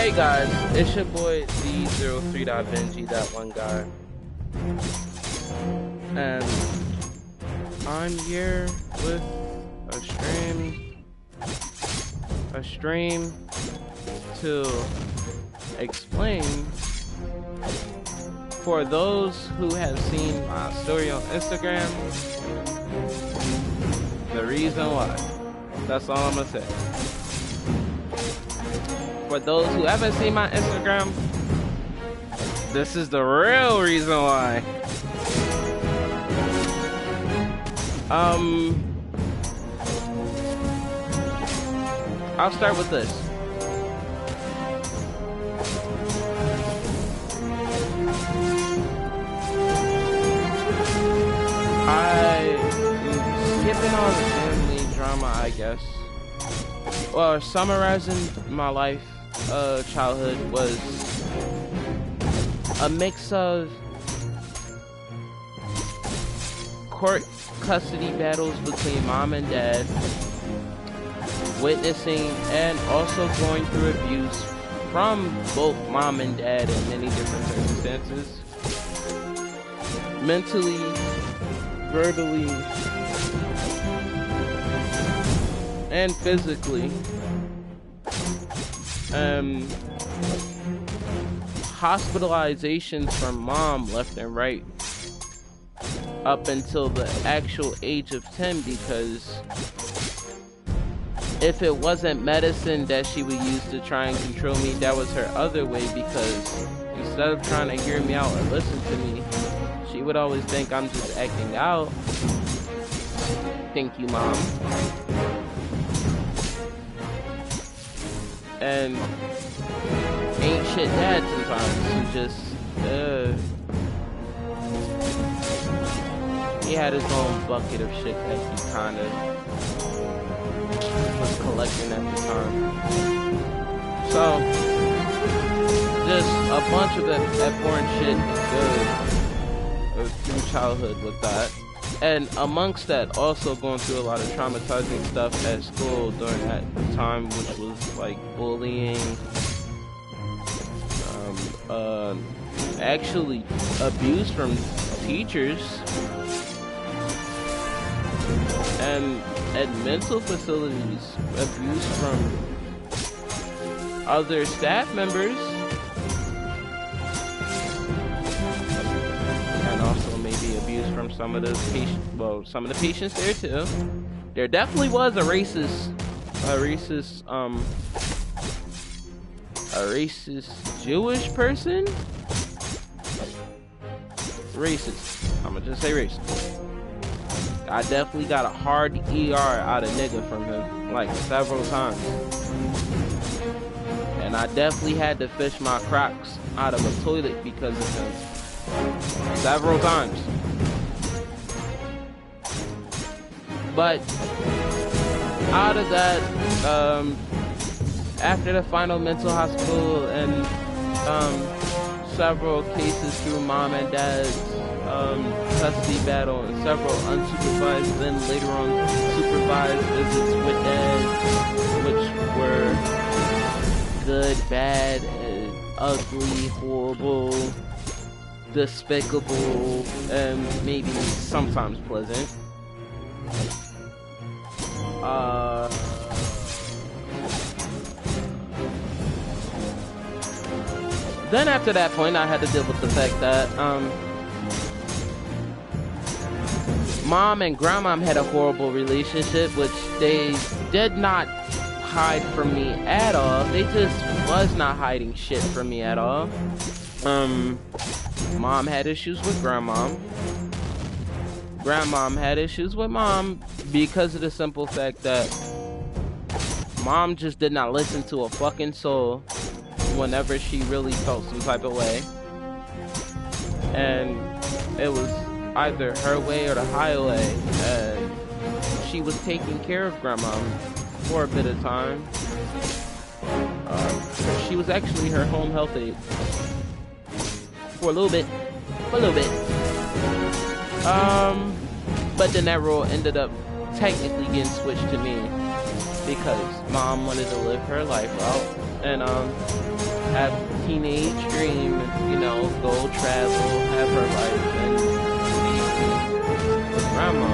Hey guys, it's your boy D03.Benji, that one guy. And I'm here with a stream to explain for those who have seen my story on Instagram the reason why. That's all I'm gonna say. For those who haven't seen my Instagram, this is the real reason why. I'll start with this. Skipping all the family drama, I guess. Well, summarizing my life, childhood was a mix of court custody battles between mom and dad, witnessing and also going through abuse from both mom and dad in many different circumstances, mentally, verbally, and physically. Hospitalizations from mom left and right up until the actual age of 10, because if it wasn't medicine that she would use to try and control me, that was her other way, because instead of trying to hear me out or listen to me, she would always think I'm just acting out. Thank you, mom. And ain't shit dad sometimes. He just he had his own bucket of shit that he kind of was collecting at the time. So just a bunch of abhorrent shit through childhood with that. And amongst that, also going through a lot of traumatizing stuff at school during that time, which was like bullying, actually abuse from teachers, and at mental facilities, abuse from other staff members, and also maybe abuse from some of the patients. Well, some of the patients there too. There definitely was a racist Jewish person. Racist. I'm gonna just say racist. I definitely got a hard ER out of nigga from him, like several times. And I definitely had to fish my Crocs out of a toilet because of him. Several times. But out of that, after the final mental hospital and several cases through mom and dad's custody battle and several unsupervised, then later on supervised visits with dad, which were good, bad, ugly, horrible, despicable, and maybe sometimes pleasant. Then after that point, I had to deal with the fact that mom and grandmom had a horrible relationship, which they did not hide from me at all. They just was not hiding shit from me at all. Mom had issues with grandmom. Grandmom had issues with mom because of the simple fact that mom just did not listen to a fucking soul whenever she really felt some type of way. And it was either her way or the highway. And she was taking care of grandmom for a bit of time. She was actually her home health aide for a little bit. But then that role ended up technically getting switched to me because mom wanted to live her life out, and have a teenage dream, you know, go travel, have her life, and leave me with grandma.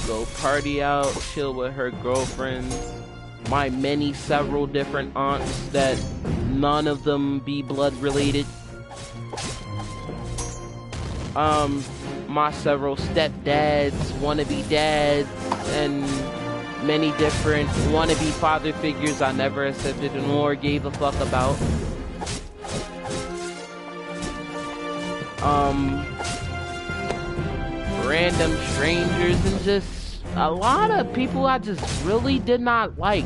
Go party out, chill with her girlfriends, my several different aunts that none of them be blood related. My several stepdads, wannabe dads, and many different wannabe father figures I never accepted nor gave a fuck about. Random strangers and just a lot of people I just really did not like.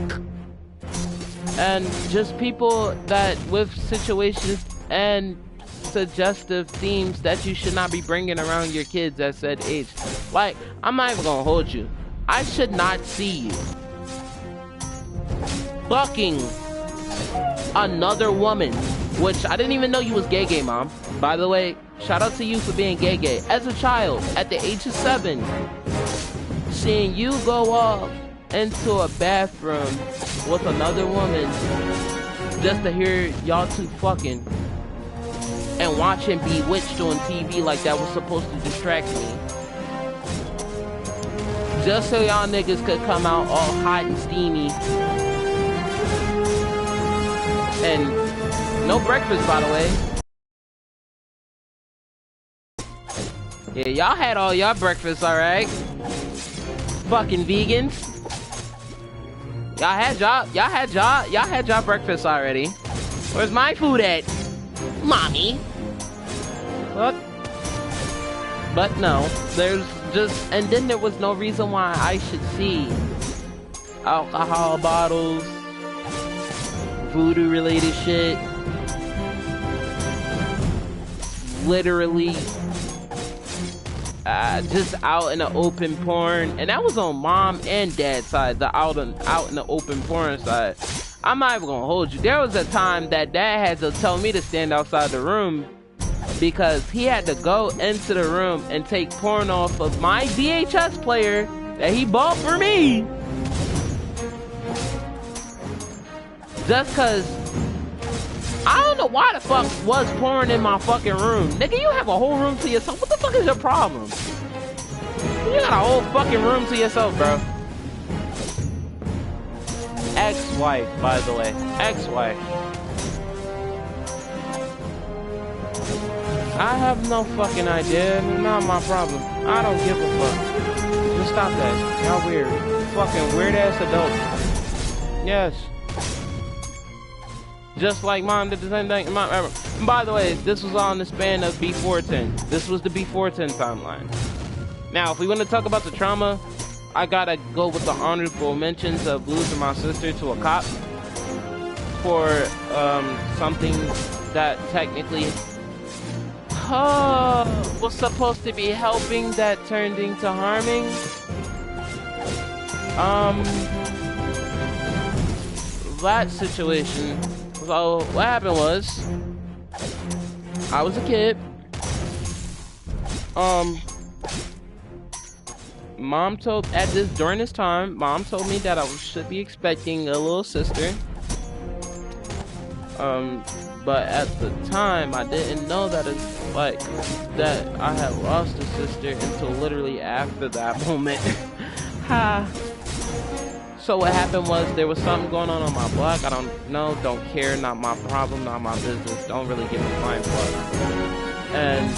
And just people that with situations and suggestive themes that you should not be bringing around your kids at said age. Like, I'm not even gonna hold you. I should not see you fucking another woman, which I didn't even know you was gay, mom. By the way, shout out to you for being gay. As a child, at the age of 7, seeing you go off into a bathroom with another woman just to hear y'all two fucking and watching Bewitched on TV like that was supposed to distract me. Just so y'all niggas could come out all hot and steamy. And no breakfast, by the way. Yeah, y'all had all y'all breakfast, alright? Fucking vegans. Y'all had y'all breakfast already. Where's my food at? Mommy. What? But no, there's just, and then there was no reason why I should see alcohol bottles, voodoo related shit, literally just out in the open porn. And that was on mom and dad's side, the out in the open porn side. I'm not even gonna hold you. There was a time that dad had to tell me to stand outside the room because he had to go into the room and take porn off of my VHS player that he bought for me. Just cause I don't know why the fuck was porn in my fucking room. Nigga, you have a whole room to yourself. What the fuck is your problem? You got a whole fucking room to yourself, bro. Ex-wife, by the way. Ex-wife. I have no fucking idea. Not my problem. I don't give a fuck. Just stop that. Y'all weird. Fucking weird ass adults. Yes. Just like mom did the same thing. And by the way, this was all in the span of before 10. This was the before 10 timeline. Now, if we want to talk about the trauma, I gotta go with the honorable mentions of losing my sister to a cop for something that technically was supposed to be helping that turned into harming. That situation. So what happened was, I was a kid. Mom told during this time, mom told me that I should be expecting a little sister. But at the time, I didn't know that that I had lost a sister until literally after that moment. Ha. So what happened was there was something going on my block. I don't know, don't care, not my problem, not my business. Don't really give a flying fuck. And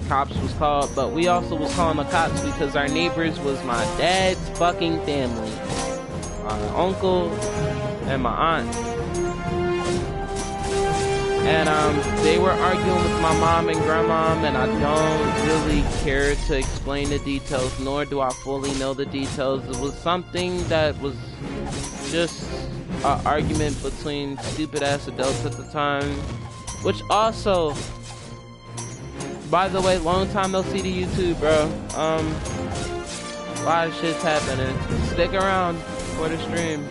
cops was called, but we also was calling the cops because our neighbors was my dad's fucking family, my uncle and my aunt. And they were arguing with my mom and grandmom, and I don't really care to explain the details, nor do I fully know the details. It was something that was just an argument between stupid ass adults at the time, which also, by the way, long time no see to you too, bro. A lot of shit's happening. Stick around for the stream.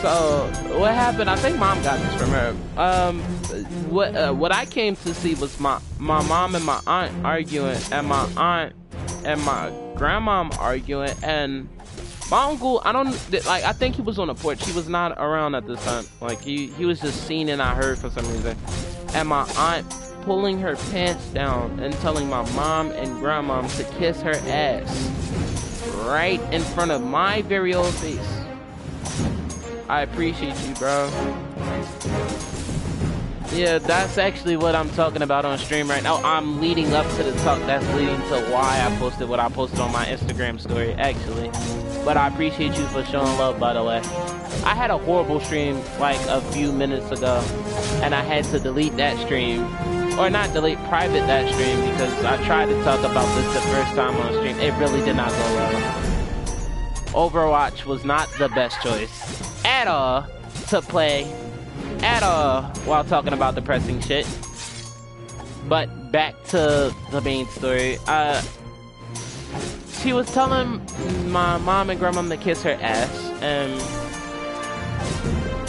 So what happened? I think mom got this from her. What I came to see was my mom and my aunt arguing, and my aunt and my grandma arguing, and my uncle, I think he was on the porch. He was not around at this time. Like, he was just seen and I heard for some reason. And my aunt pulling her pants down and telling my mom and grandma to kiss her ass right in front of my very old face. I appreciate you, bro. Yeah, that's actually what I'm talking about on stream right now. I'm leading up to the talk that's leading to why I posted what I posted on my Instagram story, actually. But I appreciate you for showing love, by the way. I had a horrible stream like a few minutes ago, and I had to delete that stream. Or not delete, private that stream, because I tried to talk about this the first time on stream. It really did not go well. Overwatch was not the best choice at all to play at all while talking about depressing shit. But back to the main story. She was telling my mom and grandma to kiss her ass, and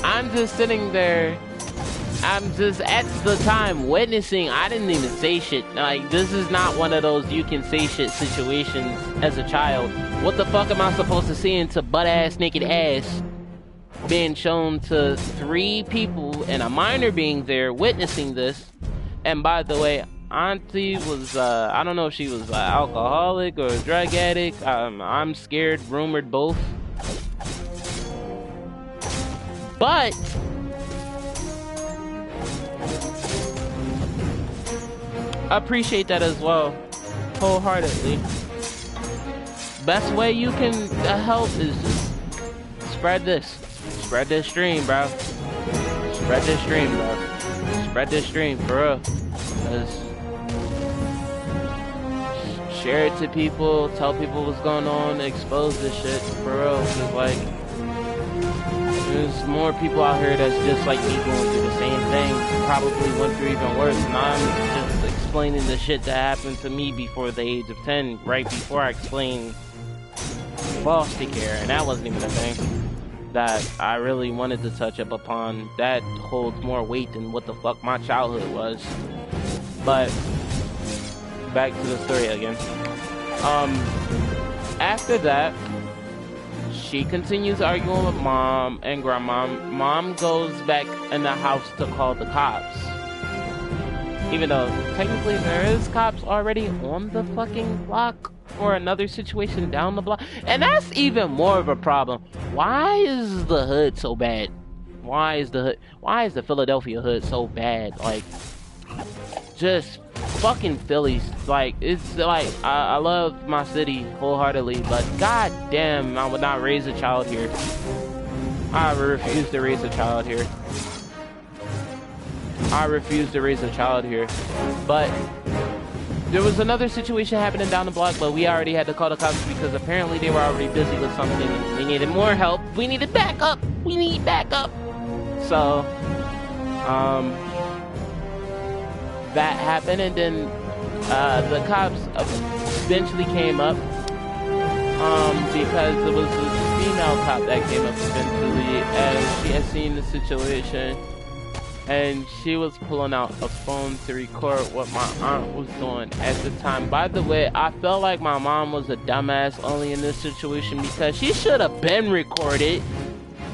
I'm just sitting there. I'm just at the time witnessing. I didn't even say shit. Like, this is not one of those you can say shit situations as a child. What the fuck am I supposed to see into butt-ass naked ass being shown to 3 people and a minor being there witnessing this? And by the way, auntie was, I don't know if she was an alcoholic or a drug addict. I'm scared, rumored both. But appreciate that as well, wholeheartedly. Best way you can help is just spread this stream, bro. Spread this stream, bro. Spread this stream, for real. Share it to people, tell people what's going on, expose this shit, for real. Cause like, there's more people out here that's just like me going through the same thing, probably went through even worse, and I'm just explaining the shit that happened to me before the age of 10, right before I explained foster care, and that wasn't even a thing that I really wanted to touch up upon. That holds more weight than what the fuck my childhood was. But back to the story again. After that, she continues arguing with mom and grandma. Mom goes back in the house to call the cops. Even though technically there is cops already on the fucking block for another situation down the block. And that's even more of a problem. Why is the hood so bad? Why is the Philadelphia hood so bad? Like, just fucking Phillies. Like, it's like, I love my city wholeheartedly, but goddamn, I would not raise a child here. I refuse to raise a child here. I refuse to raise a child here. But there was another situation happening down the block, but we already had to call the cops because apparently they were already busy with something and we needed more help. We needed backup. We need backup. So, that happened, and then the cops eventually came up because it was this female cop that came up eventually, and she had seen the situation, and she was pulling out a phone to record what my aunt was doing at the time. By the way, I felt like my mom was a dumbass only in this situation because she should have been recorded.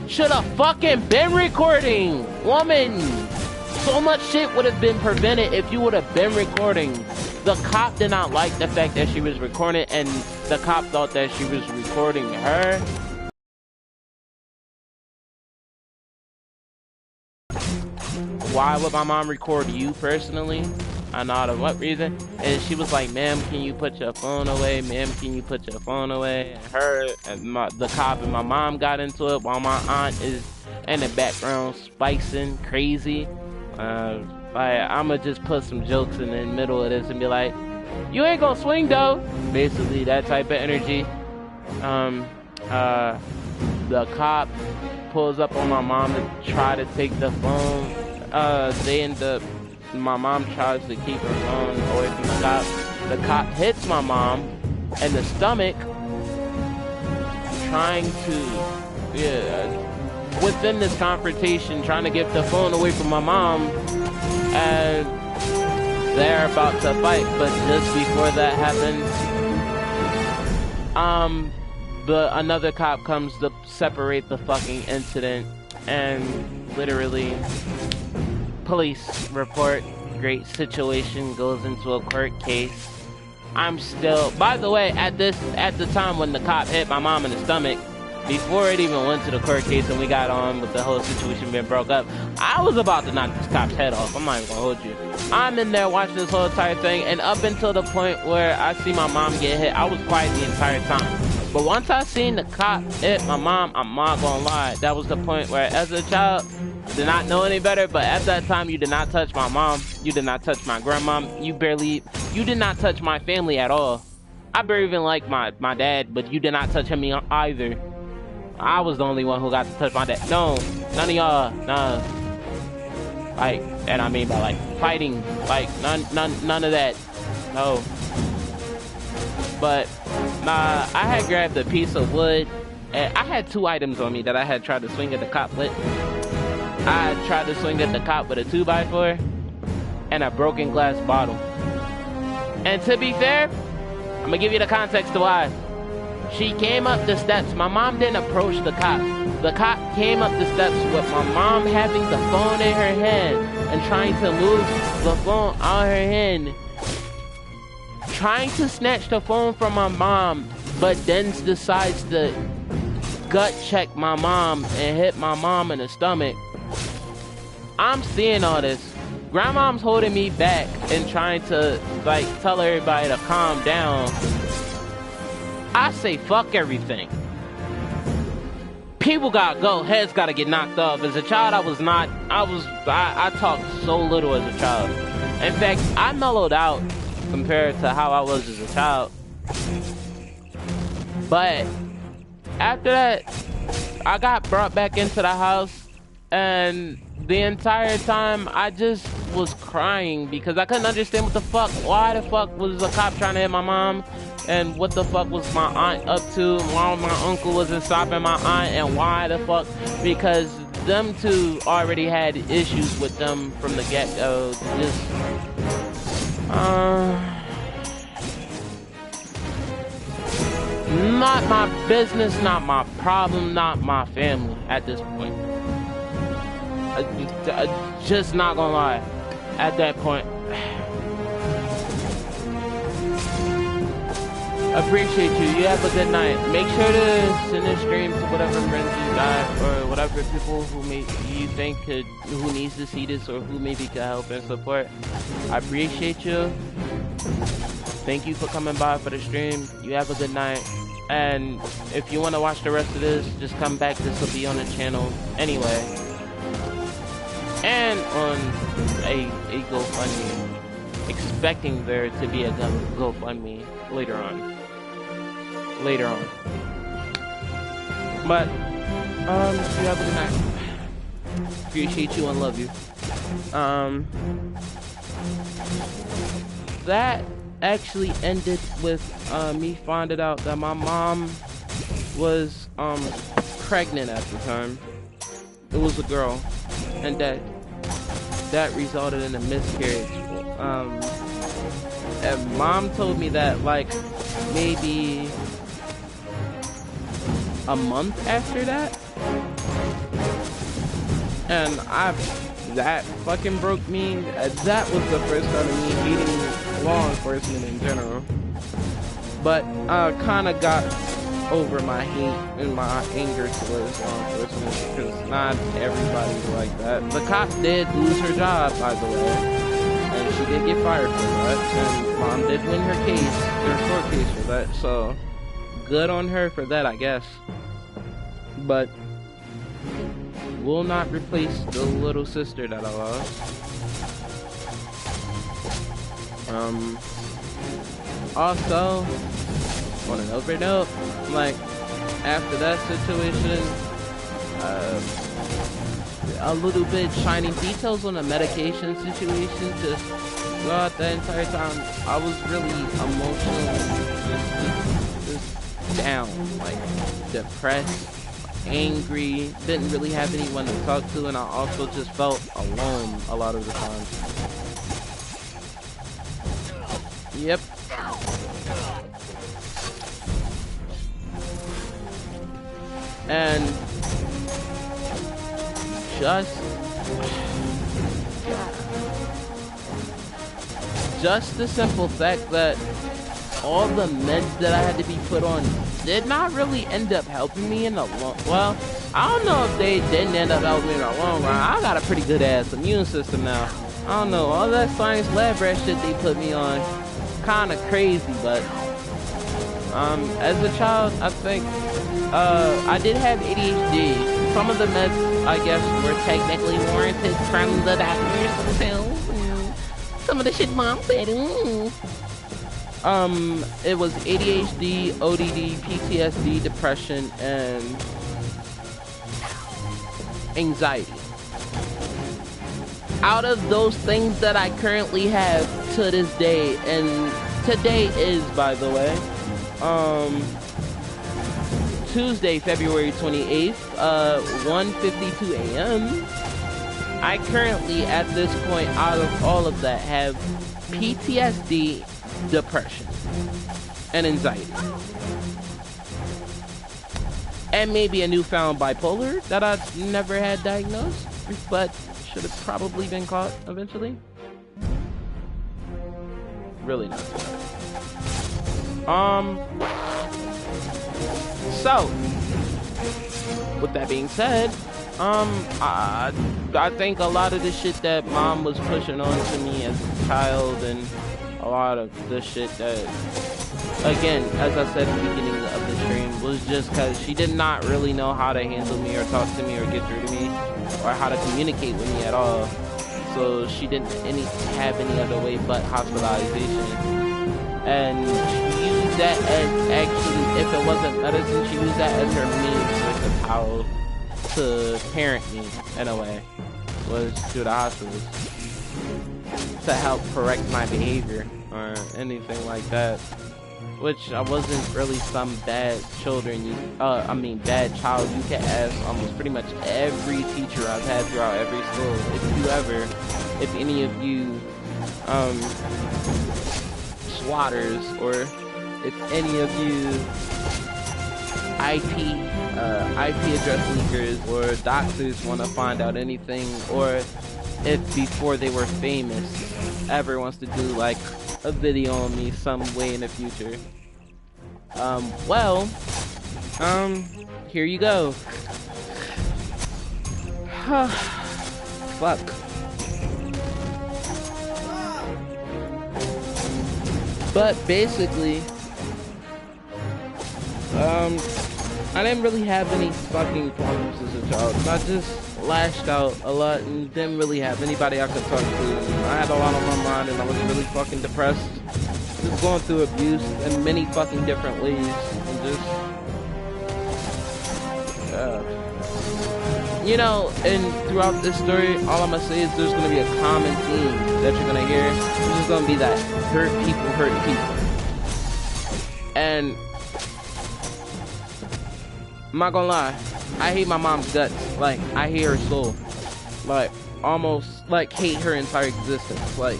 Should have fucking been recording, woman. So much shit would have been prevented if you would have been recording. The cop did not like the fact that she was recording, and the cop thought that she was recording her. Why would my mom record you personally? I know out of what reason. And she was like, ma'am, can you put your phone away? Ma'am, can you put your phone away? And her and the cop and my mom got into it while my aunt is in the background spicing crazy. I'ma just put some jokes in the middle of this and be like, you ain't gonna swing though. Basically that type of energy. The cop pulls up on my mom to try to take the phone. They end up, my mom tries to keep her phone away from the cop. The cop hits my mom in the stomach, trying to, within this confrontation, trying to get the phone away from my mom, and they're about to fight. But just before that happens, Another cop comes to separate the fucking incident, and literally, police report, great situation, goes into a court case. I'm still, by the way, at the time when the cop hit my mom in the stomach, before it even went to the court case and we got on with the whole situation being broke up, I was about to knock this cop's head off. I'm not even gonna hold you. I'm in there watching this whole entire thing, and up until the point where I see my mom get hit, I was quiet the entire time. But once I seen the cop hit my mom, I'm not gonna lie, that was the point where, as a child, did not know any better, but at that time, you did not touch my mom, you did not touch my grandma, you did not touch my family at all. I barely even like my dad, but you did not touch him either. I was the only one who got to touch my dad. No, none of y'all, nah. Like, and I mean by like fighting, like none of that. No. But nah, I had grabbed a piece of wood, and I had 2 items on me that I had tried to swing at the cop with. I tried to swing at the cop with a 2x4 and a broken glass bottle. And to be fair, I'm gonna give you the context to why. She came up the steps. My mom didn't approach the cop. The cop came up the steps with my mom having the phone in her hand and trying to move the phone out her hand. Trying to snatch the phone from my mom, but then decides to gut check my mom and hit my mom in the stomach. I'm seeing all this. Grandmom's holding me back and trying to like tell everybody to calm down. I say fuck everything. People gotta go, heads gotta get knocked off. As a child, I talked so little as a child. In fact, I mellowed out compared to how I was as a child. But after that, I got brought back into the house, and the entire time I just was crying because I couldn't understand what the fuck. Why the fuck was a cop trying to hit my mom? And what the fuck was my aunt up to? Why my uncle wasn't stopping my aunt? And why the fuck? Because them two already had issues with them from the get-go. Just, not my business, not my problem, not my family at this point. Just not gonna lie. At that point, appreciate you. You have a good night. Make sure to send a stream to whatever friends you got, or whatever people you think who needs to see this, or who maybe could help and support. I appreciate you. Thank you for coming by for the stream. You have a good night. And if you want to watch the rest of this, just come back. This will be on the channel anyway. And on a GoFundMe. Expecting there to be a GoFundMe later on. But you have a good night. Appreciate you and love you. That actually ended with me finding out that my mom was pregnant at the time. It was a girl, and that resulted in a miscarriage. And mom told me that like maybe a month after that, and that fucking broke me. That was the first time of me hating law enforcement in general. But I kind of got over my hate and my anger towards law enforcement, because not everybody's like that. The cop did lose her job, by the way, and she did get fired for that, and mom did win her court case for that, so good on her for that, I guess. But will not replace the little sister that I lost. Also, on another note, like, after that situation, a little bit shining details on the medication situation. Just throughout the entire time, I was really emotional, just down, like depressed, angry, didn't really have anyone to talk to, and I also just felt alone a lot of the time. Yep. And just the simple fact that all the meds that I had to be put on did not really end up helping me in the long, well, I don't know if they didn't end up helping me in the long run. I got a pretty good ass immune system now. I don't know, all that science lab rat shit they put me on, kinda crazy, but as a child, I think I did have ADHD. Some of the meds, I guess, were technically warranted from the doctors themselves. Some of the shit mom said. It was ADHD, ODD, PTSD, depression, and anxiety. Out of those things that I currently have to this day, and today is, by the way, Tuesday, February 28th, 1:52 a.m. I currently, at this point, out of all of that, have PTSD, depression, and anxiety. And maybe a newfound bipolar that I've never had diagnosed, but should have probably been caught eventually. Really not too bad. So, with that being said, I think a lot of the shit that mom was pushing on to me as a child, and a lot of the shit that, again, as I said at the beginning of the stream, was just because she did not really know how to handle me or talk to me or get through to me or how to communicate with me at all. So she didn't have any other way but hospitalization. And she used that as, actually, if it wasn't medicine, she used that as her means source of how to parent me, in a way, was through the hospitals, to help correct my behavior or anything like that. Which I wasn't really some bad bad child. You can ask almost pretty much every teacher I've had throughout every school. If any of you swatters, or if any of you IP address leakers or doctors want to find out anything, or if before they were famous ever wants to do like a video on me some way in the future, here you go. Fuck. But basically, I didn't really have any fucking problems as a child. I just lashed out a lot and didn't really have anybody I could talk to. I had a lot on my mind and I was really fucking depressed. Just going through abuse in many fucking different ways. And just, you know, and throughout this story, all I'm gonna say is there's gonna be a common theme that you're gonna hear. It's just gonna be that hurt people. And I'm not gonna lie, I hate my mom's guts. Like, I hate her soul. Like, almost, like, hate her entire existence. Like,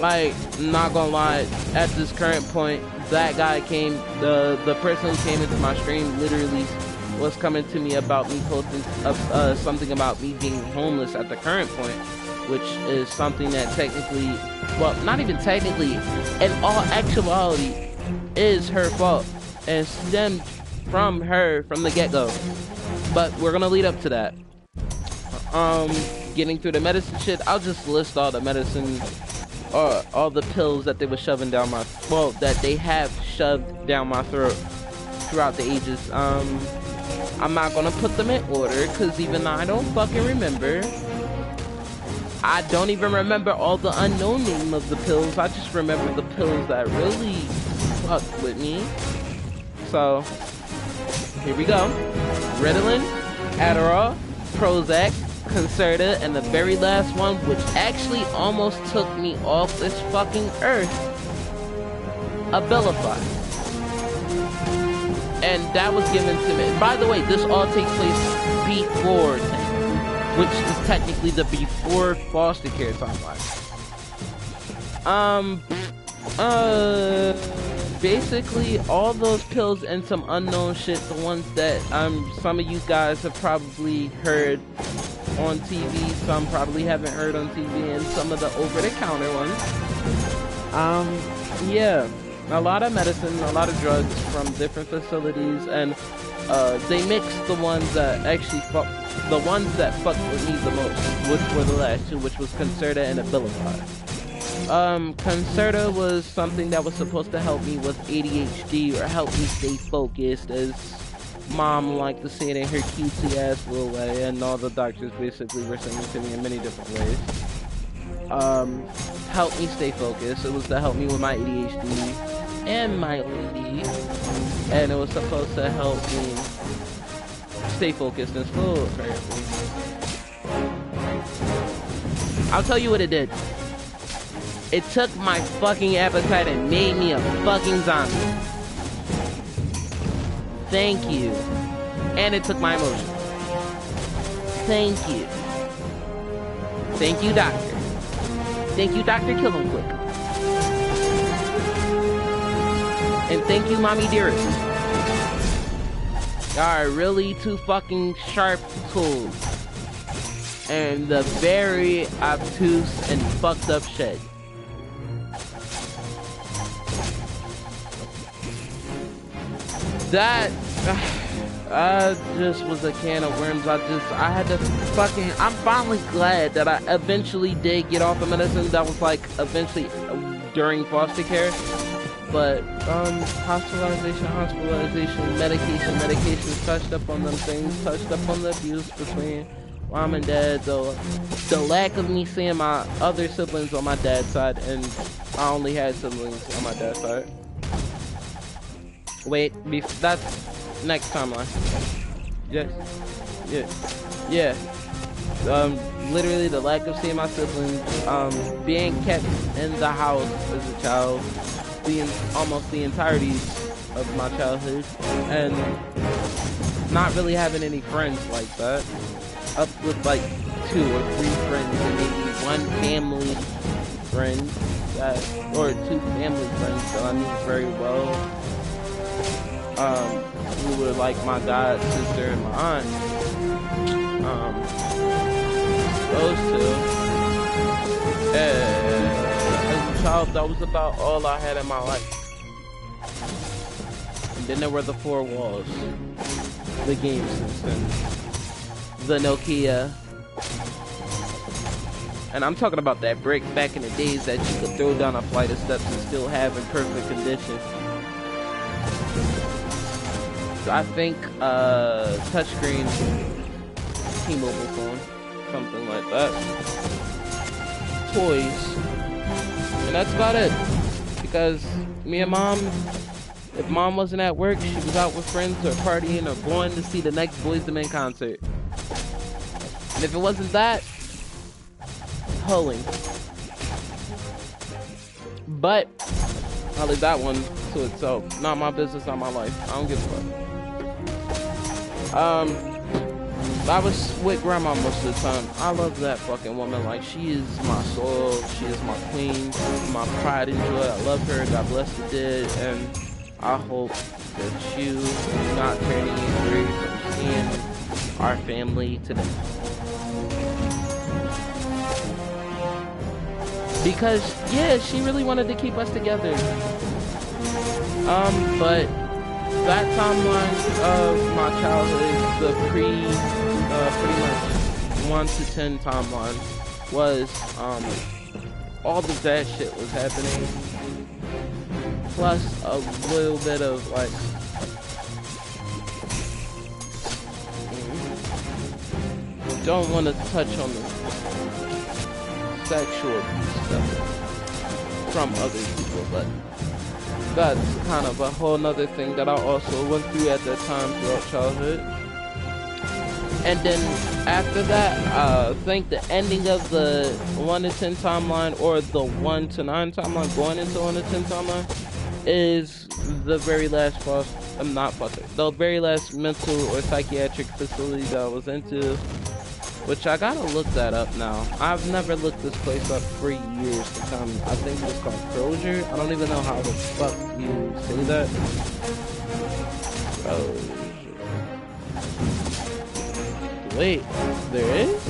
I'm not gonna lie, at this current point, that guy came, the person who came into my stream literally was coming to me about me posting something about me being homeless at the current point, which is something that technically, well, not even technically, in all actuality, is her fault and stemmed from her from the get-go. But we're gonna lead up to that. Getting through the medicine shit, I'll just list all the medicine, all the pills that they were shoving down my, well, that they have shoved down my throat throughout the ages. I'm not gonna put them in order, cause even I don't fucking remember. I don't even remember all the unknown name of the pills. I just remember the pills that really fucked with me. So, here we go. Ritalin, Adderall, Prozac, Concerta, and the very last one, which actually almost took me off this fucking earth, Abilify. And that was given to me. By the way, this all takes place before 10, which is technically the before foster care timeline. basically all those pills and some unknown shit, the ones that some of you guys have probably heard on TV, some probably haven't heard on TV, and some of the over-the-counter ones. Yeah, a lot of medicine, a lot of drugs from different facilities, and they mixed the ones that actually the ones that fucked with me the most, which were the last two, which was Concerta and Abilify. Concerta was something that was supposed to help me with ADHD or help me stay focused, as Mom liked to say it in her cutesy ass little way, and all the doctors basically were saying it to me in many different ways. Help me stay focused. It was to help me with my ADHD and my OCD, and it was supposed to help me stay focused in school, apparently. I'll tell you what it did. It took my fucking appetite and made me a fucking zombie. Thank you. And it took my emotions. Thank you. Thank you, doctor. Thank you, Dr. Kill 'em Quick. And thank you, Mommy Dearest. Y'all are really two fucking sharp tools. And the very obtuse and fucked up shit. That just was a can of worms. I had to fucking, I'm finally glad that I eventually did get off the medicine. That was like eventually during foster care. But hospitalization, medication, touched up on them things, touched up on the abuse between Mom and Dad, the lack of me seeing my other siblings on my dad's side, and I only had siblings on my dad's side. Wait, that's next timeline. Yes. Yeah. Literally the lack of seeing my siblings, being kept in the house as a child, almost the entirety of my childhood, and not really having any friends like that. Up with like 2 or 3 friends and maybe 1 family friend or 2 family friends that I knew very well. Who were like my god sister and my aunt. Those 2. As a child, that was about all I had in my life. And then there were the 4 walls, the game system, the Nokia, and I'm talking about that brick back in the days that you could throw down a flight of steps and still have in perfect condition. I think touchscreen T-Mobile phone, something like that. Toys, and that's about it. Because me and Mom, if Mom wasn't at work, she was out with friends or partying or going to see the next Boyz II Men concert. And if it wasn't that, hoeing. But I'll leave that one to itself. Not my business, not my life. I don't give a fuck. I was with Grandma most of the time. I love that fucking woman. Like, she is my soul. She is my queen, my pride and joy. I love her. God bless the dead. And I hope that you do not turn any injury from seeing our family today. Because, yeah, she really wanted to keep us together. But that timeline of my childhood, the pretty much 1 to 10 timeline, was all of that shit was happening, plus a little bit of like don't want to touch on the sexual abuse stuff from other people, but that's kind of a whole nother thing that I also went through at that time throughout childhood. And then after that, I think the ending of the 1 to 10 timeline, or the 1 to 9 timeline going into 1 to 10 timeline, is the very last the very last mental or psychiatric facility that I was into. Which I gotta look that up now. I've never looked this place up for years to come. I think it's called Crozier. I don't even know how the fuck you say that. Crozier. Wait, there is?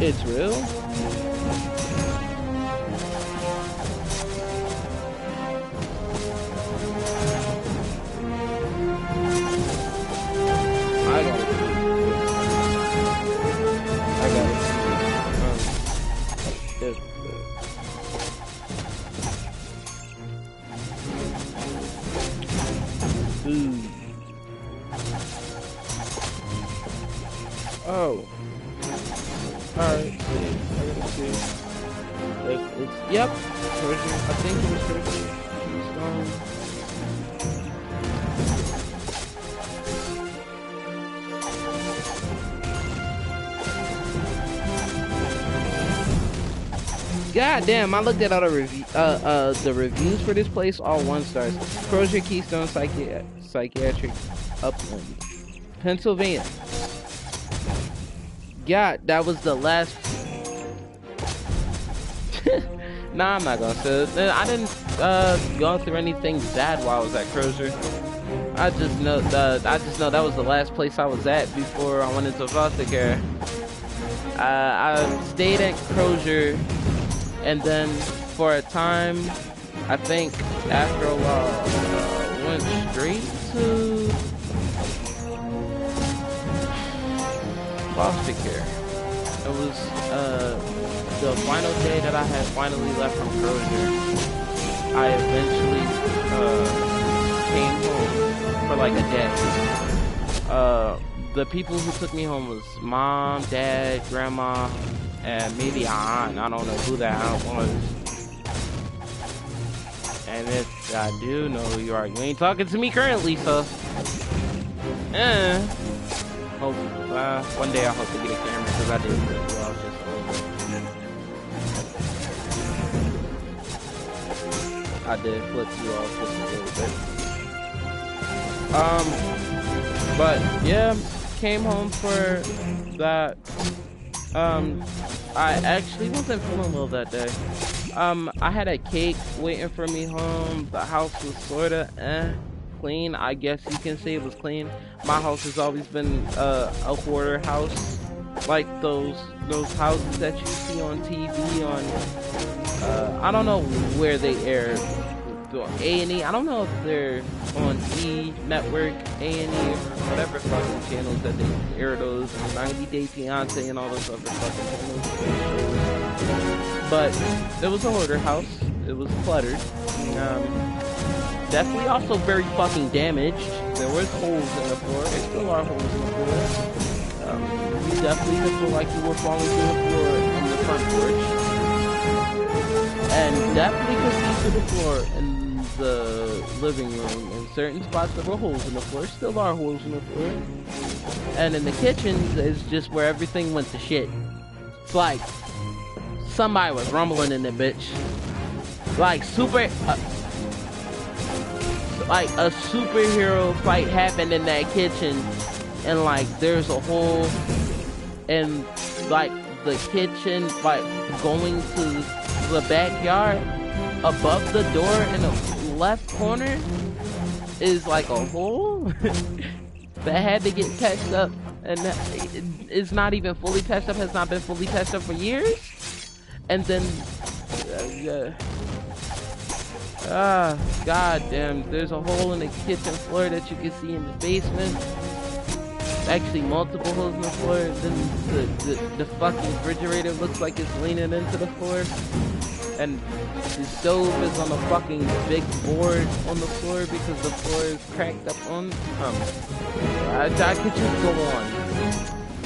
It's real? Oh. Alright, I gotta see. It's yep. Treasure. I think it was Treasure. Keystone. God damn, I looked at all the reviews for this place, all 1 stars. Crozier Keystone Psychiatric Upland, Pennsylvania. God, that was the last. Nah, I'm not gonna say it. I didn't go through anything bad while I was at Crozier. I just know that was the last place I was at before I went into foster care. I stayed at Crozier, and then for a time, I think after a while, went straight to foster care. It was the final day that I had finally left from Crozier. I eventually came home for like a day. The people who took me home was mom, dad, grandma, and maybe an aunt. I don't know who that aunt was. And if I do know who you are, you ain't talking to me currently, so. Hope, one day I hope to get a camera because I did flip you off just a little bit. I did flip you off just a little bit. But yeah, came home for that. I actually wasn't feeling well that day. I had a cake waiting for me home. The house was sorta clean. I guess you can say it was clean. My house has always been a hoarder house, like those houses that you see on TV on I don't know where they air, A&E. I don't know if they're on E Network, A&E, or whatever fucking channels that they air those, 90 Day Fiance and all those other fucking channels. But it was a hoarder house. It was cluttered. Definitely also very fucking damaged. There was holes in the floor. There still are holes in the floor. You definitely could feel like you were falling through the floor in the front porch. And definitely could see through the floor in the living room. In certain spots there were holes in the floor. Still are holes in the floor. And in the kitchen is just where everything went to shit. It's like somebody was rumbling in the bitch. Like like a superhero fight happened in that kitchen, and like there's a hole in like the kitchen, like going to the backyard. Above the door in the left corner is like a hole that had to get patched up, and it's not even fully patched up, has not been fully patched up for years. And then god damn, there's a hole in the kitchen floor that you can see in the basement. Actually multiple holes in the floor. Then the fucking refrigerator looks like it's leaning into the floor. And the stove is on a fucking big board on the floor because the floor is cracked up on. I could just go on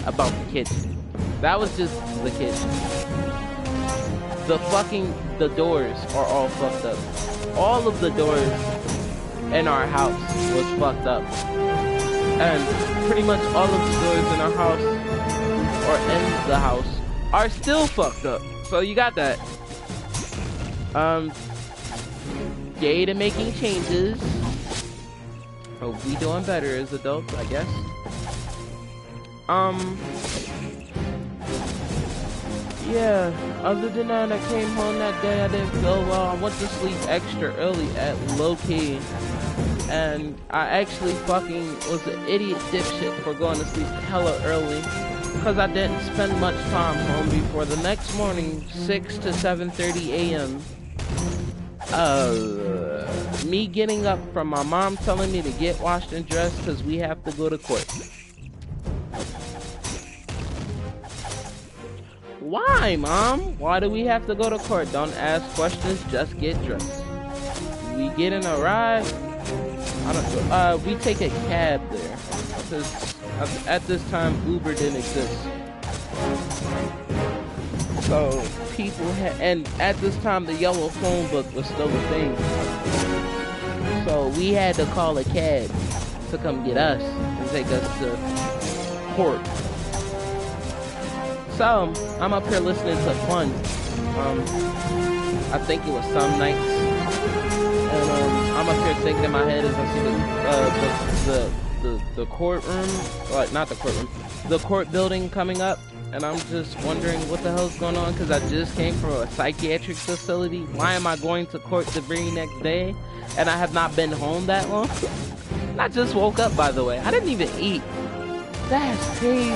about the kitchen. That was just the kitchen. The doors are all fucked up. All of the doors in our house was fucked up. And pretty much all of the doors in our house, or in the house, are still fucked up. So you got that. gay to making changes. Oh, we doing better as adults, I guess. Yeah, other than that, I came home that day, I didn't feel well. I went to sleep extra early at low-key. And I actually fucking was an idiot dipshit for going to sleep hella early. Because I didn't spend much time home before the next morning, 6 to 7:30 a.m. Me getting up from my mom telling me to get washed and dressed because we have to go to court. Why, Mom? Why do we have to go to court? Don't ask questions, just get dressed. We get in a ride. We take a cab there. Because at this time, Uber didn't exist. So, people and at this time, the yellow phone book was still a thing. So, we had to call a cab to come get us and take us to court. So, I'm up here listening to Fun. I think it was some nights. And I'm up here thinking in my head as I see the courtroom, like not the courtroom, the court building coming up. And I'm just wondering what the hell's going on because I just came from a psychiatric facility. Why am I going to court the very next day? And I have not been home that long. I just woke up, by the way. I didn't even eat. That's crazy.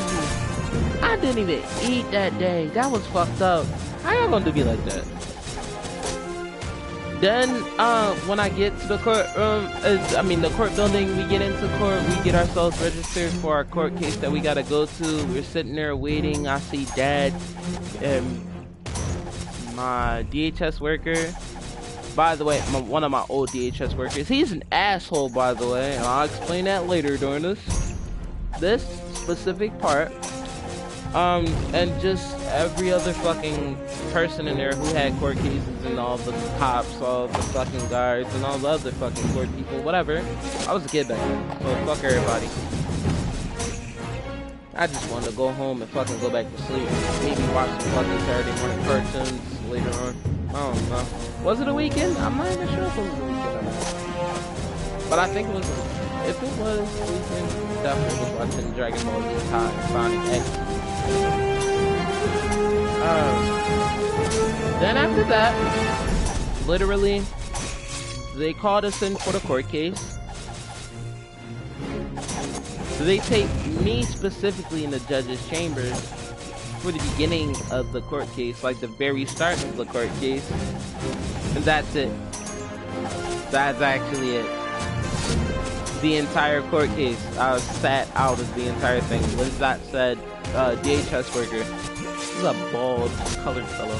I didn't even eat that day. That was fucked up. How y'all gonna do me like that? Then, when I get to the courtroom, the court building, we get into court, we get ourselves registered for our court case that we gotta go to. We're sitting there waiting. I see Dad and my DHS worker. By the way, one of my old DHS workers. He's an asshole, by the way, and I'll explain that later during this specific part. And just every other fucking person in there who had court cases and all the cops, all the fucking guards, and all the other fucking court people, whatever. I was a kid back then, so fuck everybody. I just wanted to go home and fucking go back to sleep. Maybe watch some fucking Saturday morning cartoons later on. I don't know. Was it a weekend? I'm not even sure if it was a weekend or not. But I think it was if it was a weekend, definitely was watching Dragon Ball Z Kai and Sonic X. Then after that, literally, they called us in for the court case. So they take me specifically in the judge's chambers for the beginning of the court case, like the very start of the court case. And that's it. That's actually it. The entire court case, I was sat out of the entire thing. With that said, DHS worker, this is a bald, colored fellow.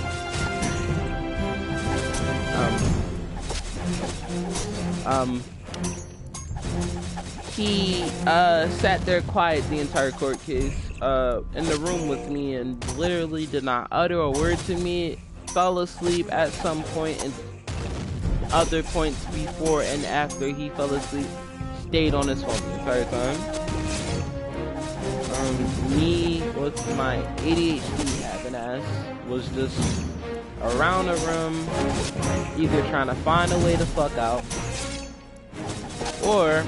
He sat there quiet the entire court case in the room with me and literally did not utter a word to me. Fell asleep at some point and other points before and after he fell asleep. Stayed on his phone the entire time. Me with my ADHD having ass was just around the room, either trying to find a way to fuck out or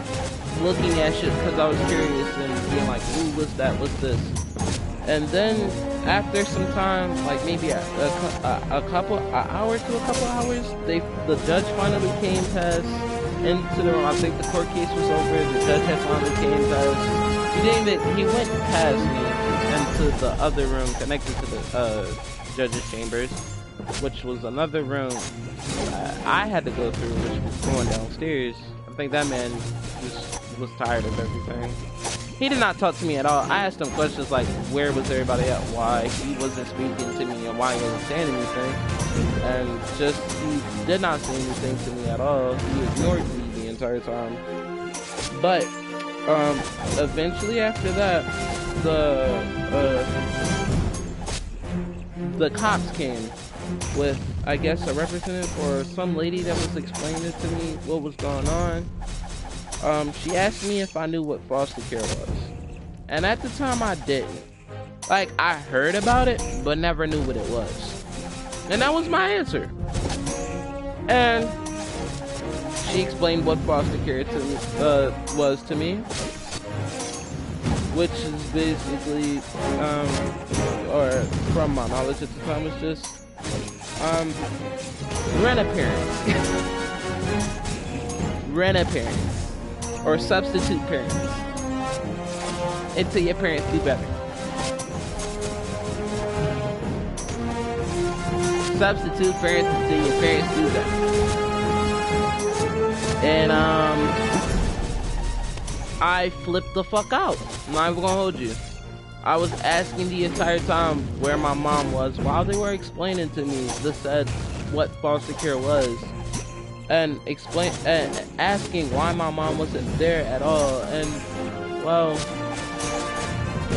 looking at shit because I was curious and being like, ooh, what's that, what's this? And then after some time, like maybe a couple hours, the judge finally came past into the room. I think the court case was over. The judge had finally came past. He went past me into the other room connected to the judge's chambers, which was another room I had to go through, which was going downstairs. I think that man just was tired of everything. He did not talk to me at all. I asked him questions like, where was everybody at? Why he wasn't speaking to me and why he wasn't saying anything. And just, he did not say anything to me at all. He ignored me the entire time. But, eventually after that, the cops came with, I guess, a representative or some lady that was explaining to me what was going on. She asked me if I knew what foster care was. And at the time I didn't. Like, I heard about it, but never knew what it was. And that was my answer. And she explained what foster care to me, was to me, which is basically, or from my knowledge at the time, was just rent-a-parents, rent-a-parents, or substitute parents, until your parents do better. Substitute parents until your parents do better. And I flipped the fuck out. I'm not even gonna hold you. I was asking the entire time where my mom was while they were explaining to me what foster care was, and asking why my mom wasn't there at all. And well,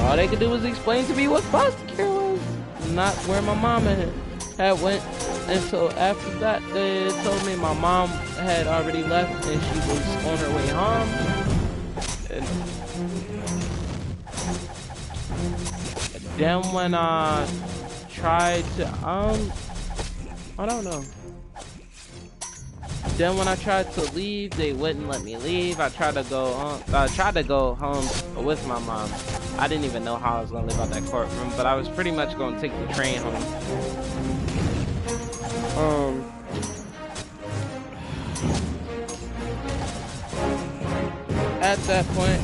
all they could do was explain to me what foster care was, not where my mom had went. And so after that, they told me my mom had already left and she was on her way home. And then when I tried to, I don't know. Then when I tried to leave, they wouldn't let me leave. I tried to go home with my mom. I didn't even know how I was gonna live out that courtroom, but I was pretty much gonna take the train home. At that point,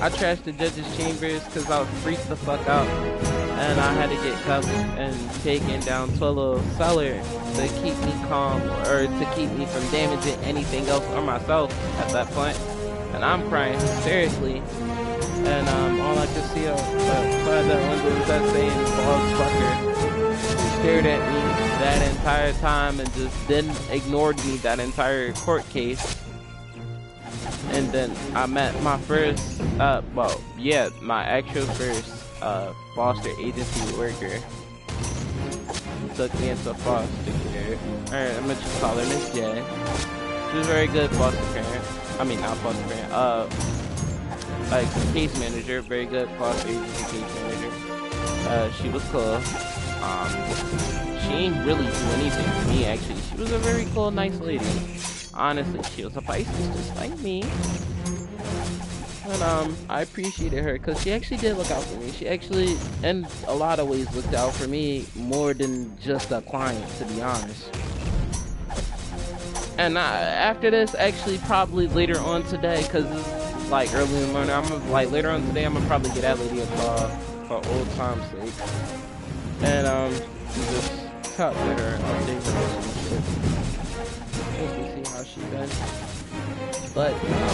I trashed the judge's chambers because I was freaked the fuck out, and I had to get cuffed and taken down to a little cellar to keep me calm, or to keep me from damaging anything else or myself at that point. And I'm crying hysterically, and all I could see outside that window was that same bald fucker who stared at me that entire time and just ignored me that entire court case. And then I met my first, my actual first foster agency worker. Took me into foster care. Alright, I'm gonna just call her Miss J. She was a very good foster parent. I mean, not foster parent. Like case manager, very good foster agency case manager. She was cool. She ain't really do anything to me, actually. She was a very cool, nice lady. Honestly, she was a Pisces just like me. And I appreciated her because she actually did look out for me. She actually, in a lot of ways, looked out for me more than just a client, to be honest. And after this, actually, probably later on today, because it's like early in the morning, later on today, I'm gonna probably get that lady a call for old time's sake. And just talk to her and update her and shit. How she been. But no,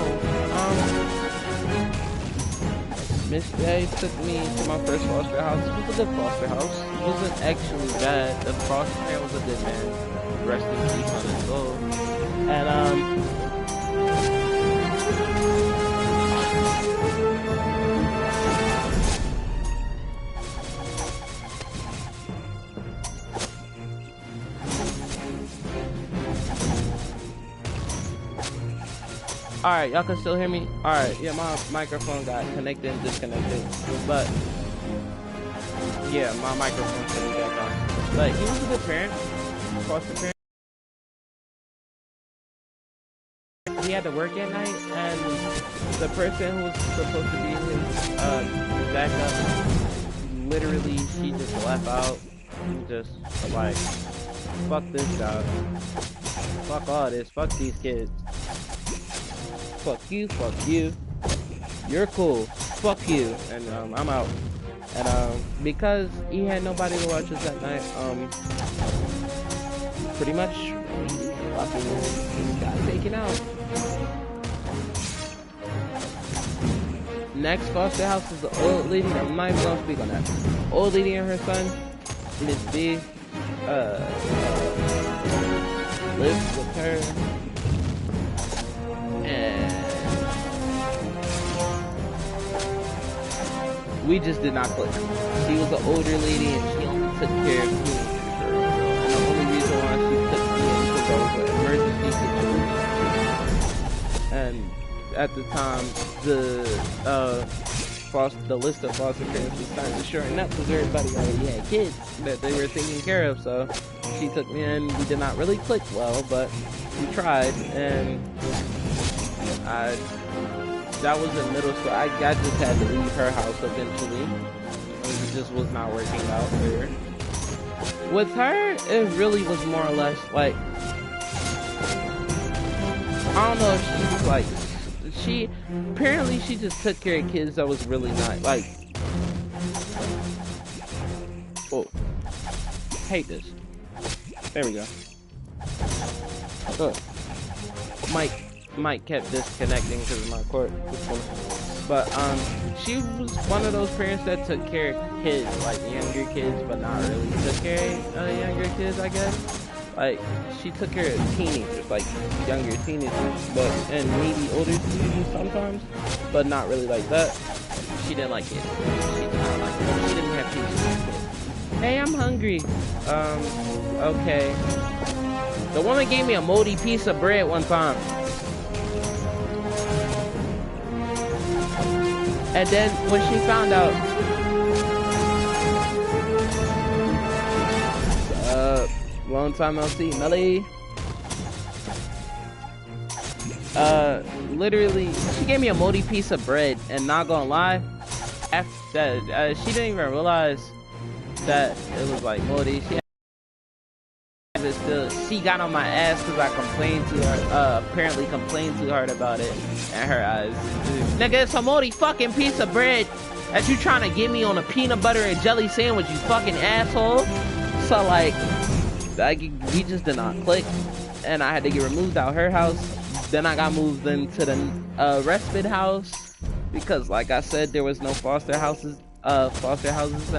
Miss J took me to my first foster house. It was a good foster house. It wasn't actually bad. The foster man was a good man. Rest in peace on his soul. And alright, y'all can still hear me? Alright, yeah, my microphone got connected and disconnected. But yeah, my microphone should be back on. But he was a good parent, foster parent. He had to work at night, and the person who was supposed to be his backup, literally, she just left out. Just like, fuck this job. Fuck all this. Fuck these kids. Fuck you, you're cool, fuck you, and I'm out. And because he had nobody to watch us that night, pretty much fucking just got taken out. Next foster house is the old lady. I'm not even gonna speak on that. Old lady and her son, Miss B, lives with her. And we just did not click. She was an older lady and she only took care of me. And the only reason why she took me in was because of an emergency situation. And at the time, the list of foster parents was starting to shorten up because everybody already had kids that they were taking care of. So she took me in. We did not really click well, but we tried, and that was in middle school. I just had to leave her house eventually. It just was not working out for her. With her, it really was more or less like, I don't know if she was like, apparently she just took care of kids that was really not like, oh, hate this. There we go. Oh. Mike kept disconnecting because of my cord. But she was one of those parents that took care of kids, like younger kids, but not really took care of younger kids, I guess. Like, she took care of teenagers, like younger teenagers, but and maybe older teenagers sometimes, but not really like that. She didn't like it. She did not like it. She didn't have patience with it. Hey, I'm hungry. Okay. The woman gave me a moldy piece of bread one time. And then when she found out, long time no see, Melly. Literally, she gave me a moldy piece of bread, and not gonna lie, after that, she didn't even realize that it was like moldy. She got on my ass because I complained to her, apparently complained to her about it, and her eyes. Nigga, it's a moldy fucking piece of bread that you trying to give me on a peanut butter and jelly sandwich, you fucking asshole. So like, we just did not click, and I had to get removed out her house. Then I got moved into the respite house because, like I said, there was no foster houses at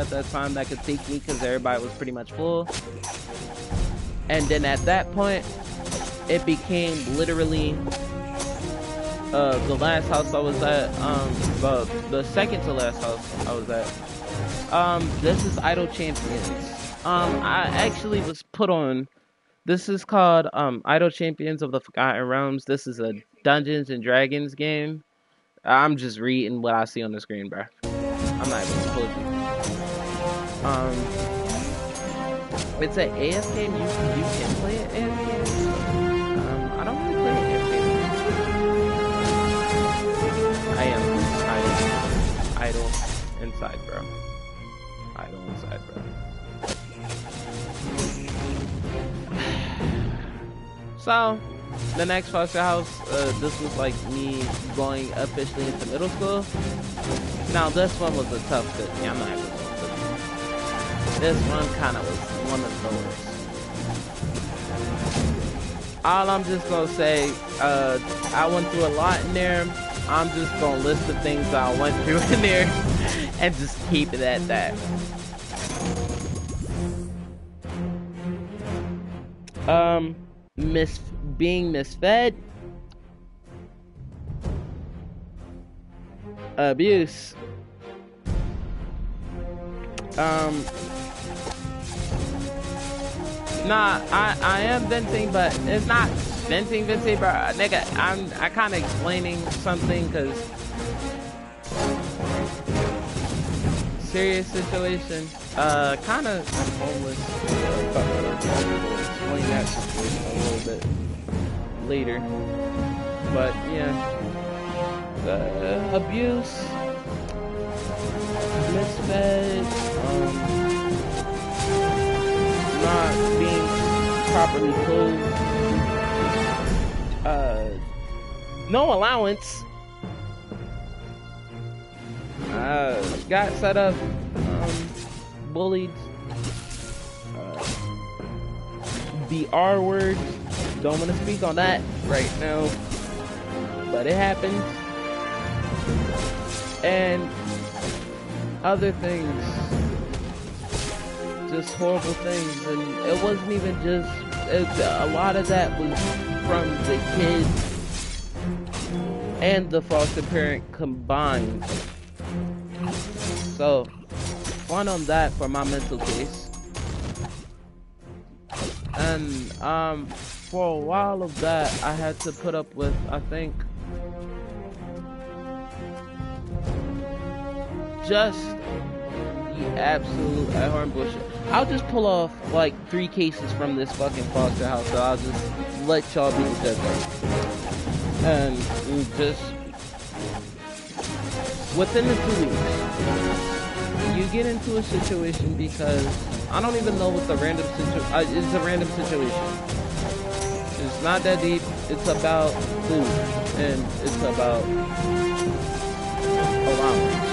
that time that could take me because everybody was pretty much full. And then at that point, it became literally the last house I was at, the second to last house I was at. This is Idle Champions. I actually was put on, this is called Idle Champions of the Forgotten Realms. This is a Dungeons and Dragons game. I'm just reading what I see on the screen, bro. I'm not even supposed to. It's an AF game. You can play an AF game. I don't really play an AF game. I am idle inside, bro. Idle inside, bro. So, the next foster house, this was like me going officially into middle school. Now, this one was a tough fit. Yeah, I'm not even going to. This one kind of was one of those. All I'm just going to say, I went through a lot in there. I'm just going to list the things I went through in there and just keep it at that. Being misfed, abuse, nah, I am venting, but it's not venting, bro. Nigga, I kind of explaining something, cause serious situation. Kind of homeless. Explain that situation a little bit later, but yeah, abuse, misfed, not being properly clothed, no allowance, got set up, bullied, the R word. Don't want to speak on that right now, but it happened, and other things, just horrible things. And it wasn't even just, a lot of that was from the kids and the foster parent combined. So fun on that for my mental case. And for a while of that, I had to put up with, I think, just the absolute abhorrent bullshit. I'll just pull off like 3 cases from this fucking foster house, so I'll just let y'all be the judge. And just within the 2 weeks, you get into a situation because I don't even know what the random situation. It's a random situation. It's not that deep. It's about food and it's about allowance.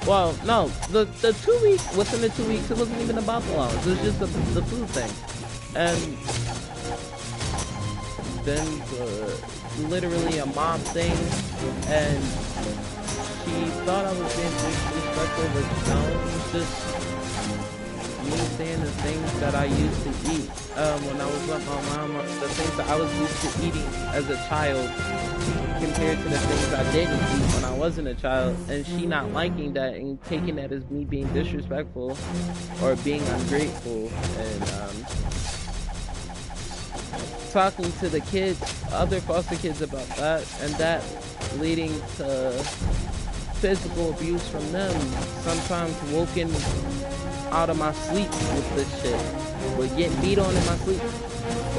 Well, no, the 2 weeks, within the 2 weeks, it wasn't even about the allowance. It was just the food thing. And then literally a mom thing, and she thought I was being disrespectful, but no, it was just me saying the things that I used to eat when I was with my mom, the things that I was used to eating as a child compared to the things I didn't eat when I wasn't a child, and she not liking that and taking that as me being disrespectful or being ungrateful, and talking to the kids, other foster kids about that, and that leading to physical abuse from them, sometimes woken out of my sleep with this shit, or getting beat on in my sleep,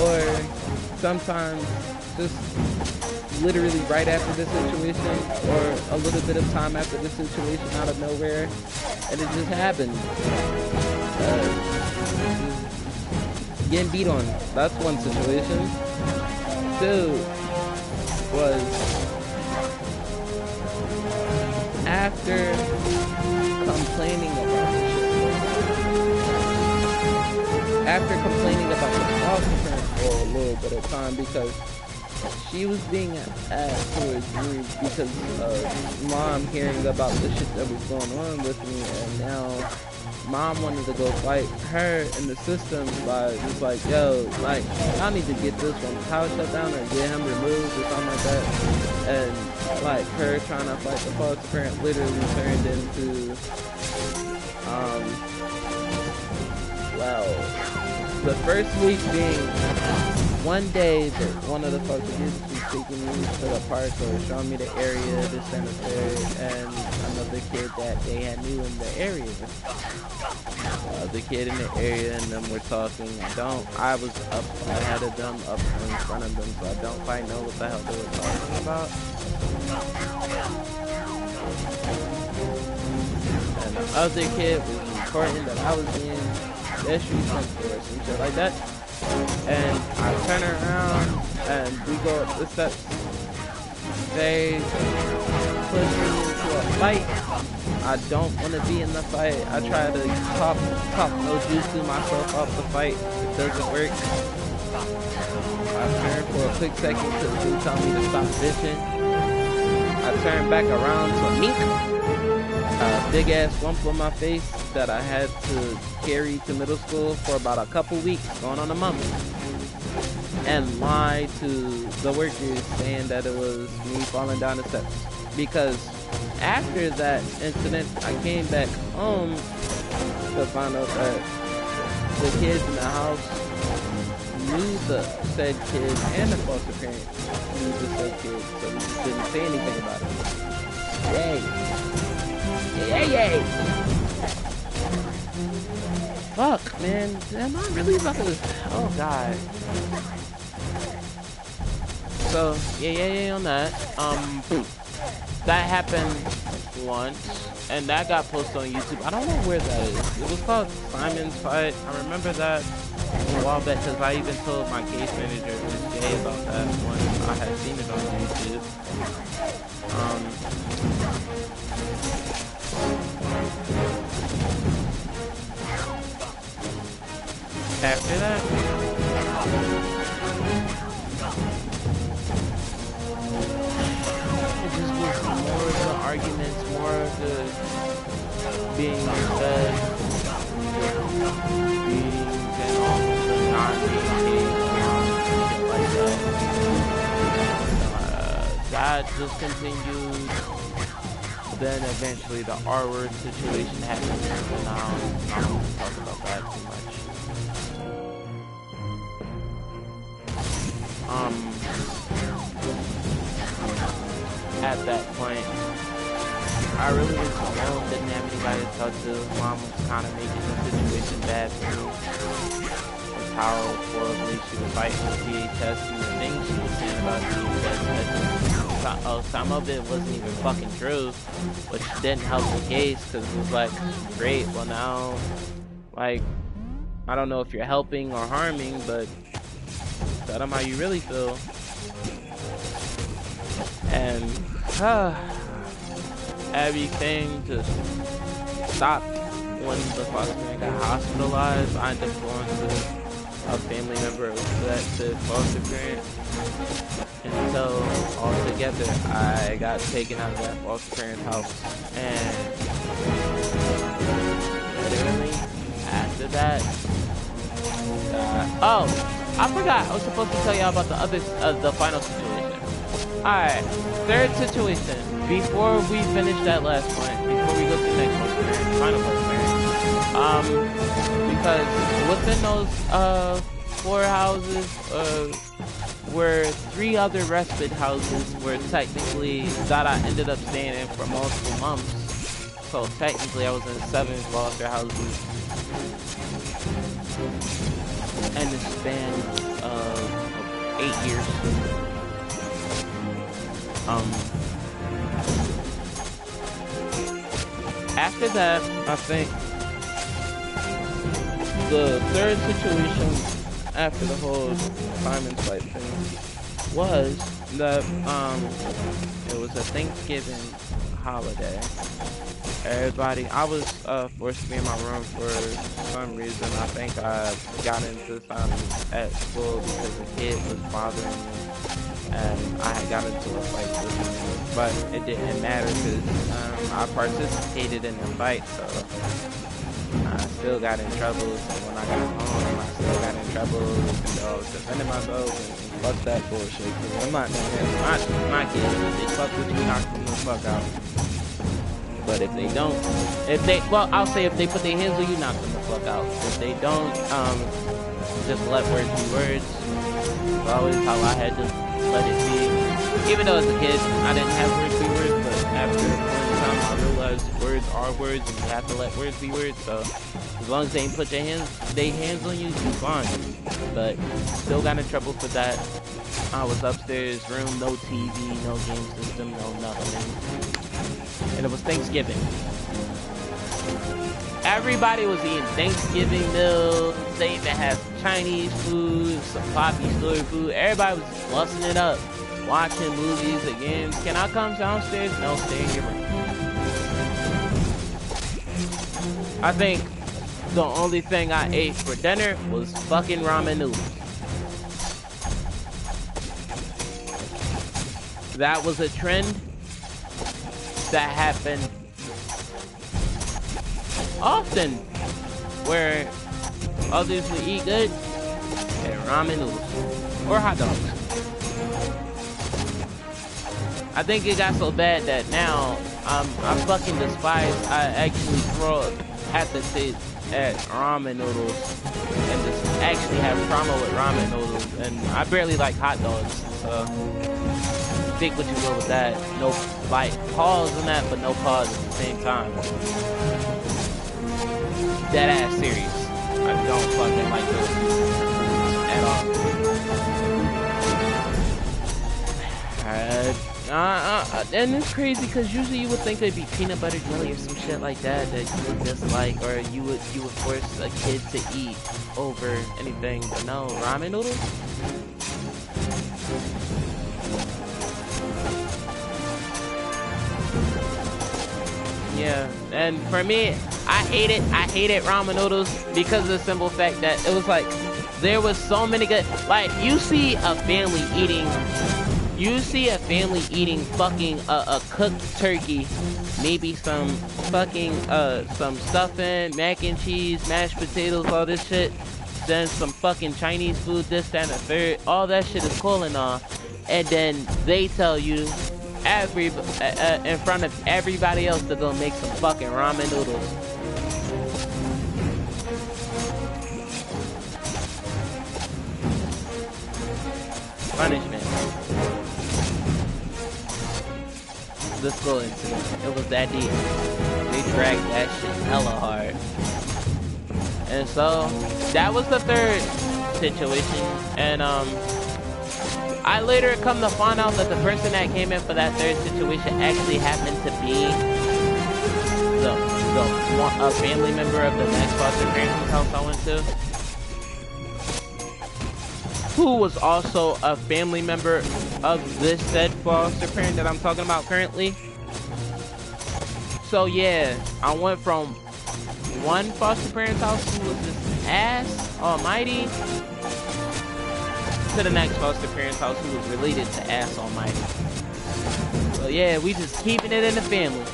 or sometimes just literally right after the situation, or a little bit of time after the situation out of nowhere, and it just happened. Getting beat on, that's one situation. 2 was after complaining about the shit. After complaining about the foster parents for a little bit of time, because she was being asked towards me because of mom hearing about the shit that was going on with me, and now mom wanted to go fight her in the system by just like, yo, like, I need to get this one house shut down or get him removed or something like that. And like her trying to fight the foster parent literally turned into, well, the first week being one day that one of the foster kids was taking me to the park or showing me the area, this and the third, and another kid that they had knew in the area. The kid in the area and them were talking. I was up ahead of them, up in front of them, so I don't quite know what the hell they were talking about. And the other kid was reporting that I was being disrespectful or some shit like that. And I turn around and we go up the steps. They push me into a fight. I don't want to be in the fight. I try to talk no juice to myself off the fight. It doesn't work. I turn for a quick second to the dude tell me to stop bitching. I turn back around to a mink. A big ass lump on my face that I had to carry to middle school for about a couple weeks, going on a month, and lie to the workers saying that it was me falling down the steps. Because after that incident, I came back home to find out that the kids in the house knew the said kid and the foster parent knew the said kid, so we just didn't say anything about it. Yay! Yay! Fuck, man. Am I really about to... Oh, God. So, yeah on that. That happened once, and that got posted on YouTube. I don't know where that is. It was called Simon's Fight. I remember that a while back, because I even told my case manager, Miss Jay, about that when I had seen it on YouTube. After that, it just was more of the arguments, more of the being fed, being and all the not being paid, shit like that. That just continued. Then eventually the R-word situation happened, and now I don't want to talk about that too much. at that point, I really was alone, didn't have anybody to talk to. Mom was kind of making the situation bad for me. With how horribly she was fighting with VHS and the things she was saying about VHS. Some of it wasn't even fucking true, which didn't help the case, because it was like, great, well now, like, I don't know if you're helping or harming, but tell them how you really feel. And everything just stopped when the foster parent got hospitalized. I ended up going to a family member that said foster parent. And so altogether, I got taken out of that foster parent's house. And literally, after that, oh, I forgot. I was supposed to tell y'all about the other, the final situation. Alright, third situation. Before we finish that last point, before we go to the next foster parent, final foster parent. Because within those 4 houses, were 3 other respite houses where technically that I ended up staying in for multiple months. So technically I was in 7 foster houses in the span of 8 years. After that, I think the third situation after the whole Simon fight thing was that it was a Thanksgiving holiday. Everybody, I was forced to be in my room for some reason. I think I got into something at school because a kid was bothering me, and I had got into a fight with him, but it didn't matter because I participated in the fight, so I still got in trouble. So when I got home, I still got in trouble, and I was defending myself, and fuck that bullshit, because I'm not doing it. My kids, if they fuck with you, knock them the fuck out. But if they don't, I'll say if they put their hands on you, knock them the fuck out. If they don't, just let words be words. It's always how I had to let it be. Even though as a kid, I didn't have words be words, but after a point in time, I realized words are words, and you have to let words be words. So as long as they ain't put their hands on you, you're fine. But still got in trouble for that. I was upstairs, room, no TV, no game system, no nothing. And it was Thanksgiving. Everybody was eating Thanksgiving meals. They even had some Chinese food, some poppy store food. Everybody was just busting it up, watching movies and games. Can I come downstairs? No, stay in your room. I think the only thing I ate for dinner was fucking ramen noodles. That was a trend that happened often, where others would eat good and ramen noodles or hot dogs. I think it got so bad that now I fucking despise. I actually throw at the taste at ramen noodles and just actually have trauma with ramen noodles, and I barely like hot dogs. So think what you will with that. No, like, pause on that, but no pause at the same time. Dead ass serious. I don't fucking like those at all. And it's crazy because usually you would think there'd be peanut butter jelly or some shit like that that you would dislike, or you would force a kid to eat over anything. But no, ramen noodles. Yeah, and for me, I hated ramen noodles because of the simple fact that it was like, there was so many good, like, you see a family eating fucking a cooked turkey, maybe some fucking, some stuffing, mac and cheese, mashed potatoes, all this shit, then some fucking Chinese food, this, that, and the third, all that shit is cool and all, and then they tell you, in front of everybody else, to go make some fucking ramen noodles. punishment. The school incident. It was that deep. They dragged that shit hella hard. And so that was the third situation. And I later come to find out that the person that came in for that third situation actually happened to be a family member of the next foster parents' house I went to, who was also a family member of this said foster parent that I'm talking about currently. So yeah, I went from one foster parent's house who was this ass almighty to the next foster parent's house who was related to ass almighty. So yeah, we just keeping it in the family.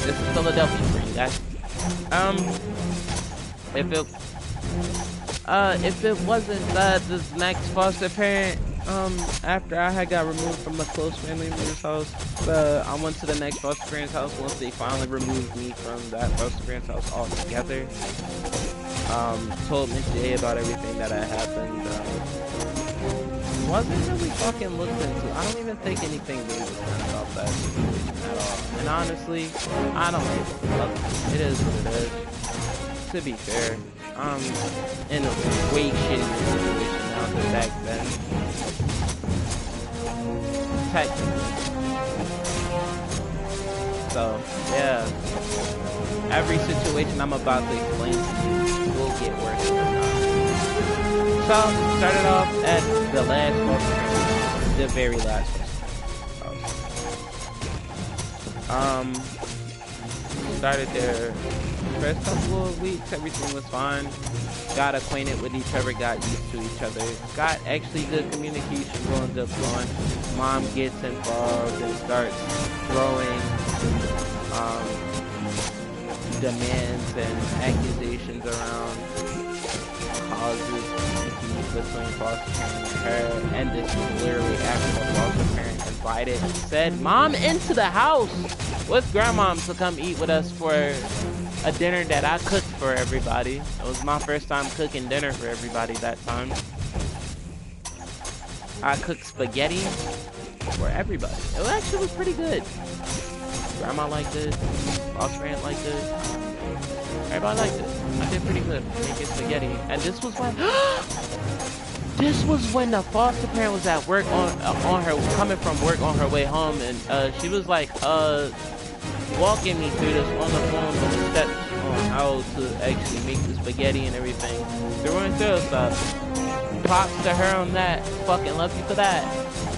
This is Philadelphia for you guys. If it wasn't this next foster parent, after I had got removed from a close family member's house, I went to the next foster parent's house once they finally removed me from that foster parent's house altogether. Told Miss J about everything that had happened. Wasn't really fucking looked into. I don't even think anything really was done about that situation at all. And honestly, I don't give a fuck. It is what it is. To be fair, I'm in a way shittier situation now than back then. Technically. So, yeah. Every situation I'm about to explain to you will get worse over time. So, started off at the last foster, the very last foster. Started there first couple of weeks, everything was fine. Got acquainted with each other, got used to each other. Got actually good communication going, good flowing. Mom gets involved and starts throwing demands and accusations around, causes between foster parent and her, and this was literally after the foster parent invited, said Mom into the house with grandmom to come eat with us for a dinner that I cooked for everybody. It was my first time cooking dinner for everybody that time. I cooked spaghetti for everybody. It actually was pretty good. Grandma liked it, foster parent liked it, everybody liked it. I did pretty good making spaghetti. And this was when this was when the foster parent was at work on her coming from work on her way home, and she was like walking me through this on the phone with the steps on how to actually make the spaghetti and everything. Through and through stuff. Props to her on that. Fucking love you for that.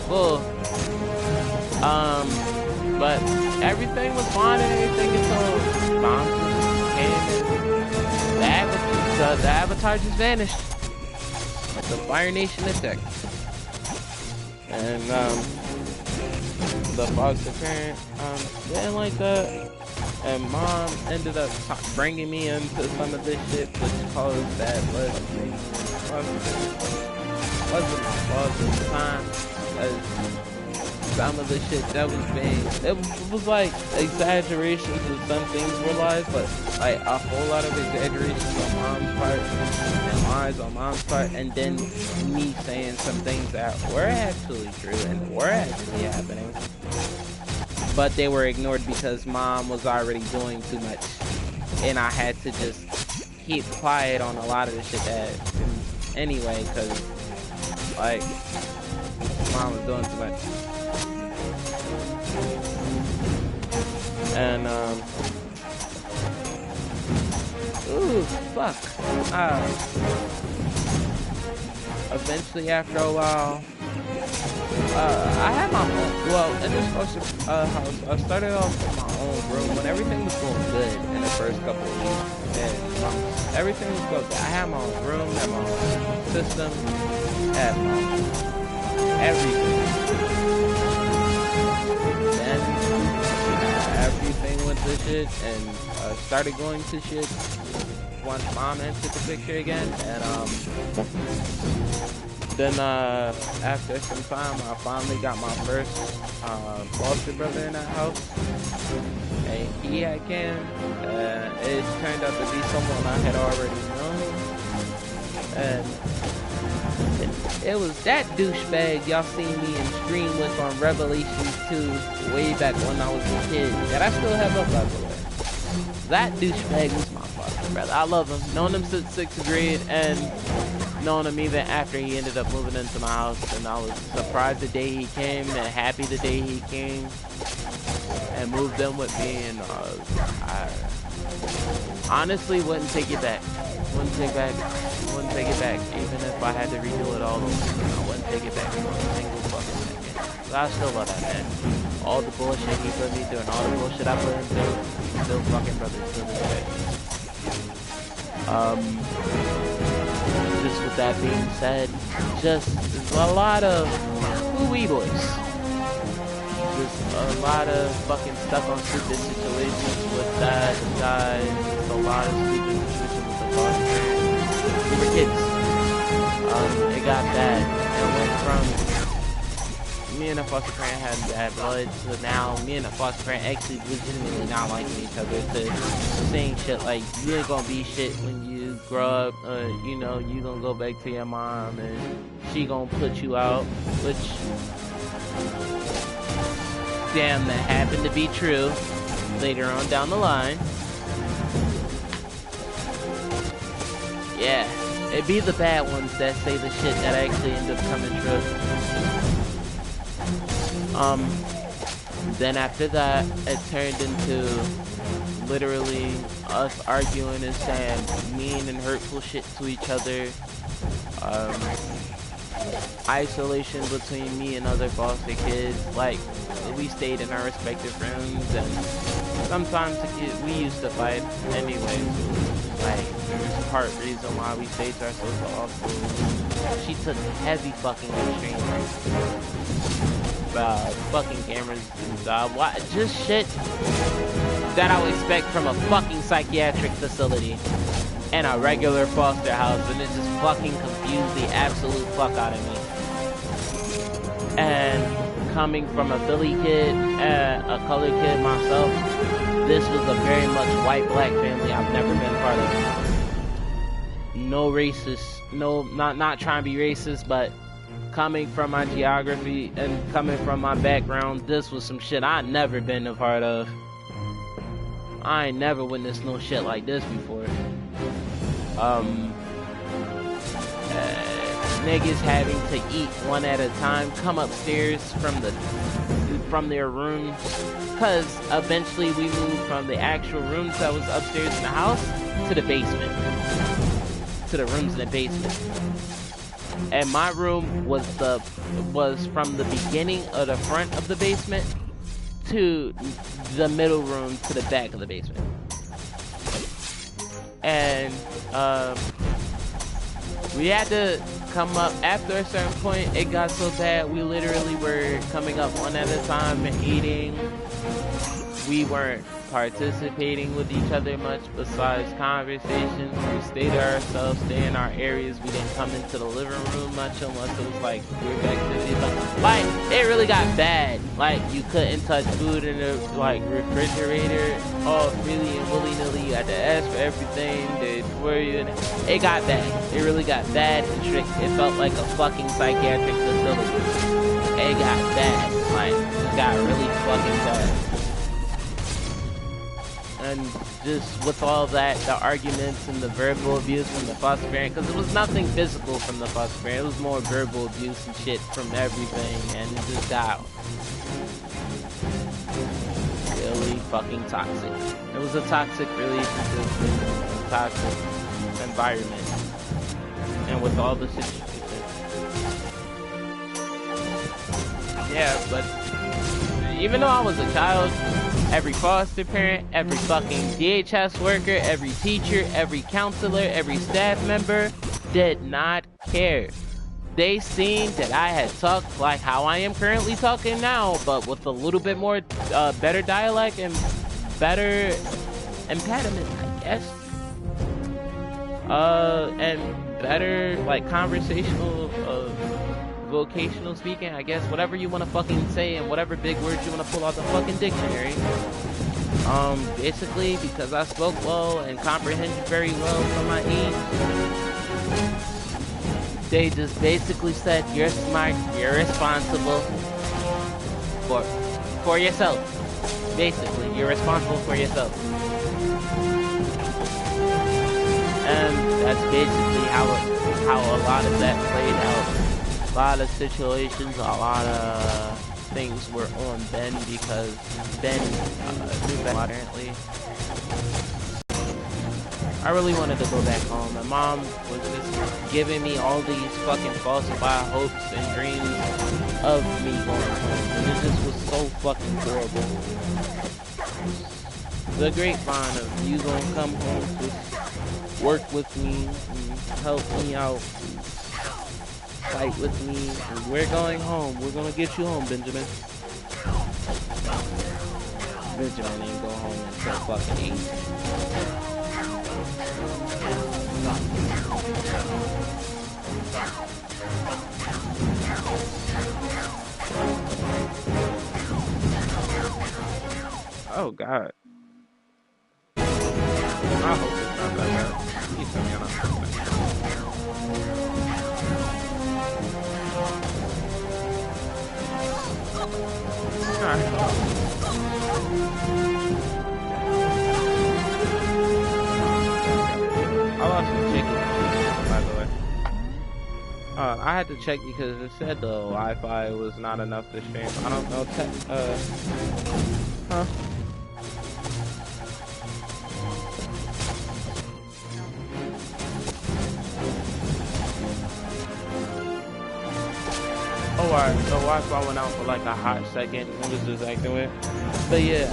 Cool. But everything was fine and everything until Mom came and the avatar just vanished. Like the Fire Nation attack. And the foster parent didn't like that. And Mom ended up bringing me into some of this shit, which caused that lesbian. Wasn't my fault at the time. Some of the shit that was being, it was like exaggerations of some things were lies, but like a whole lot of exaggerations on Mom's part and lies on Mom's part, and then me saying some things that were actually true and were actually happening, but they were ignored because Mom was already doing too much, and I had to just keep quiet on a lot of the shit that anyway, because like Mom was doing too much. And ooh, fuck. Eventually, after a while, I had my own. Well, in this foster house, I started off with my own room when everything was going good in the first couple of weeks, and everything was going good. I had my own room, had my own system, had my own everything. Everything went to shit and started going to shit once Mom entered the picture again, and then after some time I finally got my first foster brother in that house, and he came. It turned out to be someone I had already known, and it was that douchebag y'all seen me in stream with on Revelations 2 way back when I was a kid, that I still have up, by the way. That douchebag was my father, brother. I love him. Known him since 6th grade, and known him even after he ended up moving into my house. And I was surprised the day he came, and happy the day he came, and moved in with me. And I honestly wouldn't take it back. Wouldn't take it back. Even if I had to redo it all over, I wouldn't take it back for a single fucking second. But I still love that man. All the bullshit he put me through and all the bullshit I put him through, still fucking brothers to this day. Just with that being said, just a lot of wee boys. Just a lot of fucking stuck on stupid situations with that guy. Just a lot of stupid situations with the foster. We were kids. It got bad. It went from me and the foster parent had bad blood to now me and the foster parent actually legitimately not liking each other, to saying shit like, you ain't gonna be shit when you grow up, you know, you gonna go back to your mom and she gonna put you out, which, damn, that happened to be true later on down the line. Yeah, it'd be the bad ones that say the shit that actually end up coming true. Then after that, it turned into literally us arguing and saying mean and hurtful shit to each other. Isolation between me and other foster kids. Like, we stayed in our respective rooms, and sometimes we used to fight anyway. Like, there's part reason why we stayed to ourselves so often. She took heavy fucking extreme fucking cameras and just shit that I would expect from a fucking psychiatric facility and a regular foster house, and it just fucking confused the absolute fuck out of me. And coming from a Philly kid, a colored kid myself, this was a very much white-black family I've never been part of. No racist, no, not trying to be racist, but coming from my geography and coming from my background, this was some shit I'd never been a part of. I ain't never witnessed no shit like this before. Niggas having to eat one at a time, come upstairs from their rooms, cause eventually we moved from the actual rooms that was upstairs in the house to the basement, to the rooms in the basement. And my room was from the beginning of the front of the basement to the middle room to the back of the basement. And we had to come up after a certain point. It got so bad we literally were coming up one at a time and eating. We weren't participating with each other much besides conversations. We stayed to ourselves, stay in our areas. We didn't come into the living room much unless it was like group activities. Like, it really got bad. Like, you couldn't touch food in the like refrigerator all freely and willy-nilly. You had to ask for everything. They for you, and it got bad. It really got bad and strict. It felt like a fucking psychiatric facility. It got bad. Like, it got really fucking bad. And just with all that, the arguments and the verbal abuse from the foster parent, because it was nothing physical from the foster parent, it was more verbal abuse and shit from everything, and it just got really fucking toxic. It was a toxic relationship, a toxic environment, and with all the situations. Yeah, but even though I was a child, every foster parent, every fucking DHS worker, every teacher, every counselor, every staff member did not care. They seen that I had talked like how I am currently talking now, but with a little bit more better dialect and better impediment, I guess. And better like conversational vocational speaking, I guess, whatever you want to fucking say and whatever big words you want to pull out the fucking dictionary. Basically, because I spoke well and comprehended very well for my age, They just basically said, you're smart, you're responsible for yourself. Basically, you're responsible for yourself. And that's basically how a lot of that played out. A lot of situations, a lot of things were on Ben because Ben knew Ben apparently. I really wanted to go back home. My mom was just giving me all these fucking falsified hopes and dreams of me going home. And it just was so fucking horrible. The grapevine of you gonna come home to work with me and help me out, and fight with me, and we're going home. We're gonna get you home, Benjamin. Benjamin ain't go home until fucking 8. Oh God. I hope it's not that bad. Please tell me I'm not that bad. Alright. I lost some chicken, by the way. I had to check because it said the Wi-Fi was not enough to stream. I don't know. Huh? Oh, alright. The Wi-Fi went out for like a hot second. It was just acting weird. But yeah,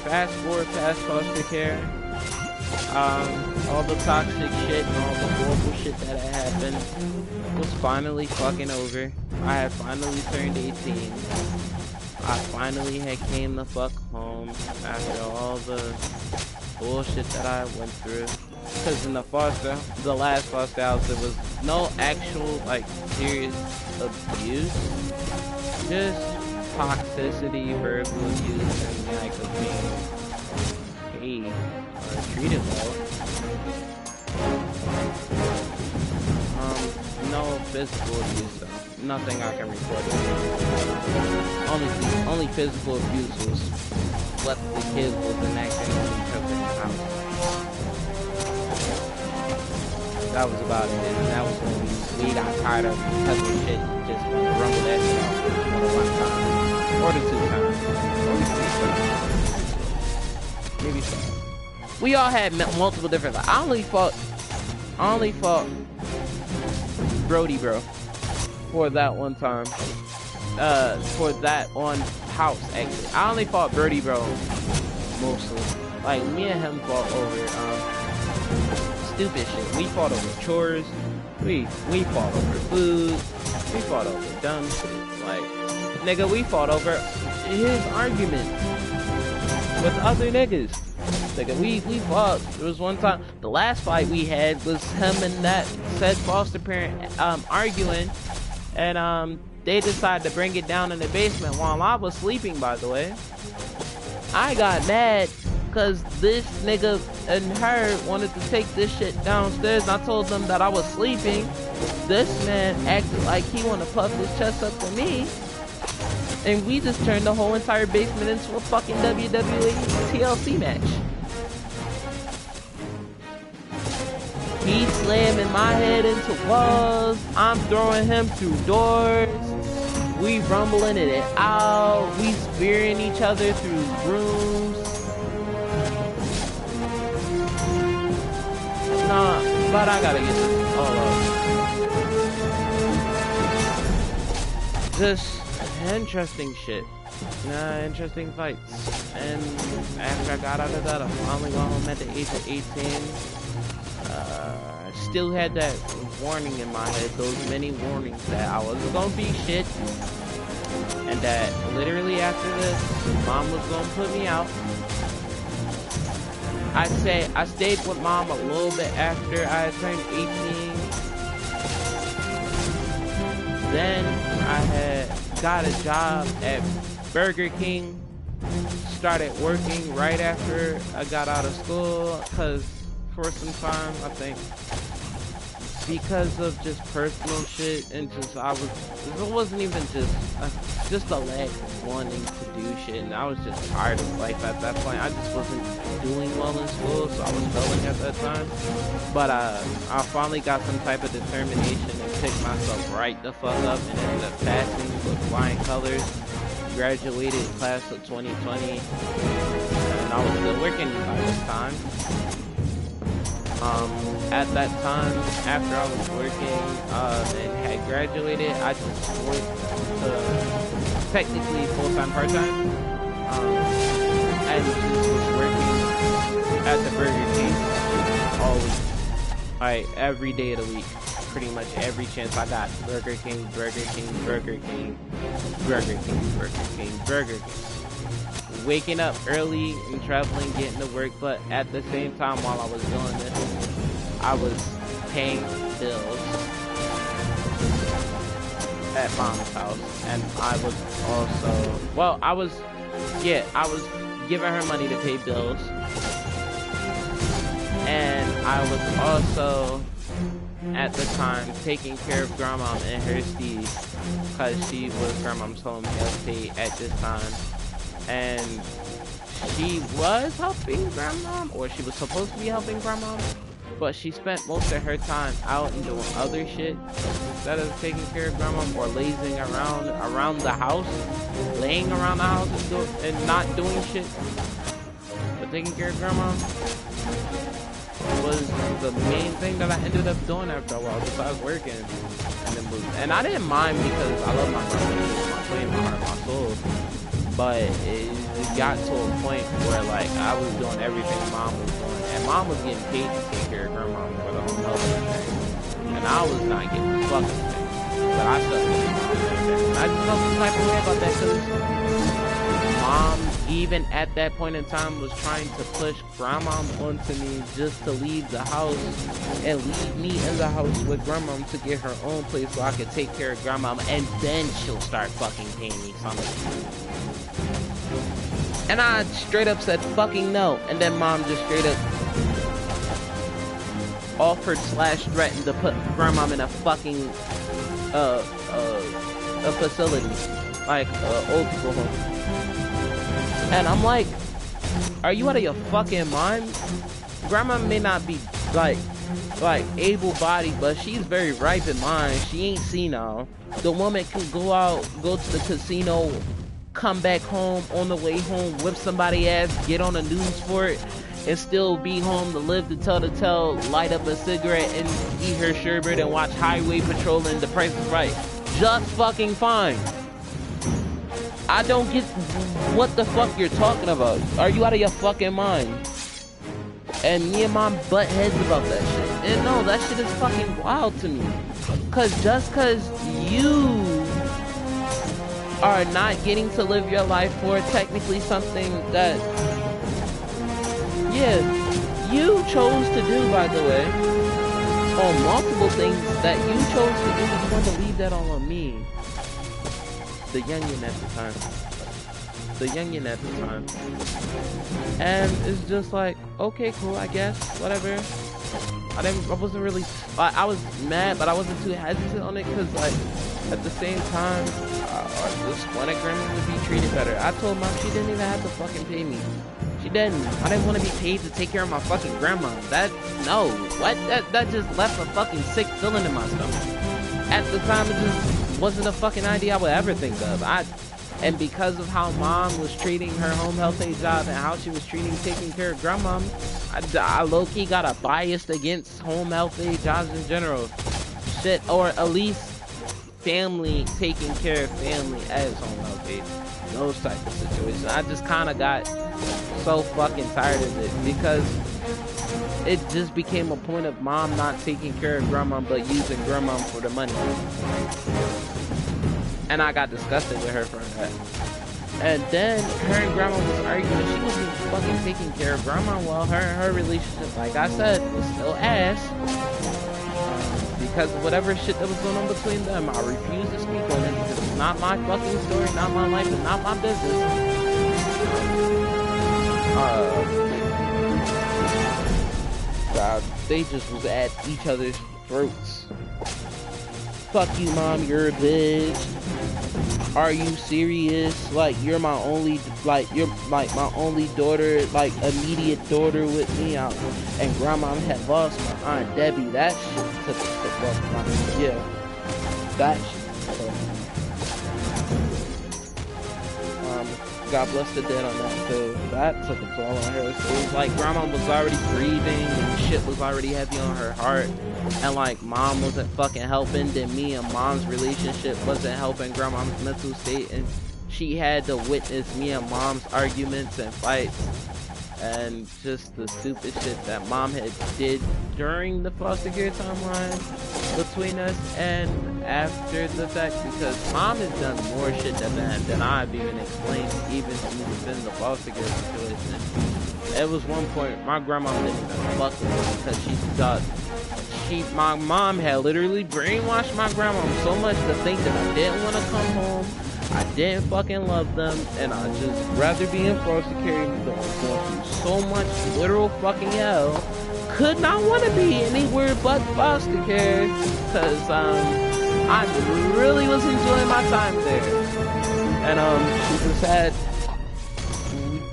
fast forward past foster care. All the toxic shit and all the horrible shit that had happened was finally fucking over. I had finally turned 18. I finally had came the fuck home after all the bullshit that I went through. Because in the last foster house, there was no actual, like, serious abuse. Just toxicity, verbal abuse, and like of being paid or treated well. No physical abuse though. Nothing I can report. Only physical abuse was what the kids was enacting on each other in the house. That was about it, and that was when we got tired of touching shit and just rumbled that shit out for the one time. Or the 2 times. Or the 3 times. Maybe so. We all had multiple different lives. I only fought Brody bro for that one time. For that one house actually. I only fought Brody bro mostly. Like me and him fought over stupid shit. We fought over chores. We fought over food. We fought over dumb shit. Like nigga, we fought over his argument with other niggas. Nigga, we fought. There was one time, the last fight we had was him and that said foster parent arguing, and they decided to bring it down in the basement while I was sleeping, by the way. I got mad because this nigga and her wanted to take this shit downstairs, and I told them that I was sleeping. This man acted like he wanted to puff his chest up to me, and we just turned the whole entire basement into a fucking WWE TLC match. He's slamming my head into walls. I'm throwing him through doors. We rumbling it out. We spearing each other through rooms. Nah, but I gotta get this all up. Just interesting shit. Interesting fights. And after I got out of that, I finally got home at the age of 18. I still had that warning in my head, those many warnings that I wasn't gonna be shit, and that literally after this, mom was gonna put me out. I stayed with mom a little bit after I turned 18. Then I had got a job at Burger King, started working right after I got out of school, because for some time, I think because of just personal shit and just it wasn't even just a lack of wanting to do shit, and I was just tired of life at that point. I just wasn't doing well in school, so I was failing at that time. But I finally got some type of determination and picked myself right the fuck up and ended up passing with flying colors. Graduated class of 2020, and I was still working by this time. At that time, after I was working and had graduated, I just worked technically full-time, part-time, and just was working at the Burger King all week. Alright, every day of the week. Pretty much every chance I got. Burger King, Burger King, Burger King, Burger King, Burger King, Burger King. Waking up early and traveling, getting to work, but at the same time while I was doing this, I was paying bills at mom's house, and I was also, well, I was giving her money to pay bills, and I was also at the time taking care of grandma and her steeds, because she was grandma's home health aide at this time, and she was helping grandma, or she was supposed to be helping grandma, but she spent most of her time out and doing other shit instead of taking care of grandma, or lazing around the house, laying around the house and not doing shit, but taking care of grandma was the main thing that I ended up doing after a while, besides working and then moving. And I didn't mind because I love my grandma, she was my queen, my heart, my soul. But it got to a point where like I was doing everything mom was doing, and mom was getting paid to take care of grandma for the home health thing, and I was not getting fucking paid. But I still did mom. I just felt some type of way about that because mom, even at that point in time, was trying to push grandma onto me just to leave the house and leave me in the house with grandma to get her own place so I could take care of grandma, and then she'll start fucking paying me something. And I straight up said fucking no, and then mom just straight up offered / threatened to put grandma in a fucking a facility, like old people home. And I'm like, are you out of your fucking mind? Grandma may not be like able-bodied, but she's very ripe in mind. She ain't senile. The woman can go to the casino, come back home, on the way home, whip somebody ass, get on the news for it, and still be home to live to tell the tale, light up a cigarette and eat her sherbet and watch Highway Patrol and The Price is Right. Just fucking fine. I don't get what the fuck you're talking about. Are you out of your fucking mind? And me and mom butt heads about that shit. And no, that shit is fucking wild to me. Just cause you are not getting to live your life for technically something that, yeah, you chose to do, by the way, on multiple things that you chose to do, you want to leave that all on me. The youngin' at the time. And it's just like, okay, cool, I guess, whatever. I wasn't really, I was mad, but I wasn't too hesitant on it, because like, at the same time, I just wanted grandma to be treated better. I told mom she didn't even have to fucking pay me. She didn't. I didn't want to be paid to take care of my fucking grandma. That just left a fucking sick feeling in my stomach. At the time, it just wasn't a fucking idea I would ever think of. And because of how mom was treating her home health aide job and how she was taking care of grandma, I low-key got a bias against home health aide jobs in general. Shit, or at least family, taking care of family as home health aide. Those type of situations. I just kind of got so fucking tired of it, because it just became a point of mom not taking care of grandma but using grandma for the money. And I got disgusted with her for that. And then her and grandma was arguing. She wasn't fucking taking care of grandma well. Her relationship, like I said, was still ass. Because of whatever shit that was going on between them. I refuse to speak on it because it's not my fucking story, not my life, and not my business. They just was at each other's throats. Fuck you, mom, you're a bitch. Are you serious? Like, you're my only, like, you're like my only daughter, like immediate daughter with me out. And grandma had lost my aunt Debbie. That shit took yeah. That shit. God bless the dead on that too. That took a toll on her. So it was like grandma was already grieving and shit was already heavy on her heart. And like mom wasn't fucking helping. Then me and mom's relationship wasn't helping grandma's mental state. And she had to witness me and mom's arguments and fights. And just the stupid shit that mom had did during the foster care timeline between us and after the fact, because mom has done more shit than I've even explained, even within the foster care situation. It was one point my grandma didn't even fuck with me because she thought my mom had literally brainwashed my grandma so much to think that I didn't want to come home. I didn't fucking love them, and I just rather be in foster care, even though I'm going through so much literal fucking hell. Could not want to be anywhere but foster care, because I really was enjoying my time there. And she just had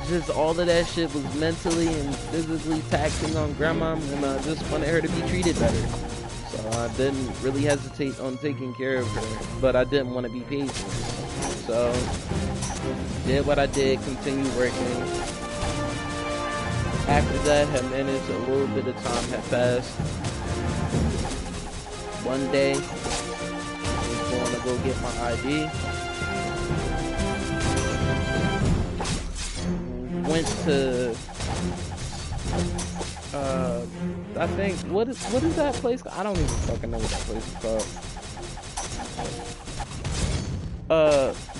just all of that shit was mentally and physically taxing on grandma, and I just wanted her to be treated better. So I didn't really hesitate on taking care of her, but I didn't want to be patient. So, did what I did, continued working. After that, had managed a little bit of time had passed. One day, I was going to go get my ID. Went to, I think, what is that place? I don't even fucking know what that place is called.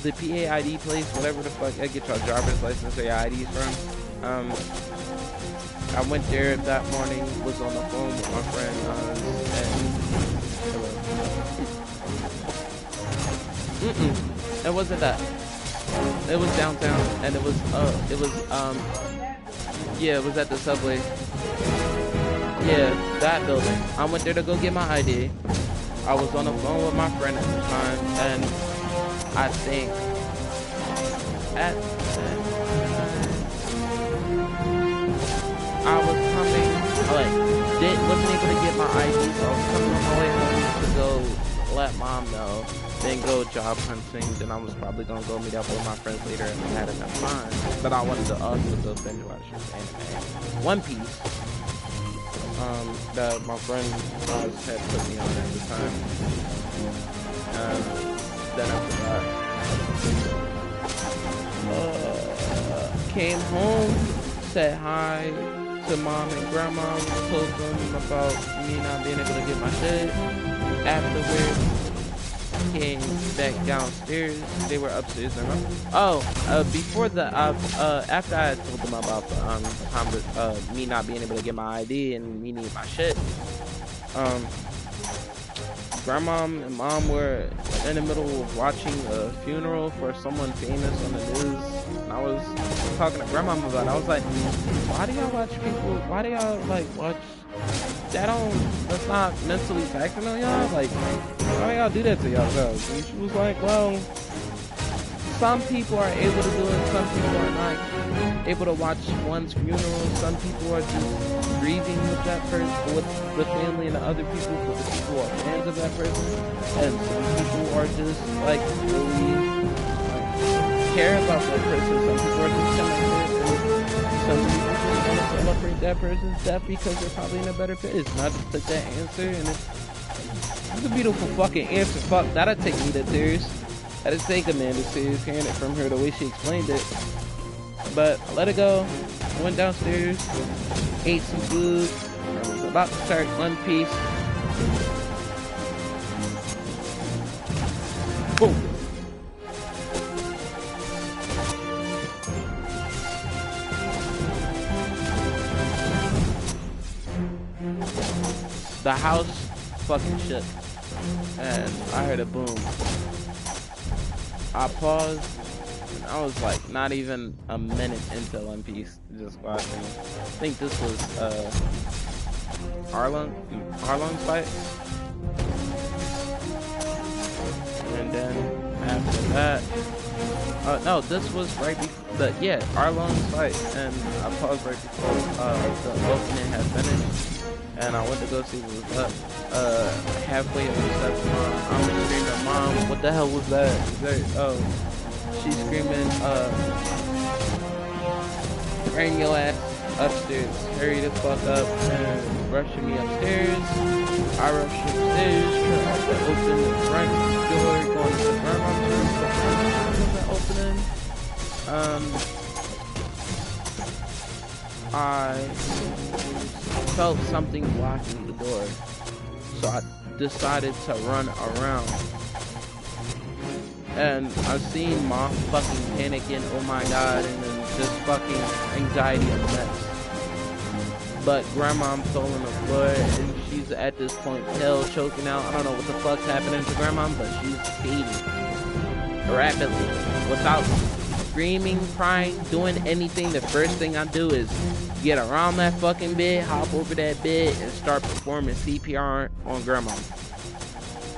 The PAID place, whatever the fuck, I get your driver's license or your IDs from. I went there that morning, was on the phone with my friend, and it wasn't that. It was downtown, and it was yeah, it was at the subway. Yeah, that building. I went there to go get my ID. I was on the phone with my friend at the time, and I think at that I was coming, wasn't able to get my ID, so I was coming on my way home to go let mom know, then go job hunting, then I was probably gonna go meet up with my friends later if I had enough time, but I wanted to also go binge watch anime. One Piece, that my friend had put me on at the time. Then after that, came home, said hi to mom and grandma, told them about me not being able to get my shit. Afterwards, came back downstairs. They were upstairs. Before the after I told them about the me not being able to get my ID and me needing my shit, grandma and mom were in the middle of watching a funeral for someone famous on the news, and I was talking to grandma about it. I was like, why do y'all watch people, why do y'all like watch that's not mentally taxing on y'all? Like, why do y'all do that to yourselves? And she was like, well, some people are able to do it, some people are not able to watch one's funeral. Some people are just grieving with that person, with the family and the other people, but the people are fans of that person. And some people are just like really care about that person. Some people are just connected, and some people just want to celebrate that person's death because they're probably in a better place. And I just took that answer, and it's a beautiful fucking answer. Fuck, that'll take me to tears. That'll take Amanda to tears, hearing it from her the way she explained it. But I let it go. I went downstairs, ate some food, and was about to start One Piece. Boom. The house fucking shook, and I heard a boom. I paused, and I was like not even a minute into One Piece, just watching. I think this was Arlong's fight. And then after that, no, this was right before Arlong's fight, and I paused right before the opening had finished, and I went to go see what was up. Halfway up the steps, I'm screaming, "Mom, what the hell was that?" She's screaming, "Bring your ass upstairs, hurry the fuck up," and rushing me upstairs. I rush upstairs, trying to open the front door, going to the grandma's room. The front door wasn't opening. I felt something blocking the door, so I decided to run around. And I seen Mom fucking panicking, oh my god, and then just fucking anxiety and mess. But Grandma fell on the floor, and she's at this point pale, choking out. I don't know what the fuck's happening to Grandma, but she's fading rapidly without screaming, crying, doing anything. The first thing I do is get around that fucking bed, hop over that bed, and start performing CPR on Grandma.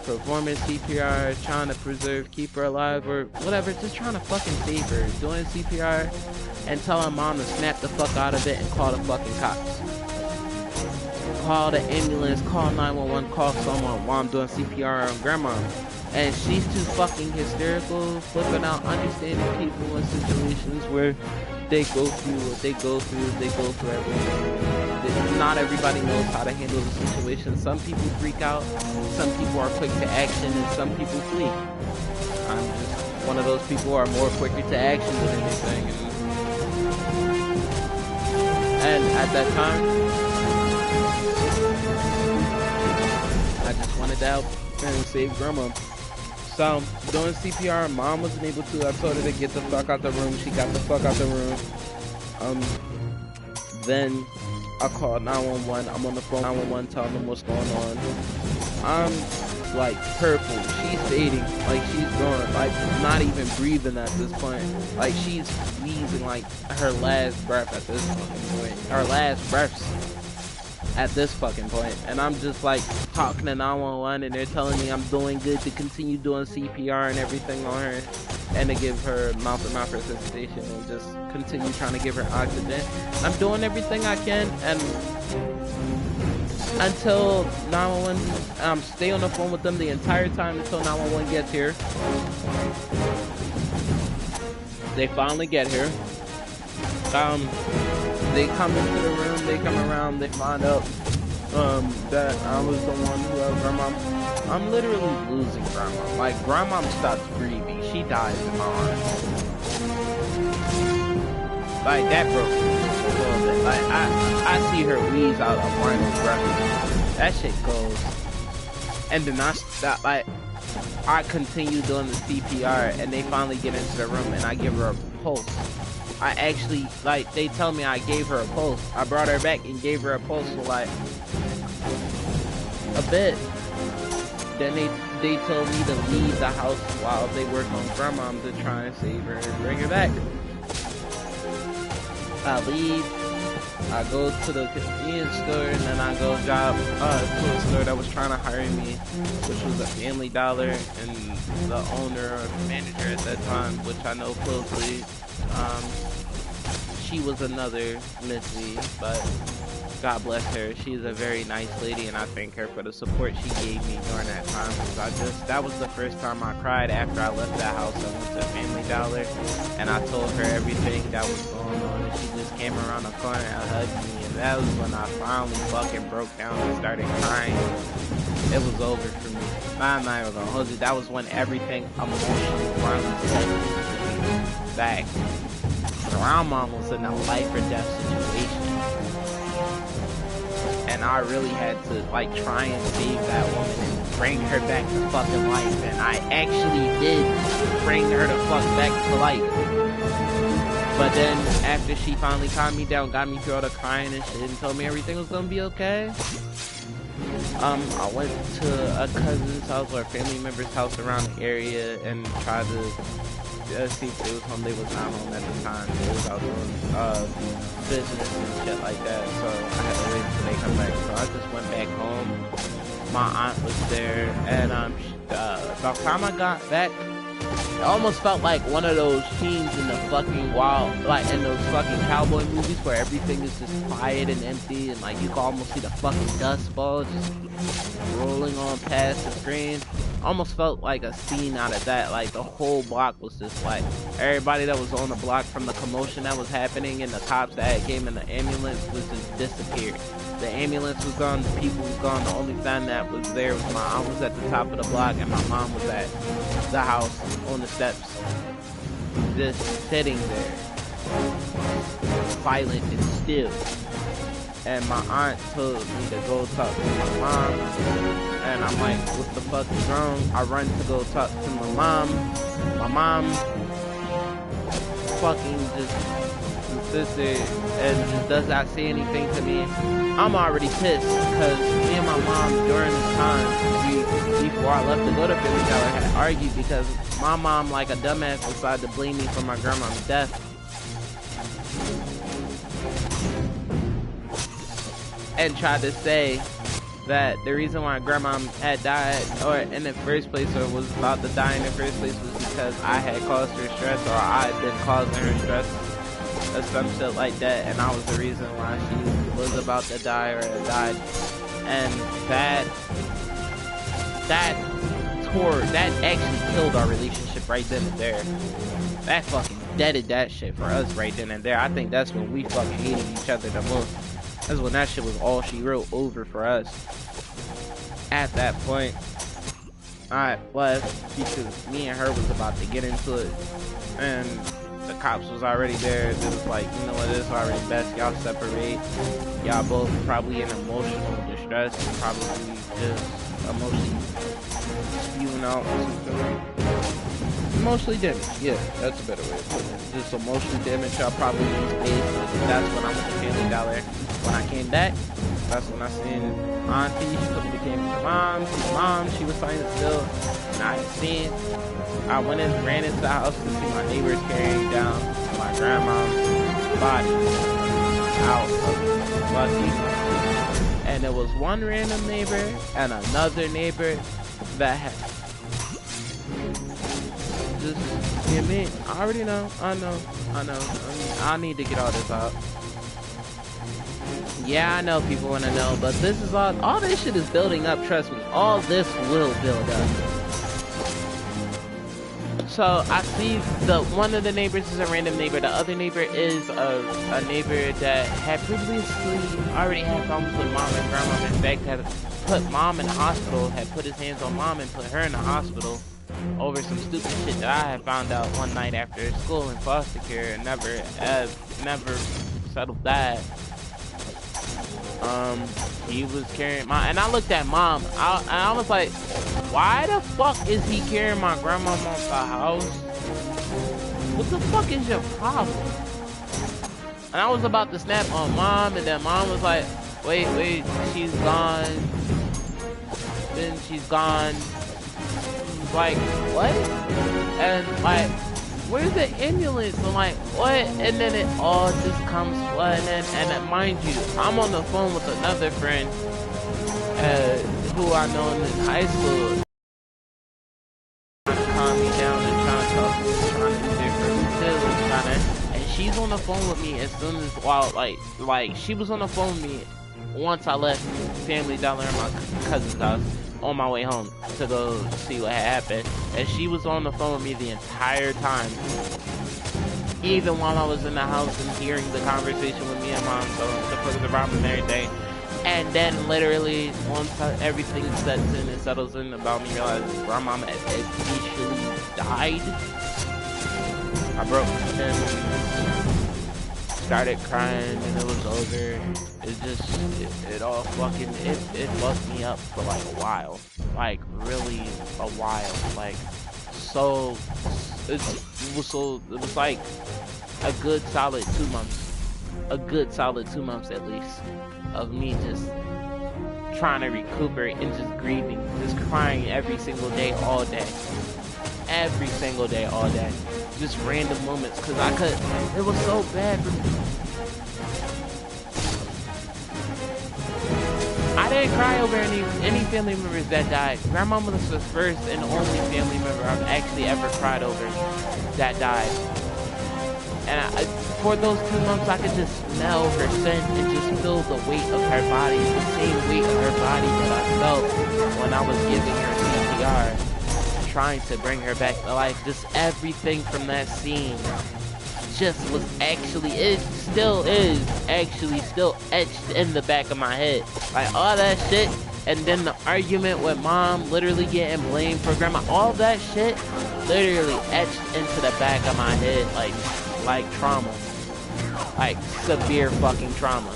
Performing CPR, trying to keep her alive, or whatever, just trying to fucking save her. Doing CPR and telling Mom to snap the fuck out of it and call the fucking cops. Call the ambulance, call 911, call someone while I'm doing CPR on Grandma. And she's too fucking hysterical, flipping out, understanding people in situations where they go through what they go through, everything. Not everybody knows how to handle the situation. Some people freak out, some people are quick to action, and some people flee. I'm just one of those people who are more quicker to action than anything. And at that time, I just wanted to help and save Grandma. So, doing CPR, Mom wasn't able to. I told her to get the fuck out the room. She got the fuck out the room. Then I called 911. I'm on the phone, 911, telling them what's going on. I'm like purple. She's fading. Like she's gone. Like not even breathing at this point. Like she's wheezing like her last breath at this fucking point. Her last breaths at this fucking point. And I'm just like talking to 911, and they're telling me I'm doing good to continue doing CPR and everything on her, and to give her mouth-to-mouth resuscitation and just continue trying to give her oxygen. I'm doing everything I can, and until 911, stay on the phone with them the entire time until 911 gets here. They finally get here. They come into the room, they come around, they find out that I was the one who had Grandma. I'm literally losing Grandma. Like, Grandma stops breathing. She dies in my arms. Like, that broke me a little bit. Like, I see her wheeze out a final breath. That shit goes. And then I stop, like, I continue doing the CPR, and they finally get into the room, and I give her a pulse. I actually, like, they tell me I gave her a pulse. I brought her back and gave her a pulse for, like, a bit. Then they told me to leave the house while they work on Grandma to try and save her and bring her back. I leave. I go to the convenience store, and then I go job to a store that was trying to hire me, which was a Family Dollar, and the owner or manager at that time, which I know closely, she was another Missy, but God bless her. She's a very nice lady, and I thank her for the support she gave me during that time. Because that was the first time I cried after I left that house. I went to Family Dollar, and I told her everything that was going on, and she just came around the corner and hugged me, and that was when I finally fucking broke down and started crying. It was over for me. I'm not even gonna hold you. That was when everything emotionally finally settled back. Grandma was in a life or death situation. And I really had to, like, try and save that woman and bring her back to fucking life. And I actually did bring her the fuck back to life. But then, after she finally calmed me down, got me through all the crying and shit, and told me everything was gonna be okay, I went to a cousin's house or a family member's house around the area and tried to see if they was home. They was not home at the time. They was out doing business and shit like that. So I had to wait until they come back. So I just went back home. My aunt was there, and about the time I got back, it almost felt like one of those scenes in the fucking wild, like in those fucking cowboy movies where everything is just quiet and empty, and like you can almost see the fucking dust ball just rolling on past the screen. Almost felt like a scene out of that. Like the whole block was just like, everybody that was on the block from the commotion that was happening and the cops that came in the ambulance was just disappeared. The ambulance was gone, the people was gone. The only thing that was there was my aunt was at the top of the block and my mom was at the house on the steps, just sitting there, silent and still. And my aunt told me to go talk to my mom, and I'm like, what the fuck is wrong? I run to go talk to my mom. My mom fucking just sits there and just does not say anything to me. I'm already pissed because me and my mom during this time, before I left to go to Philly Tower, had argued because my mom, like a dumbass, decided to blame me for my grandma's death. And tried to say that the reason why grandma had died, or in the first place, or was about to die in the first place, was because I had caused her stress, or I had been causing her stress, or some shit like that, and I was the reason why she was about to die or had died. And that actually killed our relationship right then and there. That fucking deaded that shit for us right then and there. I think that's when we fucking hated each other the most. That's when that shit was all she wrote over for us. At that point, I left because me and her was about to get into it, and the cops was already there. It was like, you know what, it's already best y'all separate. Y'all both probably in emotional distress, probably just emotionally spewing out something. Emotionally damaged, yeah, that's a better way of putting it. Just emotionally damaged. Y'all probably need space. That's when I went to Family Dollar. When I came back, that's when I seen Auntie. She took me to Family Mom. She was fine still. And I seen. I went and ran into the house to see my neighbors carrying down my grandma's body out of Bucky. And there was one random neighbor and another neighbor that had just, yeah, me, I already know, I know, I need to get all this out. Yeah, I know people want to know, but this is all this shit is building up, trust me, all this will build up. So, I see one of the neighbors is a random neighbor, the other neighbor is a neighbor that had previously already had problems with mom and grandma, in fact had put mom in the hospital, had put his hands on mom and put her in the hospital over some stupid shit that I had found out one night after school in foster care, and never settled that. He was carrying and I looked at mom, I was like, why the fuck is he carrying my grandma out the house? What the fuck is your problem? And I was about to snap on mom, and then mom was like, wait, she's gone. Then she's gone. Like, what? And like, where's the ambulance? I'm like, what? And then it all just comes flooding in. And mind you, I'm on the phone with another friend who I know in high school, trying to calm me down and trying to talk to me, trying to do different too, and she's on the phone with me as soon as, like she was on the phone with me once I left Family Dollar in my cousin's house on my way home to go see what had happened, and she was on the phone with me the entire time, even while I was in the house and hearing the conversation with me and mom, so the fuck is the problem and everything. And then literally once everything sets in and settles in about me realizing my mom had officially died, I broke and started crying, and it was over. It just, it all fucking, it fucked me up for like a while. Like, really a while. Like, so, it was like a good solid 2 months. A good solid 2 months at least. Of me just trying to recuperate and just grieving, just crying every single day, all day. Every single day, all day. Just random moments, because it was so bad for me. I didn't cry over any family members that died. Grandmama was the first and only family member I've actually ever cried over that died. And for those 2 months, I could just smell her scent and just feel the weight of her body, the same weight of her body that I felt when I was giving her CPR, trying to bring her back to life. Just everything from that scene just was still etched in the back of my head. Like, all that shit, and then the argument with mom, literally getting blamed for grandma, all that shit literally etched into the back of my head like trauma. Like severe fucking trauma.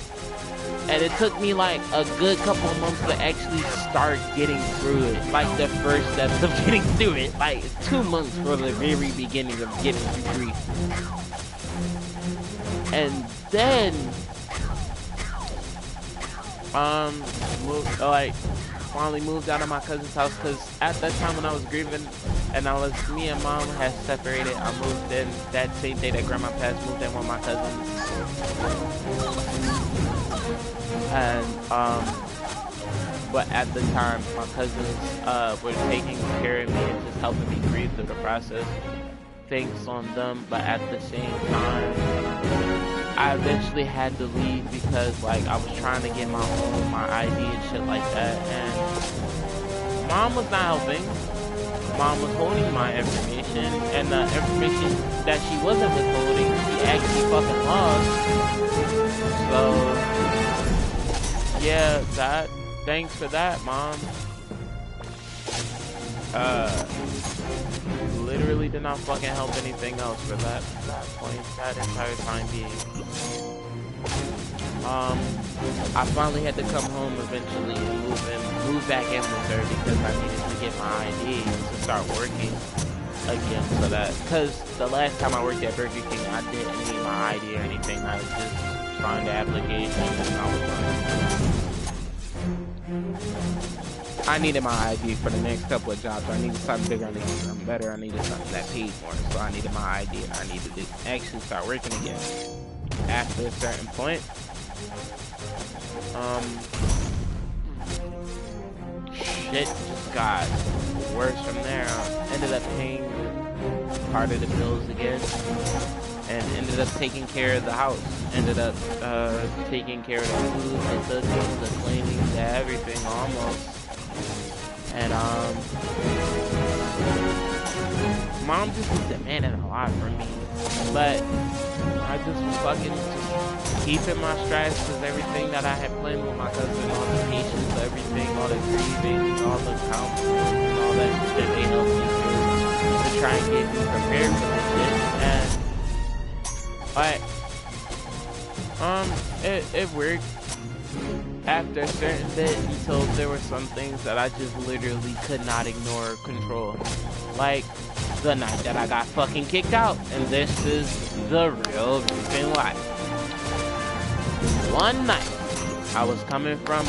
And it took me like a good couple of months to actually start getting through it. Like the first steps of getting through it. Like 2 months for the very beginning of getting through grief. And then finally moved out of my cousin's house, because at that time when I was grieving and me and mom had separated, I moved in that same day that grandma passed, moved in with my cousins. And but at the time my cousins were taking care of me and just helping me grieve through the process. Thanks on them, but at the same time I eventually had to leave because like I was trying to get my ID and shit like that, and mom was not helping. Mom was holding my information, and the information that she wasn't withholding, she actually fucking lost. So yeah, thanks for that, mom. Literally did not fucking help anything else for that point, that entire time being. I finally had to come home eventually and move back in with her because I needed to get my ID to start working again, so that, because the last time I worked at Burger King, I didn't need my ID or anything. I was just signed the application and I was done. I needed my ID for the next couple of jobs. I needed something bigger, I needed something better, I needed something that paid more. So I needed my ID and I needed to actually start working again. After a certain point, shit just got worse from there. Ended up paying part of the bills again, and ended up taking care of the house. Ended up taking care of the food, the cooking, the cleaning, the everything almost. And mom just was demanding a lot from me, but I just was fucking just keeping my stress, because everything that I had planned with my cousin, all the patience, everything, all the grieving, all the counseling, and all that shit they helped me through to try and get me prepared for that shit. And it worked after a certain bit, until there were some things that I just literally could not ignore or control. Like the night that I got fucking kicked out, and this is the real reason why. One night, I was coming from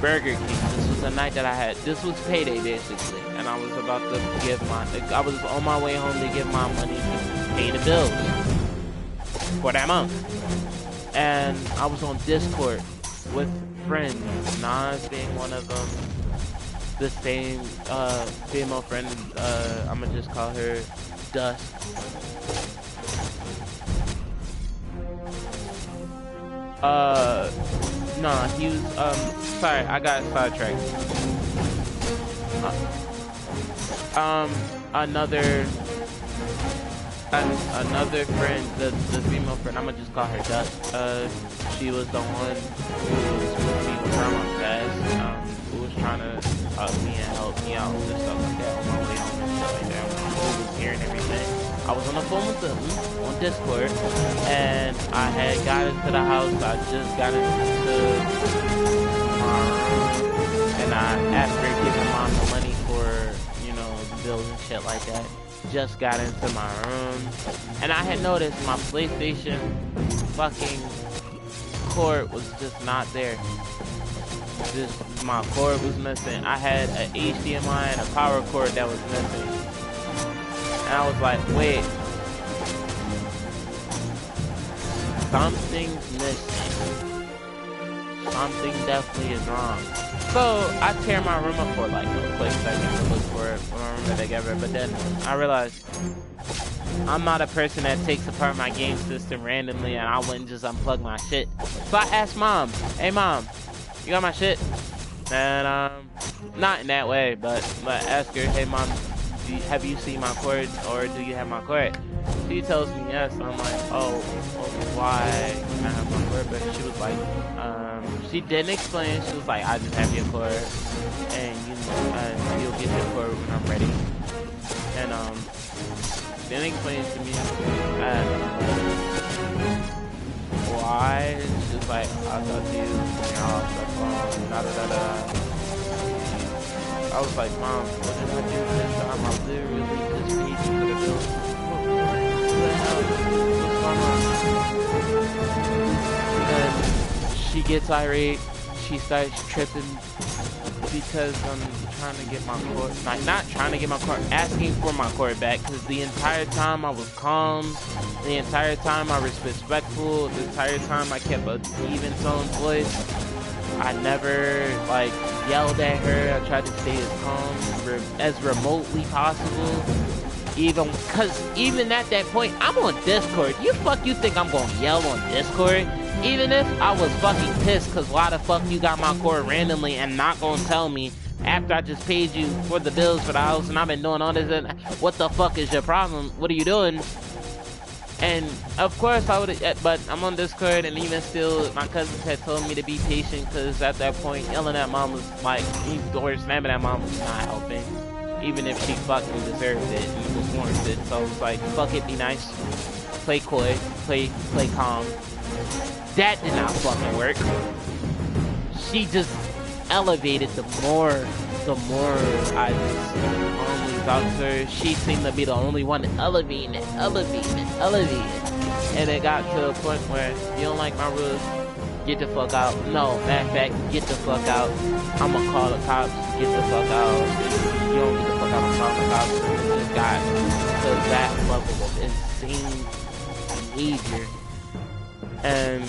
Burger King. This was the night that this was payday basically, and I was about to I was on my way home to give my money to pay the bills for that month. And I was on Discord with friends, Nas being one of them, the same female friend, I'ma just call her Dust. Nah, he was, sorry, I got sidetracked. Another friend, the female friend, I'ma just call her Dust. She was the one who was with me with Grandma Fast, who was trying to me and help me out and stuff like that on my way home and stuff like that. Who was here and everything. I was on the phone with them on Discord, and I had got into the house. I just got into my room, and after giving mom the money for, the bills and shit like that, just got into my room, and I had noticed my PlayStation fucking cord was just not there. just my cord was missing. I had an HDMI and a power cord that was missing. And I was like, wait, something's missing. Something definitely is wrong. So I tear my room up for like a quick second to look for it, put my room together, but then I realized I'm not a person that takes apart my game system randomly and I wouldn't just unplug my shit. So I asked mom, hey mom, you got my shit? And not in that way, but ask her, hey mom, have you seen my cord, or do you have my cord? She tells me yes. I'm like, oh, why can I have my cord? But she was like, she didn't explain. She was like, I just have your cord, and you'll get your cord when I'm ready. And didn't explain to me why. She was like, I'll talk to you when you're off the phone. Da da da da. I was like, mom, what did I do this time? I literally just paid you for the bill. What the hell? What's going on? And she gets irate. She starts tripping because I'm trying to get my cord. Not trying to get my cord, asking for my cord back. Because the entire time I was calm. The entire time I was respectful. The entire time I kept an even tone voice. I never like yelled at her. I tried to stay as calm as remotely possible. Even at that point, I'm on Discord. You think I'm gonna yell on Discord? Even if I was fucking pissed, cause why the fuck you got my cord randomly and not gonna tell me after I just paid you for the bills for the house and I've been doing all this, and what the fuck is your problem? What are you doing? And of course I would, but I'm on Discord, and even still, my cousins had told me to be patient, because at that point, yelling at mom was like, or snapping at mom was not helping, even if she fucking deserved it and was warranted. So I was like, fuck it, be nice, play coy, play calm. That did not fucking work. She just elevated the more I just calmly talked to her. She seemed to be the only one elevating it. And it got to a point where, you don't like my rules, get the fuck out. No, matter of fact, get the fuck out. I'ma call the cops, get the fuck out. You don't get the fuck out, I'm calling the cops. And it just got to that level of insane behavior. And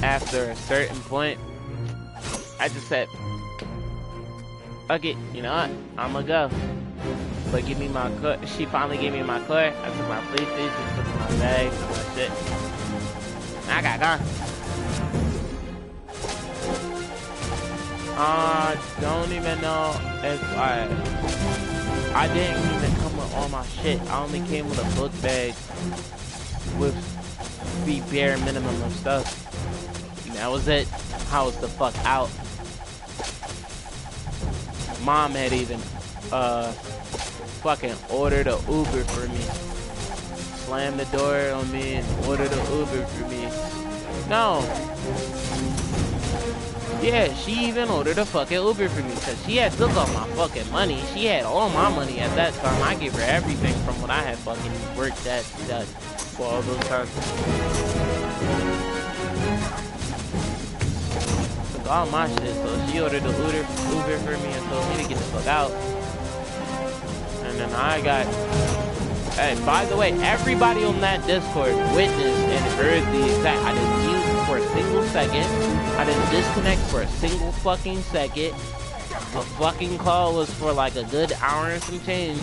after a certain point, I just said, fuck it, you know what, I'ma go. But give me my cord. She finally gave me my cord. I took my PlayStation, took my bag, took my shit. I got gone. Don't even know if I didn't even come with all my shit. I only came with a book bag with the bare minimum of stuff. And that was it. I was the fuck out. Mom had even fucking ordered an Uber for me. Slammed the door on me and ordered an Uber for me. No. Yeah, she even ordered a fucking Uber for me, because she had took all my fucking money. She had all my money at that time. I gave her everything from what I had fucking worked at for all those times. Took all my shit, so she ordered the Uber for me and told me to get the fuck out. And then I got... Hey, by the way, everybody on that Discord witnessed and heard the exact... I didn't mute for a single second. I didn't disconnect for a single fucking second. The fucking call was for like a good hour and some change.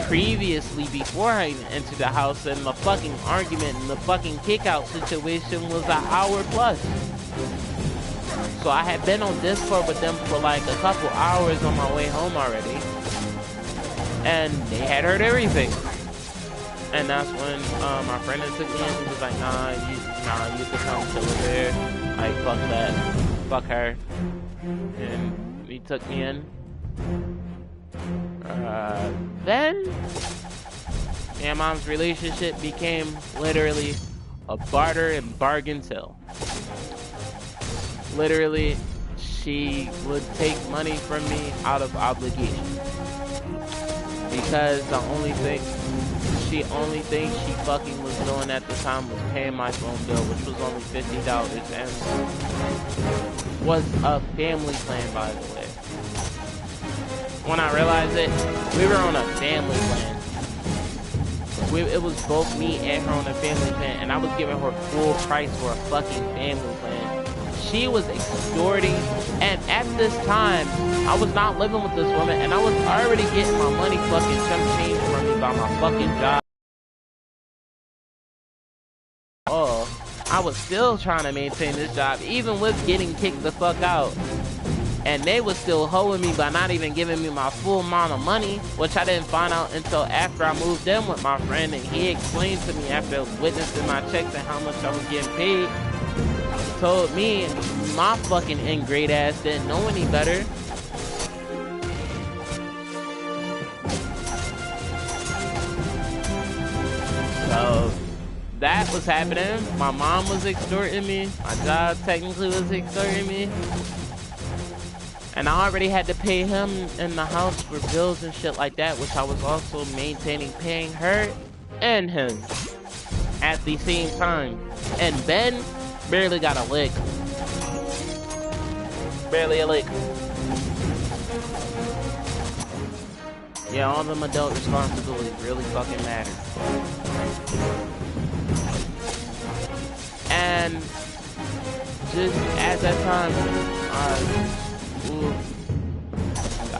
Previously, before I even entered the house, and the fucking argument and the fucking kick-out situation was an hour plus. So I had been on Discord with them for like a couple hours on my way home already. And they had heard everything. And that's when my friend took me in. He was like, nah, you can come chill with her. Like, fuck that. Fuck her. And he took me in. Then, me and mom's relationship became literally a barter and bargain till. Literally, she would take money from me out of obligation. Because the only thing She only thing she fucking was doing at the time was paying my phone bill, which was only $50, and was a family plan, by the way. When I realized it, we were on a family plan. It was both me and her on a family plan, and I was giving her full price for a fucking family plan. She was extorting, and at this time, I was not living with this woman, and I was already getting my money fucking changed from me by my fucking job. Oh, I was still trying to maintain this job, even with getting kicked the fuck out. And they was still hoeing me by not even giving me my full amount of money, which I didn't find out until after I moved in with my friend, and he explained to me after witnessing my checks and how much I was getting paid. Told me my fucking ingrate ass didn't know any better. So that was happening. My mom was extorting me. My job technically was extorting me. And I already had to pay him in the house for bills and shit like that, which I was also maintaining paying her and him at the same time. And Ben barely got a lick. Barely a lick. Yeah, all them adult responsibilities really fucking matter. And just at that time,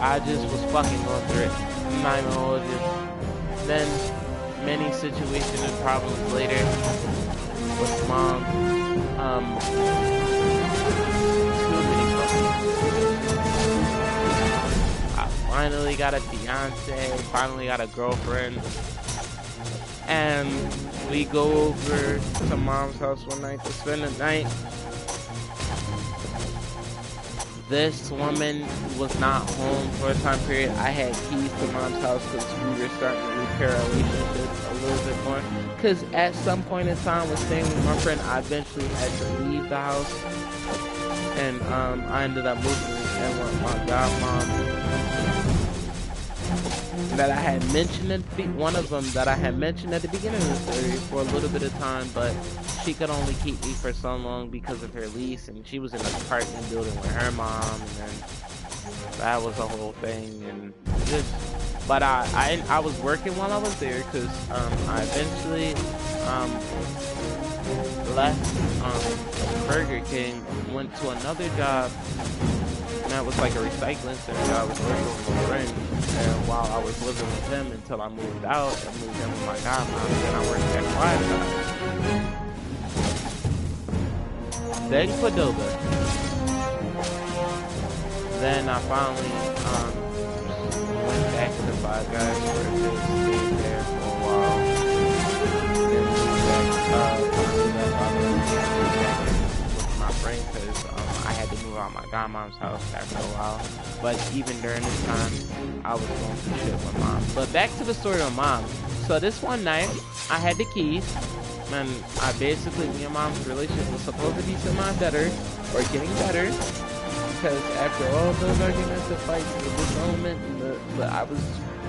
I just was fucking going through it. I'm not even hold you. Then many situations and problems later with mom. Too many fucking situations. I finally got a fiance, finally got a girlfriend, and we go over to mom's house one night to spend the night. This woman was not home for a time period. I had keys to mom's house because we were starting to repair our relationship a little bit more. Because at some point in time, with staying with my friend, I eventually had to leave the house. And I ended up moving in with my godmom. That I had mentioned at one of them that I had mentioned at the beginning of the story for a little bit of time, but she could only keep me for so long because of her lease, and she was in an apartment building with her mom, and then that was a whole thing. And just, but I was working while I was there because I eventually left Burger King, went to another job. That was like a recycling center. I was working with my friend, and while I was living with him until I moved out and moved in with my godmom, and I worked at Five Guys. Then Cordova. Then I finally went back to Five Guys for a bit, stayed there for a while. Then moved back with my friend because I had to move out my godmom's house after a while. But even during this time, I was going through shit with mom. But back to the story of mom. So this one night, I had the keys, and me and mom's relationship was supposed to be semi-better, or getting better, because after all those arguments and fights and the disownment, but I was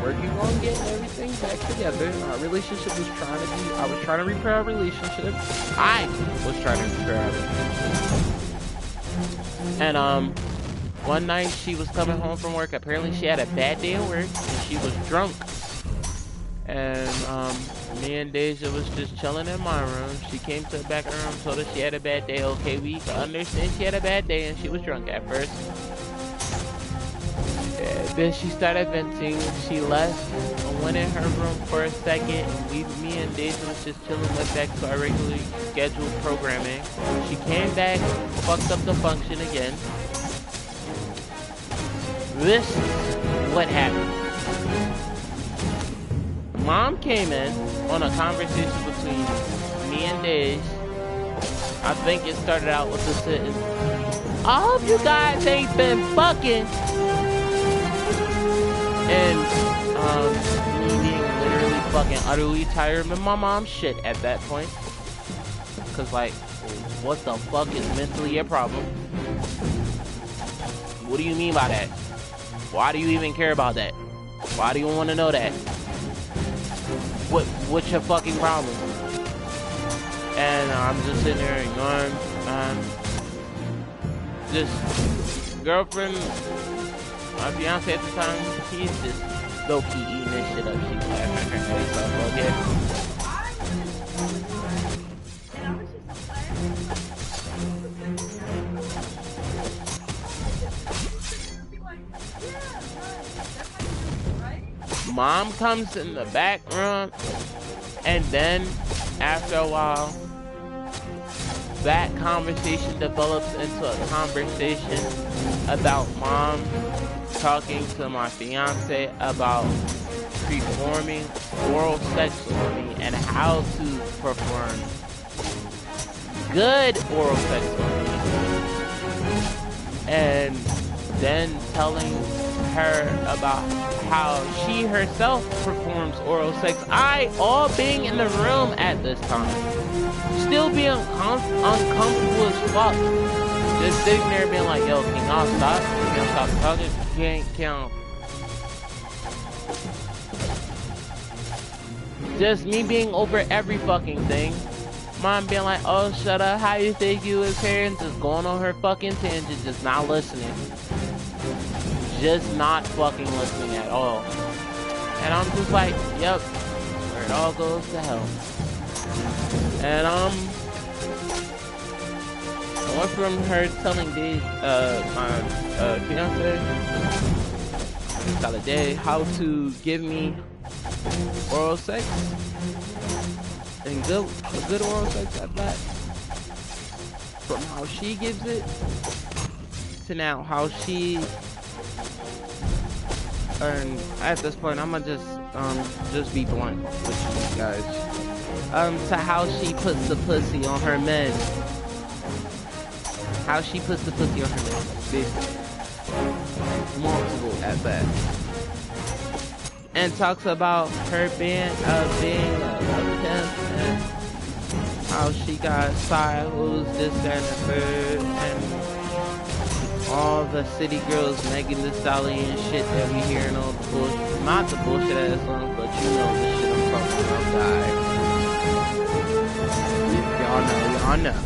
working on getting everything back together. Our relationship was I was trying to repair our relationship. I was trying to repair our relationship. And one night she was coming home from work. Apparently she had a bad day at work and she was drunk. And me and Deja was just chilling in my room. She came to the back of the room, told us she had a bad day. Okay, we understand she had a bad day and she was drunk at first. Then she started venting. She left and went in her room for a second, and me and Deja was just chilling, went back to our regularly scheduled programming. She came back, fucked up the function again. This is what happened. Mom came in on a conversation between me and Deja. I think it started out with the sentence, "All of you guys ain't been fucking." And me being literally fucking utterly tired of my mom's shit at that point. Cause like, what the fuck is mentally a problem? What do you mean by that? Why do you even care about that? Why do you want to know that? what's your fucking problem? And I'm just sitting there ignoring, just girlfriend, my fiance at the time, she's just low-key eating this shit up. She's laughing her face off, okay? Mom comes in the back room, and then after a while, that conversation develops into a conversation about mom talking to my fiance about performing oral sex on me and how to perform good oral sex on me, and then telling her about how she herself performs oral sex. I, all being in the room at this time, still being uncomfortable as fuck, just sitting there being like, yo, can y'all stop? Can y'all stop talking? Can just me being over every fucking thing. Mom being like, oh, shut up, how you think you was here? And just going on her fucking tangent, just not listening. Just not fucking listening at all. And I'm just like, yep, where it all goes to hell. And I went from her telling my fiance Day how to give me oral sex, and good oral sex at that, from how she gives it to now how she, and at this point I'm gonna just be blunt with you guys, to how she puts the pussy on her men, how she puts the pussy on her men, basically multiple at that, and talks about her being a pimp and how she got side hoes, this, that, and the third, and all the city girls Megan Thee Stallion shit that we hear and all the bullshit. Not the bullshit ass songs, but you know the shit I'm talking about, guys. Y'all know.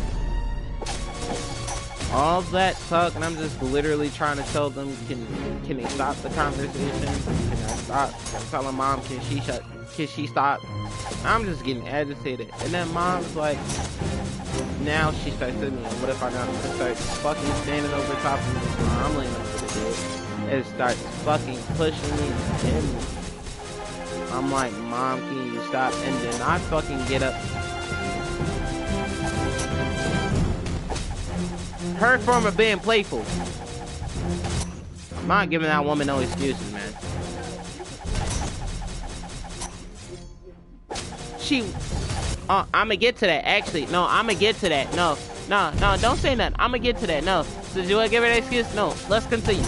All that talk, and I'm just literally trying to tell them, can they stop the conversation? Can I stop? I'm telling mom, can she stop? I'm just getting agitated. And then mom's like, now she starts sitting me, what if I don't start fucking standing over top of me while I'm laying over the bed, and starts fucking pushing me and hitting me. I'm like, mom, can you stop? And then I fucking get up. Her form of being playful. I'm not giving that woman no excuses, man. I'ma get to that. Actually, no, I'ma get to that. No, don't say nothing. I'ma get to that. No. So do I give her an excuse? No. Let's continue.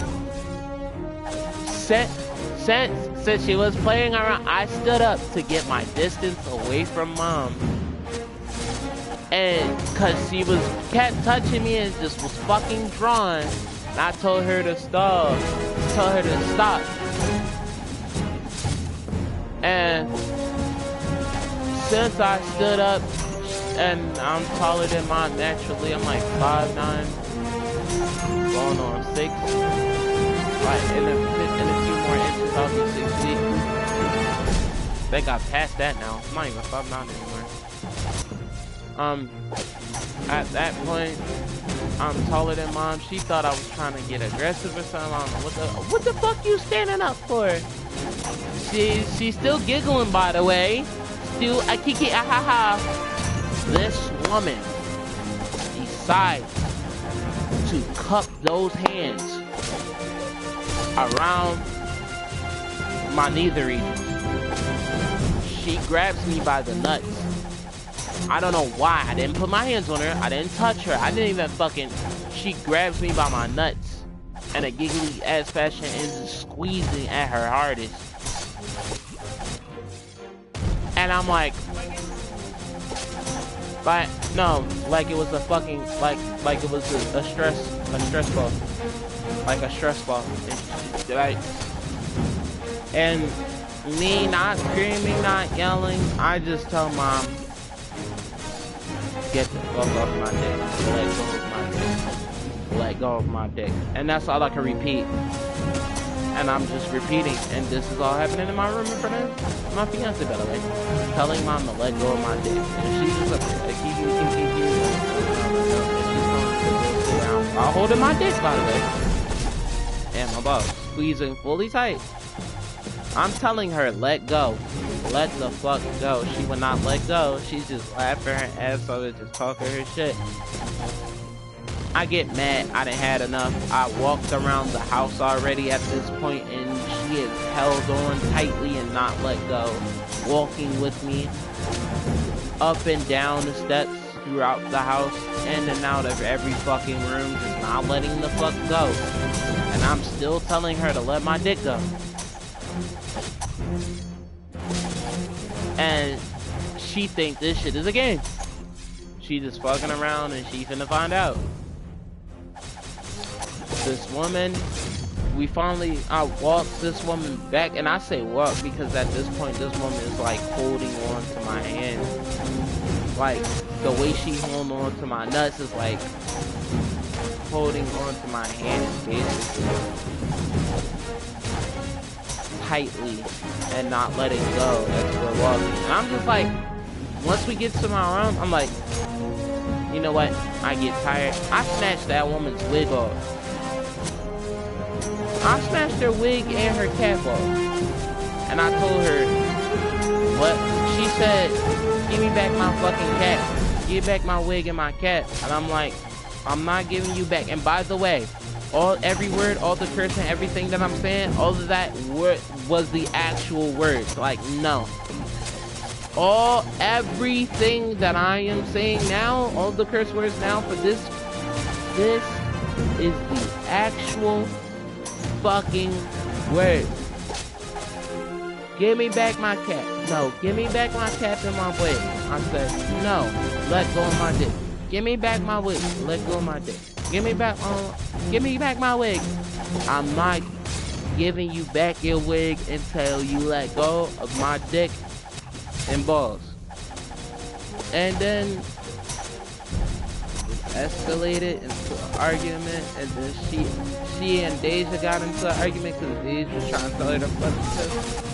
Since she was playing around, I stood up to get my distance away from mom. And cause she kept touching me and just was fucking drawing, and I told her to stop. And since I stood up, and I'm taller than mine naturally, I'm like 5'9", going on 6. Like in a few more inches, I'll be 6 feet. I think I passed that now. I'm not even 5'9" anymore. At that point, I'm taller than mom. She thought I was trying to get aggressive or something. I don't know what the fuck you standing up for? She's still giggling, by the way. Still a kiki ahaha. This woman decides to cup those hands around my nether region. She grabs me by the nuts. I don't know why. I didn't put my hands on her. I didn't touch her. I didn't even fucking... She grabs me by my nuts in a giggly ass fashion and is squeezing at her hardest. And I'm like... no, like it was a fucking... Like it was a stress ball. Like a stress ball. Right? And Me not screaming, not yelling. I just tell mom, get the fuck off my dick. Let go of my dick. Let go of my dick. And that's all I can repeat. And I'm just repeating. And this is all happening in my room in front of my fiance, by the way. Telling mom to let go of my dick. And she's just like, I'll hold in my dick, by the way. And my balls squeezing fully tight. I'm telling her, let go. Let the fuck go. She would not let go. She's just laughing her ass off and just talking her shit. I get mad. I done had enough. I walked around the house already at this point, and she has held on tightly and not let go. Walking with me up and down the steps throughout the house, in and out of every fucking room, just not letting the fuck go. And I'm still telling her to let my dick go. And she think this shit is a game. She just fucking around and she finna find out. This woman, I walked this woman back, and I say walk because at this point this woman is like holding on to my hand. Like the way she holding on to my nuts is like holding on to my hand basically tightly and not letting go as we're walking. And I'm just like, once we get to my room, I'm like, you know what? I get tired. I snatched that woman's wig off. I snatched her wig and her cap off. And I told her, what? She said, give me back my fucking cap. Give back my wig and my cap. And I'm like, I'm not giving you back. And by the way, every word, all the cursing, everything that I'm saying, all of that was the actual words. Like, no. Everything that I am saying now, all the curse words now for this is the actual fucking word. Give me back my cap. No, give me back my cap and my wig. I said, no, let go of my dick. Give me back my wig. Let go of my dick. Give me back my wig. I'm not giving you back your wig until you let go of my dick and balls. And then it escalated into an argument, and then she and Deja got into an argument because Deja was trying to tell her to fuck herself.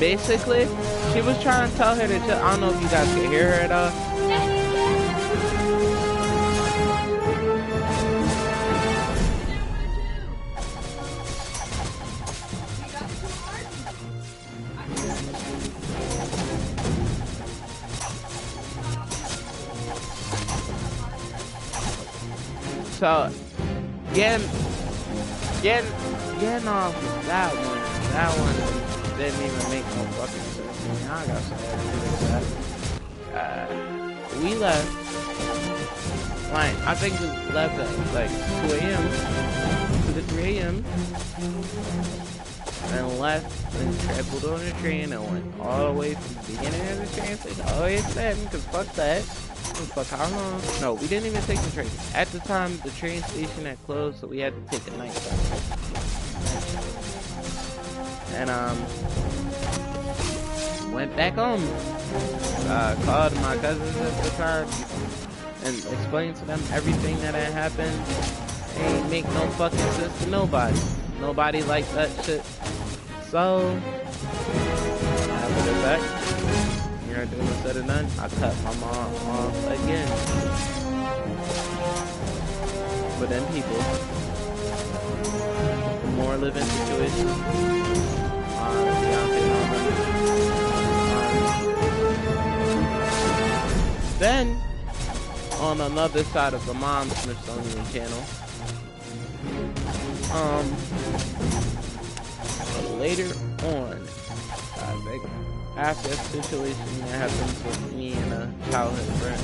Basically, she was trying to tell her to chill. I don't know if you guys can hear her at all. So, getting off of that one didn't even make no fucking sense to me. I got some that. We left. Like, I think we left at like 2 a.m. to 3 a.m. and left and traveled on the train and went all the way from the beginning of the train station all the way to 7, because fuck that. Fuck how long? No, we didn't even take the train. At the time, the train station had closed, so we had to take a night bus. And went back home. Called my cousins at the time and explained to them everything that had happened. Ain't make no fucking sense to nobody. Nobody liked that shit. So after the fact, everything was said and done, I cut my mom off again. But then people, the more living situation, then on another side of the Mom Smithsonian channel, later on, I think, after a situation that happens with me and a childhood friend,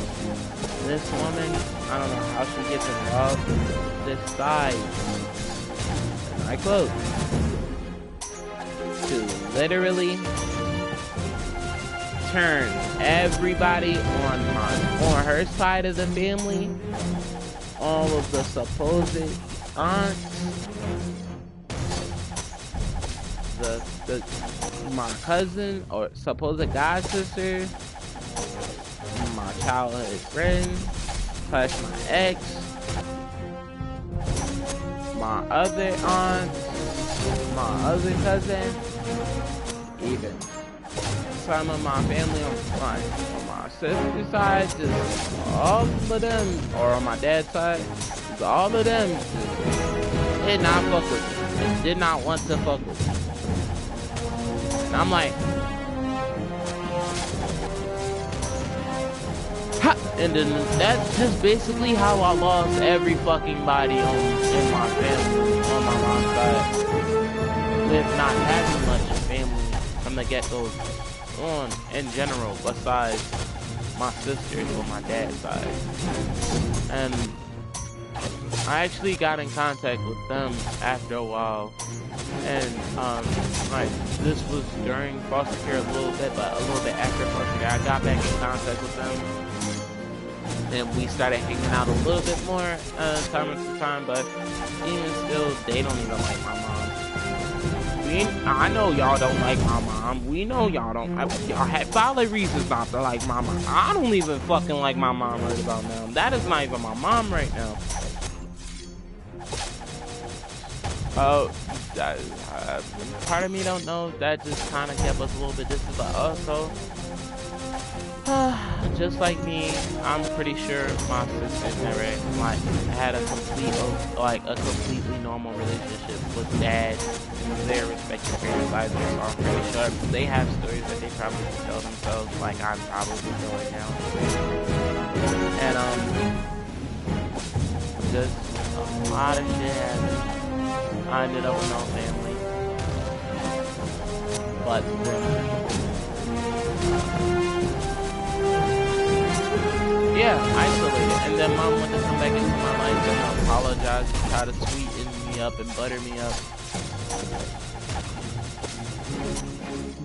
this woman, I don't know how she gets involved, decides I quote, to literally turn everybody on her side of the family, all of the supposed aunts, my cousin or supposed god sister, my childhood friend, plus my ex, my other aunt, my other cousin, even some of my family on my sister's side, just all of them, or on my dad's side, just all of them just did not fuck with me and did not want to fuck with me. And I'm like, ha! And then that's just basically how I lost every fucking body in my family on my mom's side, with not having much family from the get-go on in general besides my sisters on my dad's side. And I actually got in contact with them after a while, and like this was during foster care a little bit, but a little bit after foster care I got back in contact with them, and we started hanging out a little bit more time after time. But even still, they don't even like my mom. I know y'all don't like my mom. We know y'all don't. Y'all had valid reasons not to like my mom. I don't even fucking like my mom right about now. That is not even my mom right now. Part of me don't know. That just kind of kept us a little bit distant. But also, just like me, I'm pretty sure my sister never had a completely normal relationship with dad and their respective parents either. So I'm pretty sure they have stories that they probably tell themselves, like I'm probably doing now. And just a lot of shit happened. I ended up with no family, but yeah, isolated. And then mom went to come back into my life and apologize and try to sweeten me up and butter me up.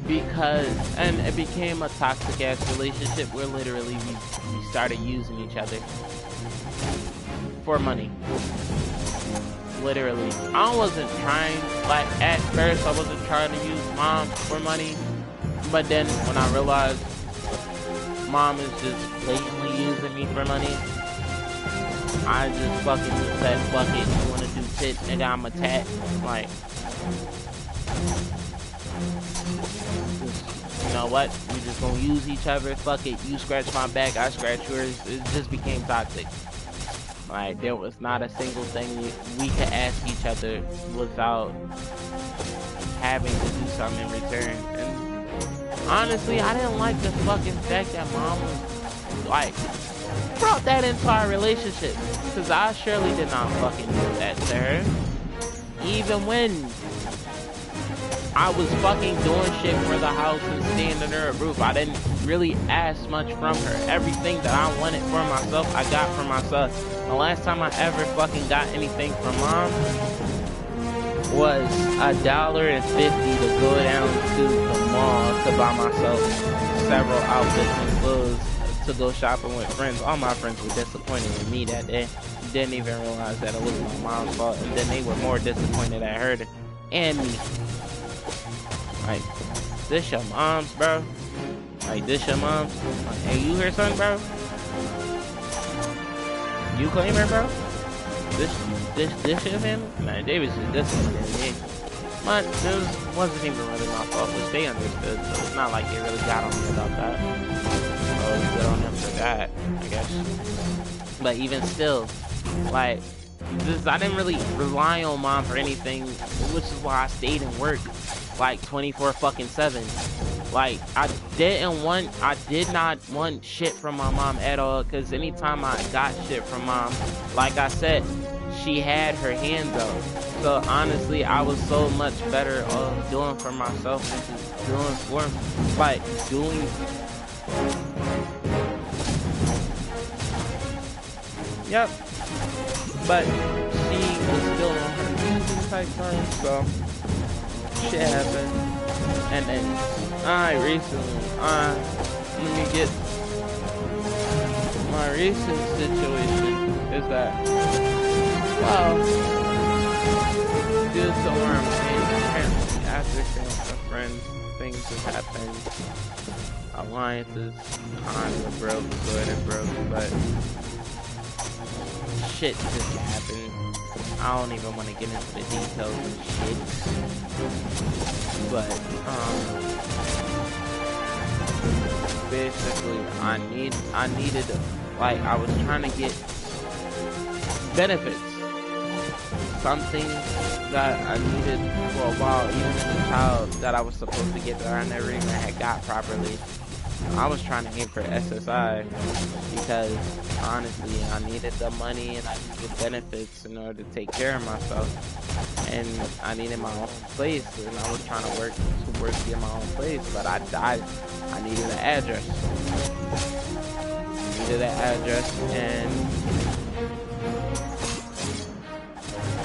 Because, and it became a toxic ass relationship where literally we started using each other for money. Literally. I wasn't trying, like at first I wasn't trying to use mom for money, but then when I realized mom is just blatantly using me for money, I just fucking just said, fuck it, you wanna do tits, nigga, I'm a tat. Like, you know what, we just gonna use each other, fuck it, you scratch my back, I scratch yours. It just became toxic. Like, there was not a single thing we could ask each other without having to do something in return. And honestly, I didn't like the fucking fact that mom was, like, brought that into our relationship. Because I surely did not fucking do that to her. Even when I was fucking doing shit for the house and staying under a roof, I didn't really ask much from her. Everything that I wanted for myself, I got for myself. The last time I ever fucking got anything from mom was $1.50 to go down to the mall to buy myself several outfits and clothes to go shopping with friends. All my friends were disappointed in me that day. Didn't even realize that it was my mom's fault, and then they were more disappointed at her and me. Like, this your mom's, bro? Like, this your mom's? Like, hey, you her son, bro? You claim her, bro? This your family? Man, they was just disappointed in me. But it wasn't even really my fault, which they understood, so it's not like they really got on me about that. So it's good on them for that, I guess. But even still, like, I didn't really rely on mom for anything, which is why I stayed and worked like 24/7. Like, I did not want shit from my mom at all, because anytime I got shit from mom, like I said, she had her hands up. So honestly, I was so much better off doing for myself than just doing for, like, doing. Yep. But she was still on her using type So shit happened, and then recently, let me get my recent situation is that, well, due to where I'm staying, apparently after staying with a friend, things have happened. Alliances kind of broke, sort of broke, but shit just happened. I don't even want to get into the details of shit, but basically I needed, like, I was trying to get benefits, something that I needed for a while, even as a child, that I was supposed to get that I never even had got properly. I was trying to aim for SSI because honestly I needed the money and I needed benefits in order to take care of myself, and I needed my own place, and I was trying to work to get my own place, but I needed an address. And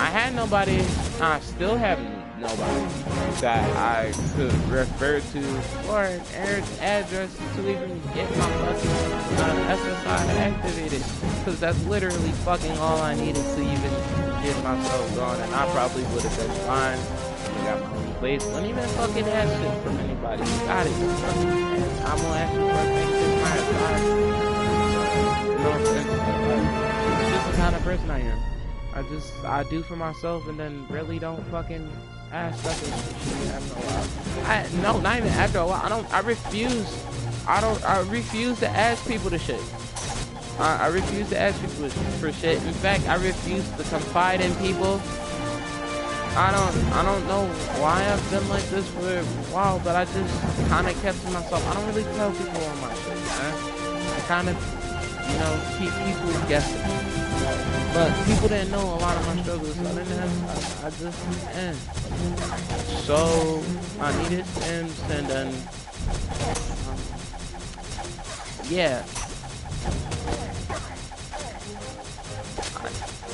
I had nobody. I still have nobody that I could refer to for an address to even get my fucking SSI activated, because that's literally fucking all I needed to even get myself going, and I probably would have been fine. I got my own place. Don't even fucking ask shit from anybody. You got it. And I'm gonna ask you for a thing just my advice. No offense, but it's just the kind of person I am. I do for myself and then really don't fucking ask nothing after a while. No, not even after a while. I refuse to ask people to shit. I refuse to ask people for shit. In fact, I refuse to confide in people. I don't know why I've been like this for a while, but I just kind of kept to myself. I don't really tell people on my shit, man. I kind of, keep people guessing. But people didn't know a lot of my struggles, so I just, so I needed Sims, and then, yeah.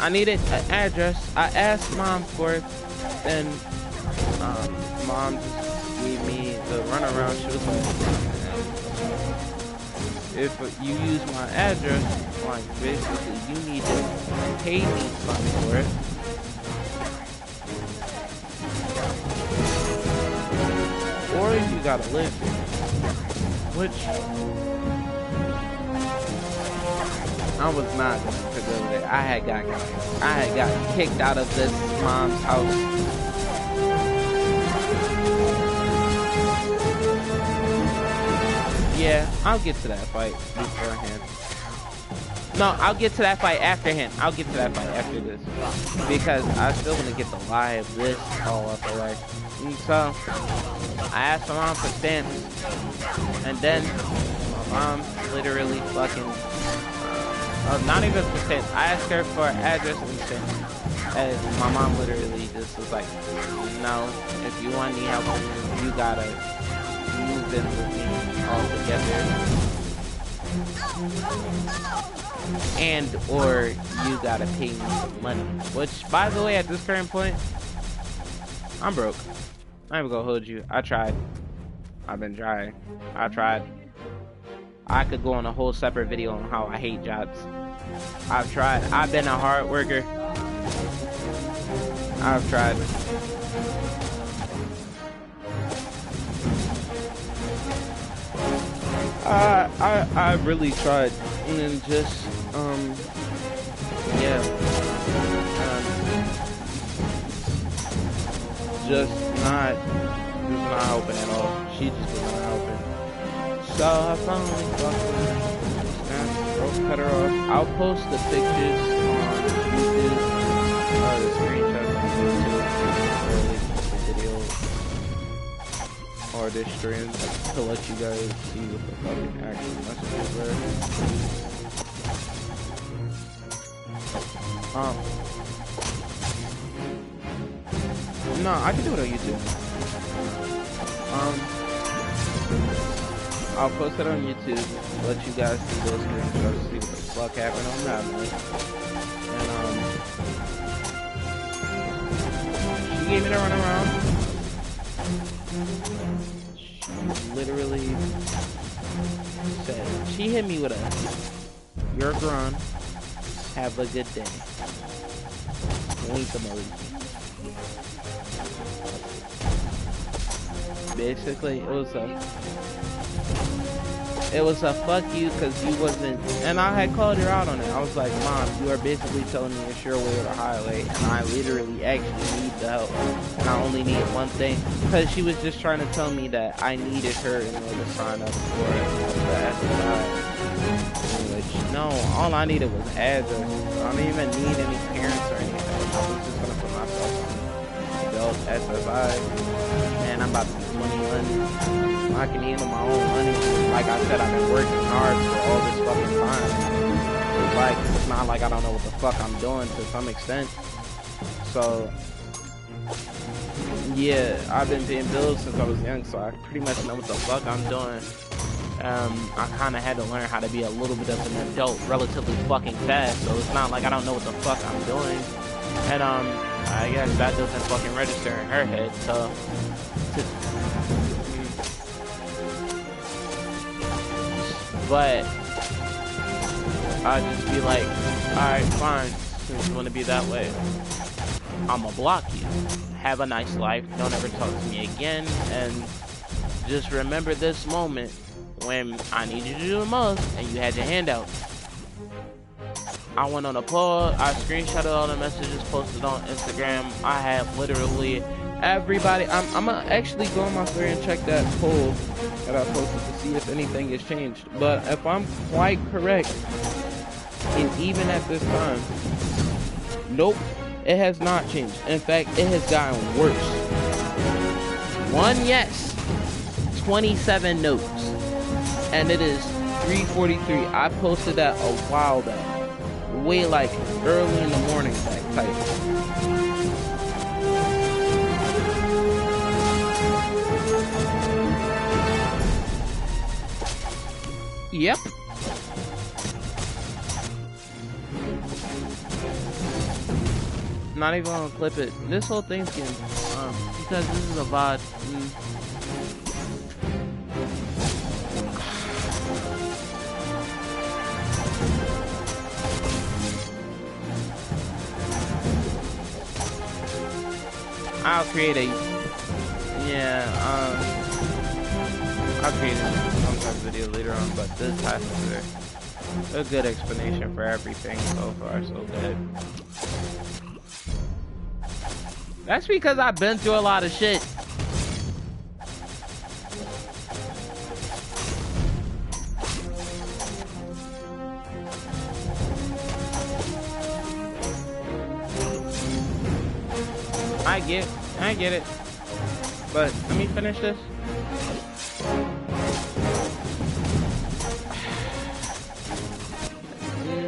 I needed an address. I asked Mom for it, and Mom just gave me the runaround. She was like, if you use my address, like, basically you need to pay me something for it. Or you gotta live here. Which I was not going to go there. I had got kicked out of this mom's house. Yeah, I'll get to that fight beforehand. No, I'll get to that fight afterhand. I'll get to that fight after this, because I still want to get the lie of this all out the way. And so I asked my mom for stamps, and then my mom literally fucking not even for stamps. I asked her for an address and stamps, and my mom literally just was like, no, if you want any help, you gotta move in with me all together, and or you gotta pay me some money. Which, by the way, at this current point, I'm broke. I'm even gonna hold you. I tried. I've been trying. I tried. I could go on a whole separate video on how I hate jobs. I've tried. I've been a hard worker. I've tried. I really tried, and just yeah, just not helping at all. She just was not helping. So I finally fucking cut her off. I'll post the pictures on YouTube, the screenshots on YouTube, or at least the video or this stream, to let you guys see what the fucking actual messages were. No, I can do it on YouTube. I'll post it on YouTube, let you guys see those screenshots, see what the fuck happened on that night. And gave me the runaround. She literally said, she hit me with a, "You're grown. Have a good day." Wink emoji. Basically, it was a fuck you because you wasn't, and I had called her out on it. I was like, "Mom, you are basically telling me it's your way or the highway, and I literally actually need the help, and I only need one thing." Because she was just trying to tell me that I needed her in order to sign up for the SSI. Which, no, all I needed was address. I don't even need any parents or anything. I was just gonna put myself on the adult SSI. Man, I'm about to be 21. I can handle my own money. Like I said, I've been working hard for all this fucking time. It's not like I don't know what the fuck I'm doing to some extent. So, yeah, I've been paying bills since I was young, so I pretty much know what the fuck I'm doing. I kind of had to learn how to be a little bit of an adult relatively fucking fast, so it's not like I don't know what the fuck I'm doing. And, I guess that doesn't fucking register in her head, so... But I'd just be like, alright, fine, since you want to be that way, I'ma block you. Have a nice life, don't ever talk to me again, and just remember this moment when I needed you to do the most and you had your hand out. I went on a poll, I screenshotted all the messages posted on Instagram. I had literally everybody. I'm gonna actually go on my story and check that poll that I posted to see if anything has changed. But if I'm quite correct, and even at this time, nope, it has not changed. In fact, it has gotten worse. 1 yes, 27 no's, and it is 3:43. I posted that a while back, way like early in the morning, that type. Yep. Not even gonna clip it. This whole thing's getting, because this is a VOD. I'll create a, I'll create some type of video later on, but this has a good explanation for everything so far, so good. That's because I've been through a lot of shit. I get it. But let me finish this.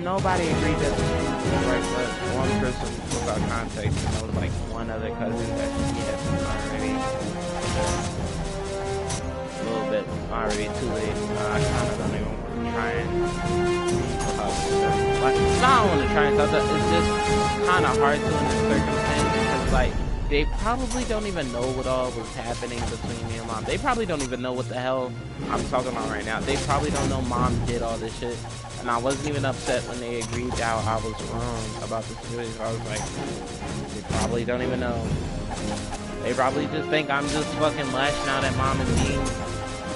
Nobody agreed that this was right, but one person took out contact, and there was like one other cousin that he had already. A little bit already too late. I kind of don't even want to try and talk to them. Like, no, I don't want to try and talk to them. It's just kind of hard to in this circumstance because, like, they probably don't even know what all was happening between me and Mom. They probably don't even know what the hell I'm talking about right now. They probably don't know Mom did all this shit. And I wasn't even upset when they agreed how I was wrong about the situation. I was like, they probably don't even know. They probably just think I'm just fucking lashing out at Mom and me.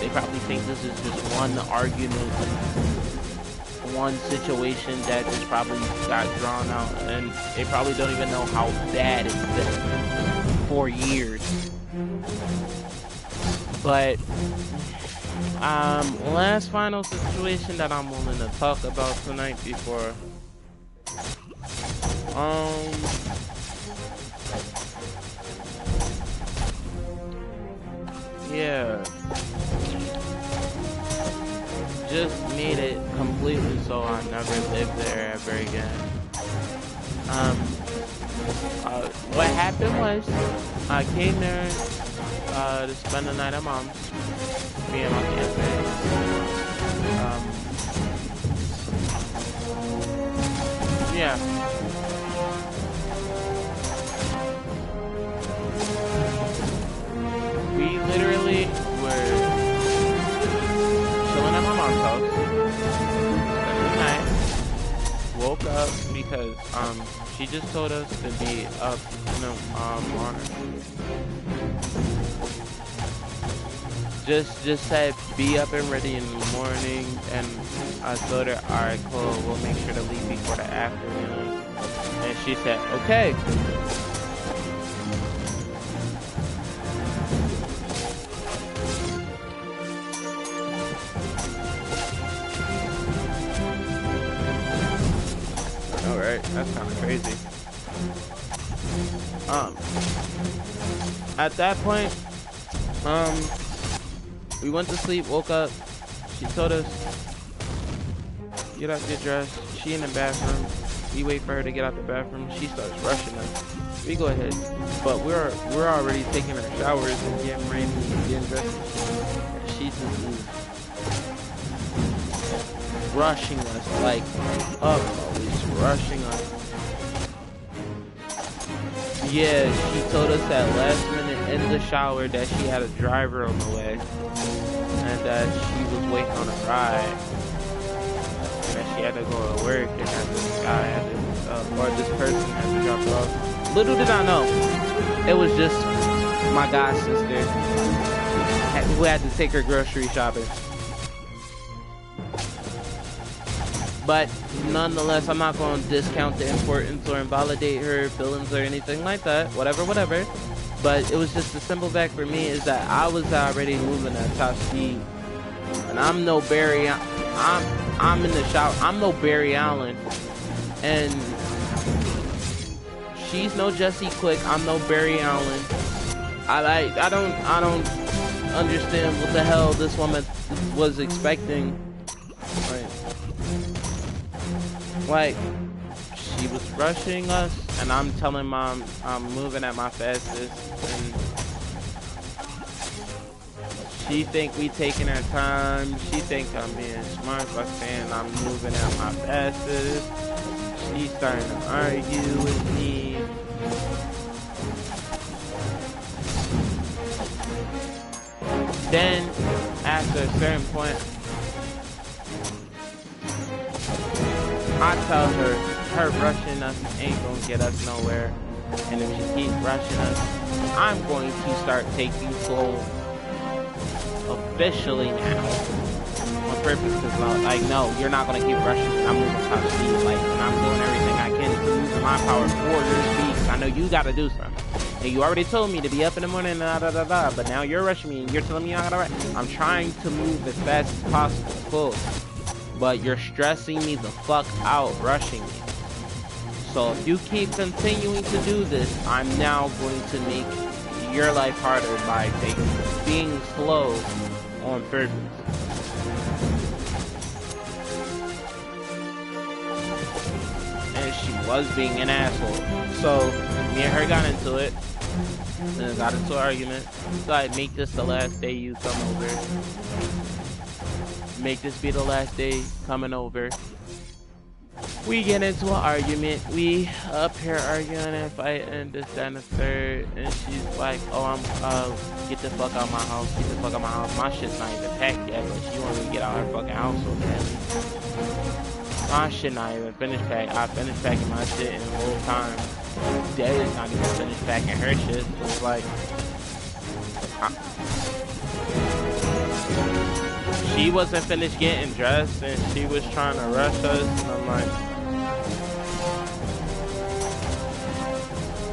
They probably think this is just one argument, one situation that just probably got drawn out. And they probably don't even know how bad it's been for years. But last final situation that I'm willing to talk about tonight before yeah, just made it completely so I never lived there ever again. What happened was I came there to spend the night at Mom's. Me and my fiance. Yeah. because she just told us to be up, on just said be up and ready in the morning, and I told her, all right, cool, we'll make sure to leave before the afternoon, and she said, okay. Alright, that's kind of crazy. At that point, we went to sleep, woke up, she told us, get up, get dressed, she in the bathroom, we wait for her to get out the bathroom, she starts rushing us, we go ahead, but we're already taking our showers and getting ready and getting dressed, and she just is rushing us, like, always rushing us. Yeah, she told us at last minute in the shower that she had a driver on the way, and that she was waiting on a ride, and that she had to go to work, and that this guy had to, or this person had to drop her off. Little did I know, it was just my god sister who had to take her grocery shopping. But nonetheless, I'm not going to discount the importance or invalidate her feelings or anything like that. Whatever. But it was just a simple fact for me is that I was already moving at top speed. And I'm no Barry. I'm in the shower. I'm no Barry Allen. And she's no Jesse Quick. I'm no Barry Allen. I don't understand what the hell this woman was expecting. Like, she was rushing us, and I'm telling Mom I'm moving at my fastest, and she think we taking our time. She think I'm being smart by saying I'm moving at my fastest. She's starting to argue with me. Then, after a certain point, I tell her rushing us ain't gonna get us nowhere, and if she keeps rushing us, I'm going to start taking slow officially now on purpose, because like, no, you're not gonna keep rushing me. I'm moving top speed, like, and I'm doing everything I can to move my power for your speed, because I know you gotta do something. And you already told me to be up in the morning, but now you're rushing me and you're telling me I gotta rush. I'm trying to move as fast as possible, cool. But you're stressing me the fuck out, rushing me. So if you keep continuing to do this, I'm now going to make your life harder by being slow on purpose. And she was being an asshole. So me and her got into it. And got into an argument. So I'd make this the last day you come over. Make this be the last day coming over. We get into an argument. We up here arguing and fighting, this, that, and the third. And she's like, oh, get the fuck out of my house. Get the fuck out of my house. My shit's not even packed yet, but she wants me to get out of her fucking house so badly. My shit not even finished packed. I finished packing my shit in the whole time. Daddy's not even finished packing her shit. So it's like, she wasn't finished getting dressed, and she was trying to rush us, and I'm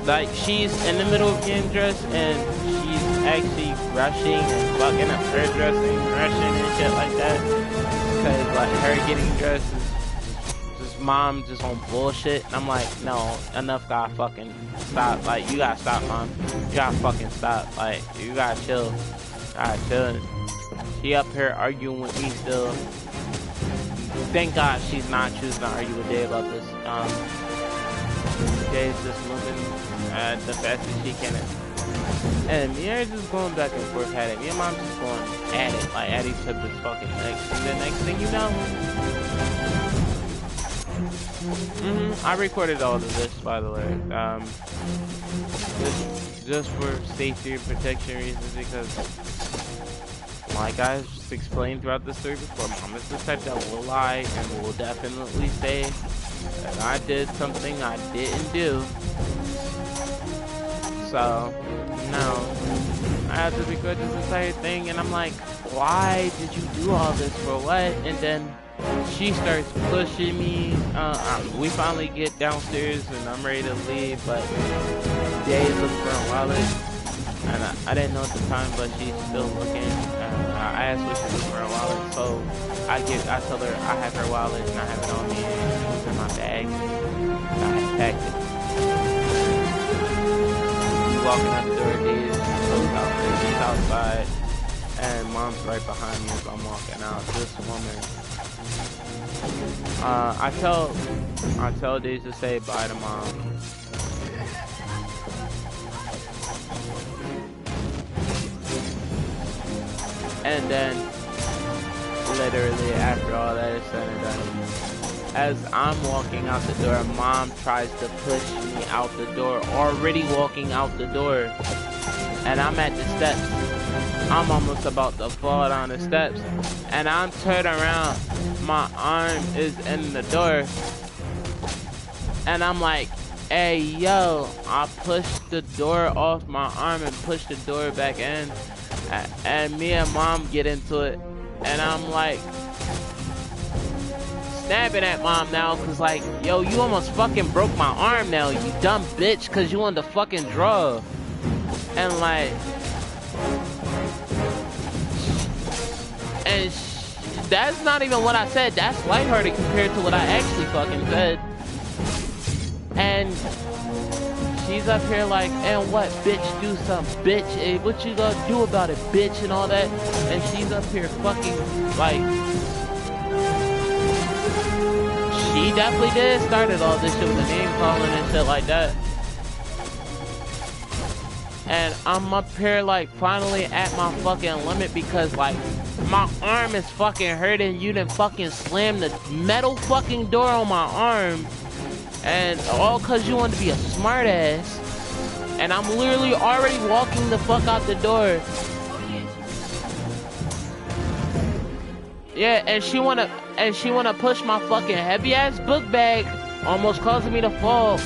like, she's in the middle of getting dressed, and she's actually rushing and fucking up her dressing, rushing and shit like that, because like her getting dressed is just Mom just on bullshit, and I'm like, no, enough, gotta fucking stop, like, you gotta stop, Mom, you gotta fucking stop, like, you gotta chill, gotta chill. She up here arguing with me still. Thank God she's not choosing to argue with Dave about this. Dave's just moving at the fastest she can. And me and her just going back and forth at it. Me and Mom just going at it, like at each other's fucking necks. And the next thing you know, I recorded all of this, by the way. Just for safety and protection reasons, because like I just explained throughout the story before, Mom is the type that will lie and will definitely say and I did something I didn't do. So, no. I had to record this entire thing, and I'm like, why did you do all this, for what? And then she starts pushing me. We finally get downstairs, and I'm ready to leave, but Jay's looking for a wallet, and I didn't know at the time, but she's still looking. I asked her to look for a wallet, so I tell her I have her wallet, and I have it on me, and it's in my bag, and I had packed it. Walking out the door, Dave's she's outside, and mom's right behind me as I'm walking out. This woman, I tell Dave's to say bye to mom. And then, literally after all that is said and done, as I'm walking out the door, mom tries to push me out the door, already walking out the door, and I'm at the steps. I'm almost about to fall down the steps, and I'm turned around, my arm is in the door, and I'm like, hey yo, I pushed the door off my arm and pushed the door back in, and me and mom get into it, and I'm like, snapping at mom now, cause like, yo, you almost fucking broke my arm now, you dumb bitch, cause you wanted to fucking draw. And like, and that's not even what I said. That's lighthearted compared to what I actually fucking said. And she's up here like, and what, bitch, do something, bitch, hey, what you gonna do about it, bitch, and all that. And she's up here fucking like, she definitely did started all this shit with the name calling and shit like that. And I'm up here like finally at my fucking limit, because like my arm is fucking hurting. You done fucking slammed the metal fucking door on my arm, and all cause you want to be a smart ass. And I'm literally already walking the fuck out the door. Yeah, and she wanna push my fucking heavy ass book bag, almost causing me to fall.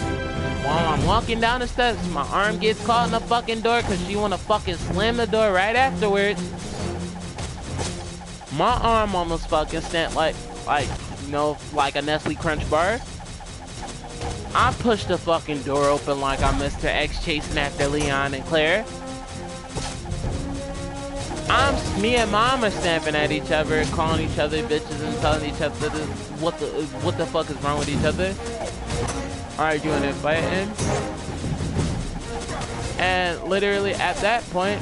While I'm walking down the steps, my arm gets caught in the fucking door because she wanna fucking slam the door right afterwards. My arm almost fucking snapped like you know, like a Nestle Crunch bar. I pushed the fucking door open like I'm Mr. X chasing after Leon and Claire. Me and mom are snapping at each other, calling each other bitches and telling each other what the fuck is wrong with each other. Arguing and fighting. And literally at that point,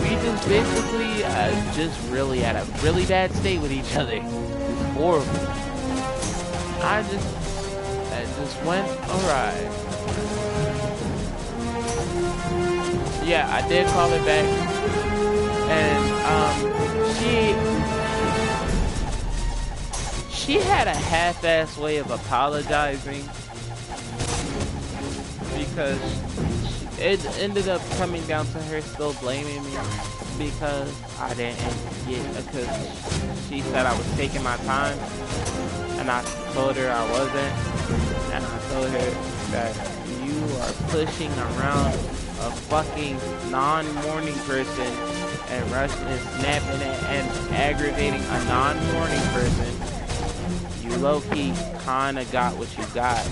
we just basically just really at a really bad state with each other. It's horrible. That just went awry. Yeah, I did call it back. And she had a half-ass way of apologizing, because it ended up coming down to her still blaming me because I didn't get, because she said I was taking my time, and I told her I wasn't, and I told her that you are pushing around a fucking non-morning person and rushing and snapping at and aggravating a non-morning person. You low-key kinda got what you got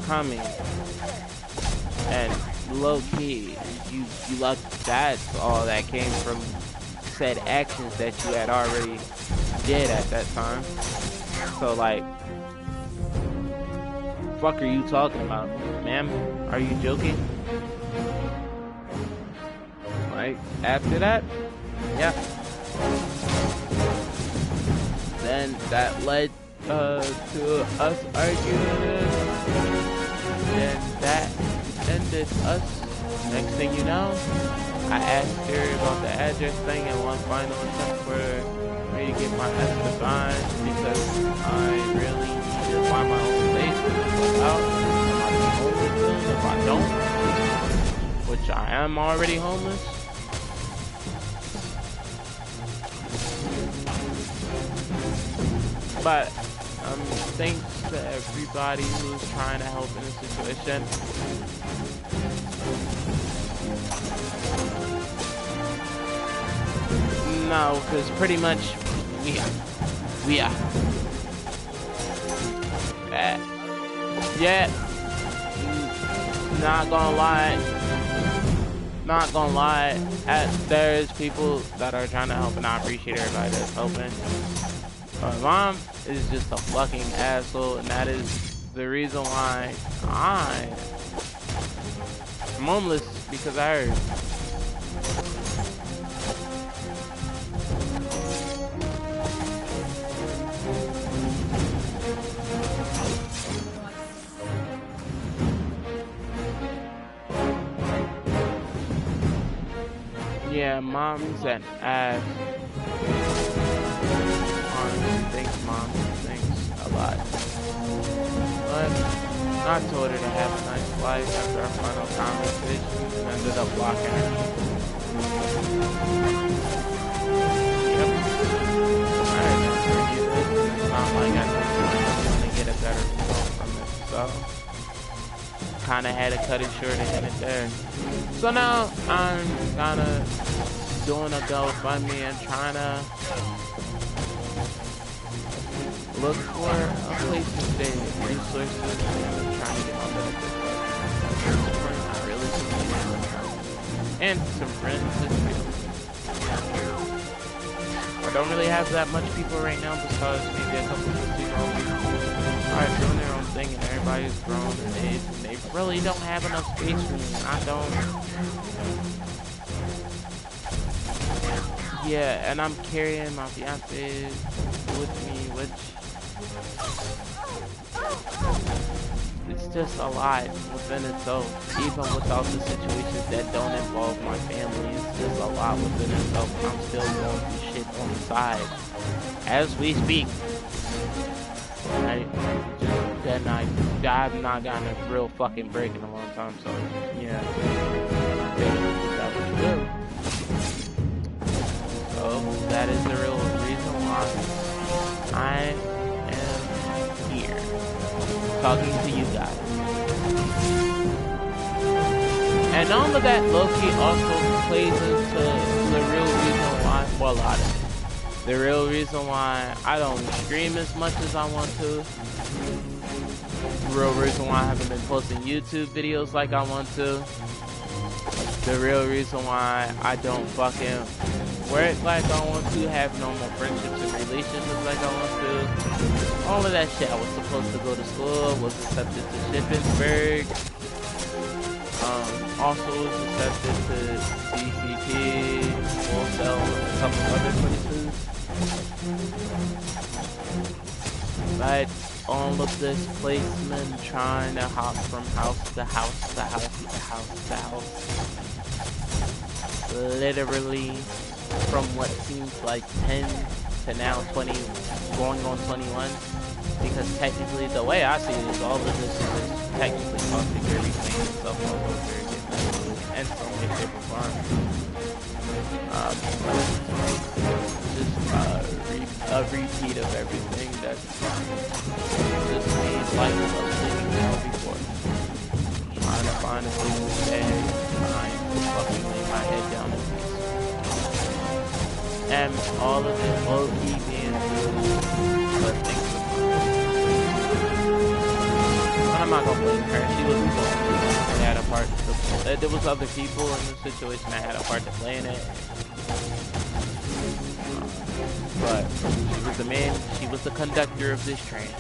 coming, and low-key you luck that's all that came from said actions that you had already did at that time. So like, fuck are you talking about, ma'am? Are you joking? Like, after that, yeah. Then that led to us arguing, and that ended us. Next thing you know, I asked her about the address thing and one final attempt for me to get my S to sign, because I really need to find my own place to go out. I might be homeless soon if I don't, which I am already homeless. But thanks to everybody who's trying to help in this situation. No, because pretty much we are. Yeah, not gonna lie, there's people that are trying to help, and I appreciate everybody that's helping. My mom is just a fucking asshole, and that is the reason why I'm homeless, because I heard. Yeah, mom's an ass. Honestly, thanks, mom. Thanks a lot. But I told her to have a nice life after our final conversation and ended up blocking her. Yep. I didn't really do this, and it's not like I don't want to get a better result from it, so kinda had to cut it short and end it there. So now I'm kinda doing a GoFundMe and trying to look for a place to stay, resources, and trying to get my benefits up. I really and some friends and people. I don't really have that much people right now because maybe a couple of people are doing their own thing and everybody's grown and they really don't have enough space for me, and I don't. Yeah, and I'm carrying my fiance with me, which it's just a lot within itself. Even without the situations that don't involve my family, it's just a lot within itself. And I'm still going through shit on the side as we speak. Then I've not gotten a real fucking break in a long time, so yeah. That was good. So that is the real reason why I am here talking to you guys. And all of that low-key also plays into the real reason why, well, a lot of it. The real reason why I don't stream as much as I want to. The real reason why I haven't been posting YouTube videos like I want to. The real reason why I don't fucking work like I want to, have normal friendships and relationships like I want to. All of that shit. I was supposed to go to school, was accepted to Shippensburg. Also was accepted to DCT, Wholesale, and a couple other places. But all of this placement, trying to hop from house to house to house to house to house. Literally from what seems like 10 to now 20, going on 21. Because technically, the way I see it is all of this is just technically costing everything itself all over again. And so many shape or form. Just a repeat of everything that just made life a living hell before. Trying to find a place to stay, trying to fucking lay my head down in peace. And all of it low-key being but things with but I'm not gonna blame her. She wasn't going through it. They had a part to play. There was other people in the situation that had a part to play in it. But she was the man, she was the conductor of this train.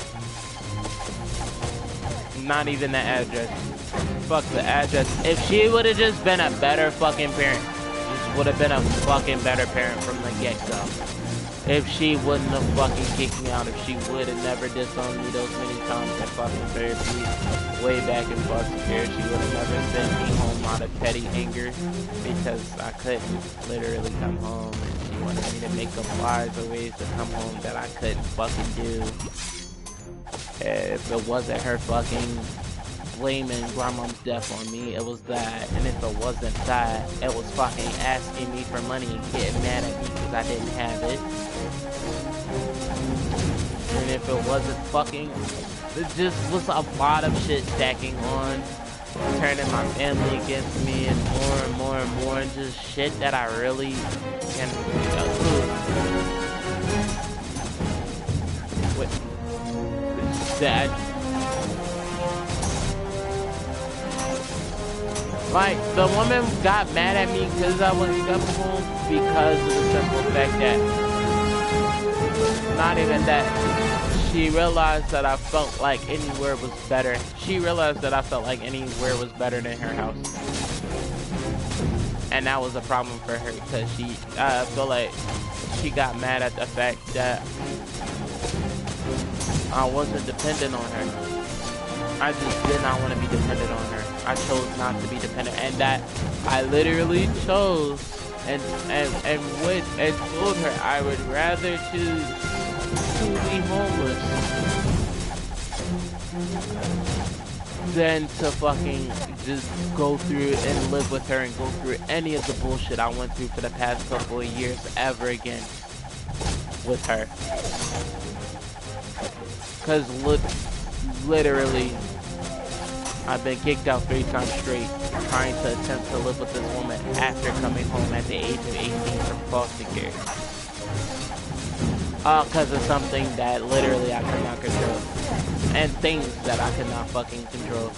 Not even the address. Fuck the address. If she would have just been a better fucking parent, just would have been a fucking better parent from the get-go. If she wouldn't have fucking kicked me out, if she would have never disowned me those many times at fucking therapy, way back in foster care, she would have never sent me home out of petty anger because I couldn't literally come home, and she wanted me to make up lies or ways to come home that I couldn't fucking do. If it wasn't her fucking blaming grandma's death on me. It was that, and if it wasn't that, it was fucking asking me for money and getting mad at me because I didn't have it. And if it wasn't fucking, it just was a lot of shit stacking on, turning my family against me, and more and more, and just shit that I really can. That, like, the woman got mad at me because I wasn't coming home because of the simple fact that, not even that, she realized that I felt like anywhere was better. She realized that I felt like anywhere was better than her house. And that was a problem for her because I feel like she got mad at the fact that I wasn't dependent on her. I just did not want to be dependent on her. I chose not to be dependent, and that I literally chose and told her I would rather choose to be homeless than to fucking just go through and live with her and go through any of the bullshit I went through for the past couple of years ever again with her. Because literally, I've been kicked out 3 times straight trying to attempt to live with this woman after coming home at the age of 18 from foster care. Because of something that literally I could not control. And things that I could not fucking control.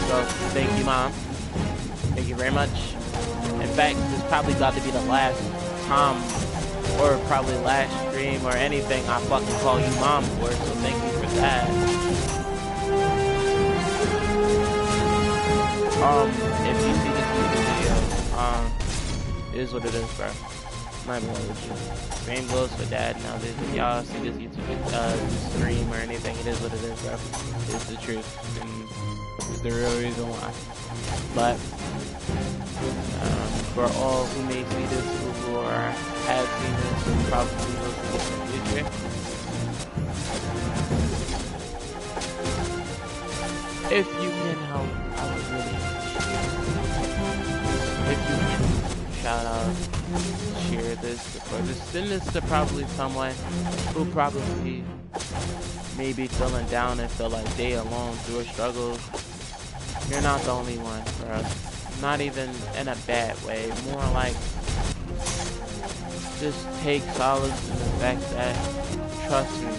So, thank you, Mom. Thank you very much. In fact, this is probably about to be the last time, or probably last stream or anything I fucking call you Mom for, so thank you for that. If you see this YouTube video, it is what it is, bro. I'm not even with you. Same goes for Dad. Now, if y'all see this YouTube stream or anything, it is what it is, bro. It's the truth, and it's the real reason why. But for all who may see this, who have seen this, and probably will see this in the future, if you can help, I would really appreciate it. If you can shout out, share this, or just send this to probably someone who probably may be feeling down and feel like they alone through a struggle. You're not the only one, bro. Not even in a bad way. More like, just take solace in the fact that, trust me,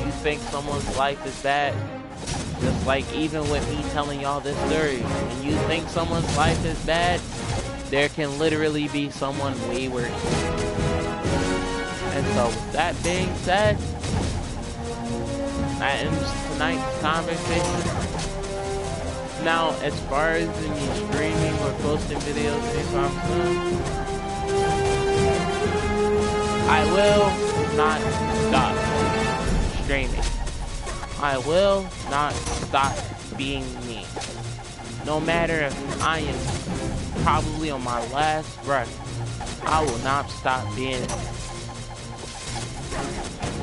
you think someone's life is bad, just like even with me telling y'all this story, when you think someone's life is bad, there can literally be someone way worse. And so with that being said, that ends tonight's conversation. Now, as far as me streaming or posting videos anytime soon, I will not stop streaming. I will not stop being me. No matter if I am probably on my last breath, I will not stop being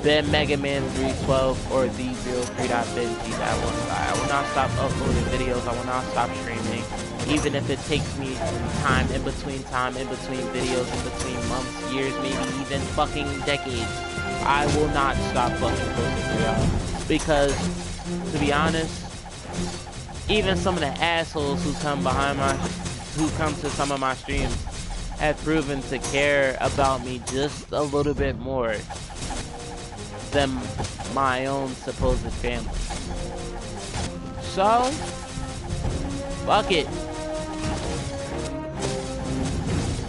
the Mega Man 312 or the 03.Benji that one guy. I will not stop uploading videos. I will not stop streaming. Even if it takes me time in between videos, in between months, years, maybe even fucking decades. I will not stop fucking posting for y'all. Because, to be honest, even some of the assholes who come to some of my streams have proven to care about me just a little bit more than my own supposed family. So, fuck it.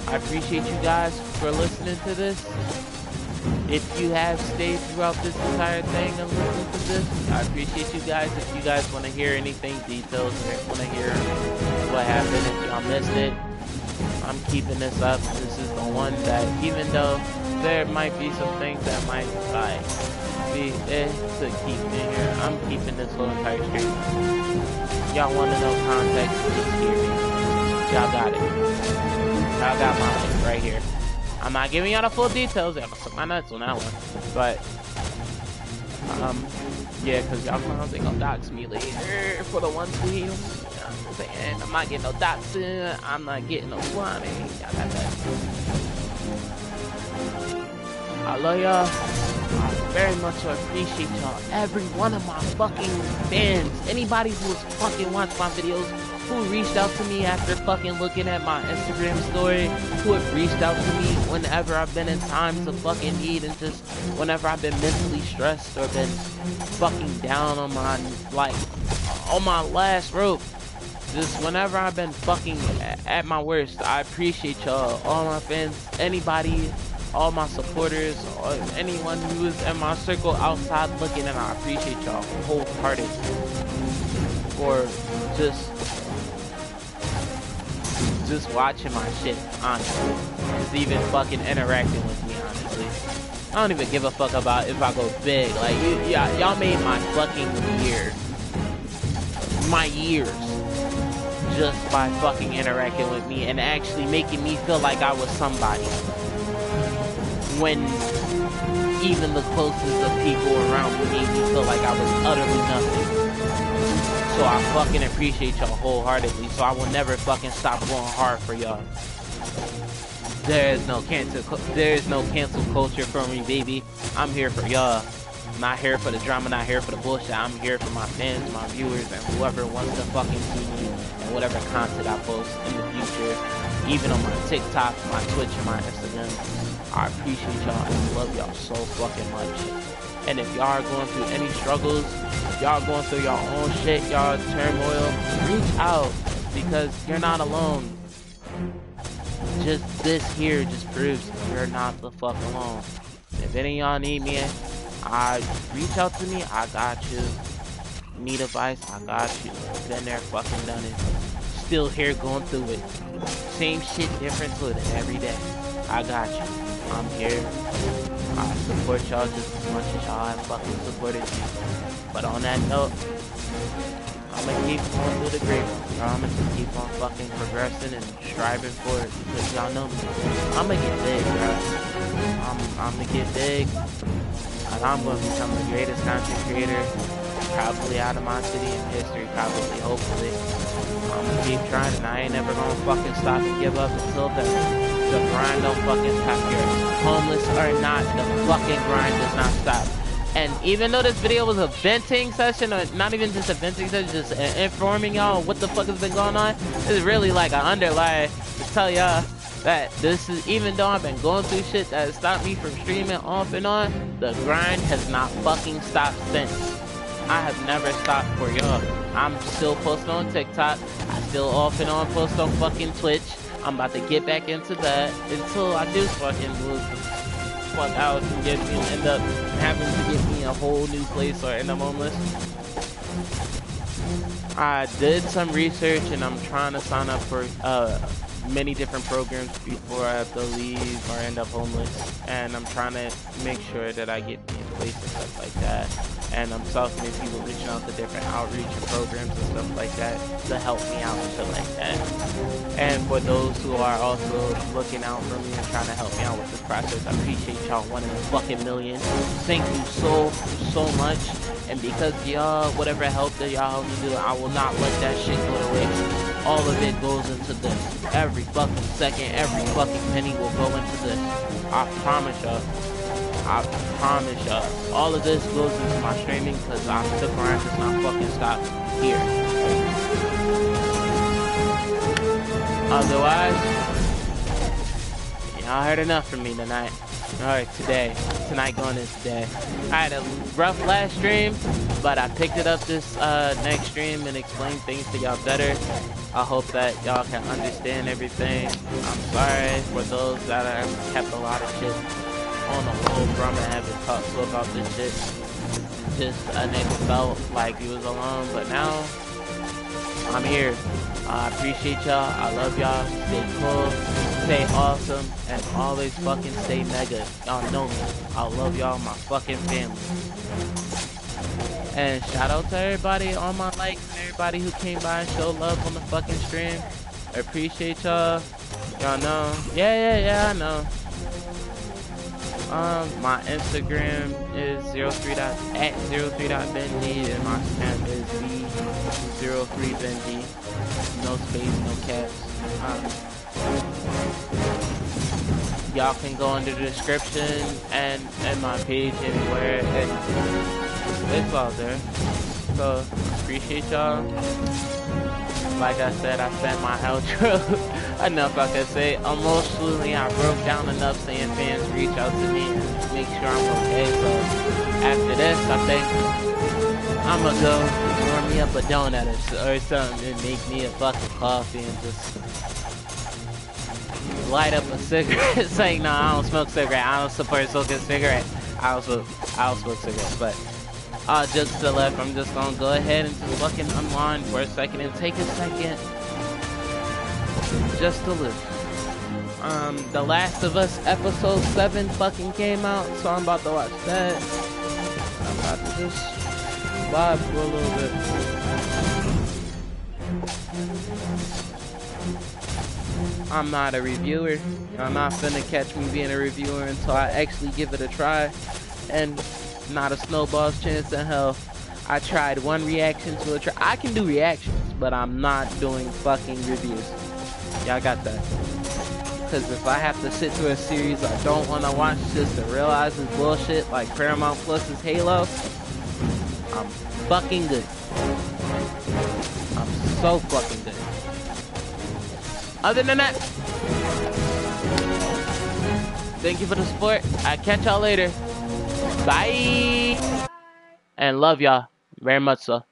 I appreciate you guys for listening to this. If you have stayed throughout this entire thing and listened to this, I appreciate you guys. If you guys want to hear anything details or want to hear what happened, if y'all missed it, I'm keeping this up. This is the one that, even though there might be some things that might be to keep in here, I'm keeping this whole entire stream. Y'all want to know context, just hear me. Y'all got it. Y'all got my link right here. I'm not giving y'all the full details. I'm gonna suck my nuts on that one. But Yeah, cause y'all clowns ain't gonna dox me later for the one tweet. You know what I'm saying? I'm not getting no doxing. I'm not getting no clowning. Y'all got that. I love y'all. I very much appreciate y'all. Every one of my fucking fans. Anybody who's fucking watched my videos, who reached out to me after fucking looking at my Instagram story, who have reached out to me whenever I've been in times of fucking need, and just whenever I've been mentally stressed or been fucking down on my, like, on my last rope. Just whenever I've been fucking at my worst. I appreciate y'all, all my fans, anybody, all my supporters, or anyone who is in my circle outside looking, and I appreciate y'all wholeheartedly for just watching my shit, honestly. Just even fucking interacting with me, honestly. I don't even give a fuck about if I go big. Like, y'all made my fucking year. My years. Just by fucking interacting with me and actually making me feel like I was somebody. When even the closest of people around me made me feel like I was utterly nothing. So I fucking appreciate y'all wholeheartedly. So I will never fucking stop going hard for y'all. There is no cancel culture for me, baby. I'm here for y'all. Not here for the drama, not here for the bullshit. I'm here for my fans, my viewers, and whoever wants to fucking see me and whatever content I post in the future. Even on my TikTok, my Twitch, and my Instagram. I appreciate y'all and I love y'all so fucking much. And if y'all are going through any struggles, if y'all are going through your own shit, y'all turmoil, reach out, because you're not alone. Just this here just proves you're not the fuck alone. If any of y'all need me, reach out to me, I got you. Need advice, I got you. Been there, fucking done it. Still here going through it. Same shit, different footing every day. I got you. I'm here. I support y'all just as much as y'all have fucking supported me. But on that note, I'ma keep going through the great one. I'ma just keep on fucking progressing and striving for it, because y'all know me. I'ma get big, bro. I'ma get big. And I'm gonna become the greatest content creator probably out of my city in history, probably, hopefully. I'm gonna keep trying, and I ain't never gonna fucking stop and give up until the grind don't fucking stop. You're homeless or not, the fucking grind does not stop. And even though this video was a venting session, or not even just a venting session, just informing y'all what the fuck has been going on, it's really like an underline to tell y'all that this is, even though I've been going through shit that has stopped me from streaming off and on, the grind has not fucking stopped since. I have never stopped for y'all. I'm still posting on TikTok. I still off and on post on fucking Twitch. I'm about to get back into that until I do fucking lose the fuck out and end up having to get me a whole new place or end up homeless. I did some research and I'm trying to sign up for many different programs before I have to leave or end up homeless, and I'm trying to make sure that I get me a place and stuff like that. And I'm talking to people reaching out to different outreach and programs and stuff like that to help me out and shit like that. And for those who are also looking out for me and trying to help me out with this process, I appreciate y'all 1 in a fucking million. Thank you so much. And because y'all, whatever help that y'all help me do, I will not let that shit go to waste. All of it goes into this. Every fucking second, every fucking penny will go into this. I promise y'all. I promise y'all. All of this goes into my streaming, because the grind does not fucking stop here. Otherwise, y'all heard enough from me tonight. Alright, tonight going into today. I had a rough last stream, but I picked it up this next stream and explained things to y'all better. I hope that y'all can understand everything. I'm sorry for those that have kept a lot of shit on the whole from and haven't talked to about this shit. Just a nigga felt like he was alone, but now I'm here. I appreciate y'all. I love y'all. Stay cool, stay awesome, and always fucking stay mega. Y'all know me. I love y'all, my fucking family. And shout out to everybody on my likes and everybody who came by and showed love on the fucking stream. I appreciate y'all. Y'all know. Yeah, I know. My Instagram is 03.bendy, and my snap is b03bendy. No space, no caps. Y'all can go under the description and my page anywhere, and it's all there. So appreciate y'all. Like I said, I said my outro enough. I can say emotionally, I broke down enough saying fans reach out to me and make sure I'm okay. So after this, I think I'm gonna go warm me up a donut or something and make me a fucking coffee and just light up a cigarette. It's like, no, I don't smoke cigarette. I don't support smoking cigarette. I don't smoke cigarettes, but jokes to the left, I'm just gonna go ahead and just fucking unwind for a second and take a second just to live. The Last of Us episode 7 fucking came out, so I'm about to watch that. I'm about to just vibe for a little bit. I'm not a reviewer. I'm not finna catch me being a reviewer until I actually give it a try, and not a snowball's chance in hell. I tried one reaction to a I can do reactions, but I'm not doing fucking reviews. Y'all got that? Because if I have to sit through a series I don't want to watch just to realize it's bullshit, like Paramount Plus's Halo, I'm fucking good. I'm so fucking good. Other than that, thank you for the support. I'll catch y'all later. Bye. And love y'all very much so.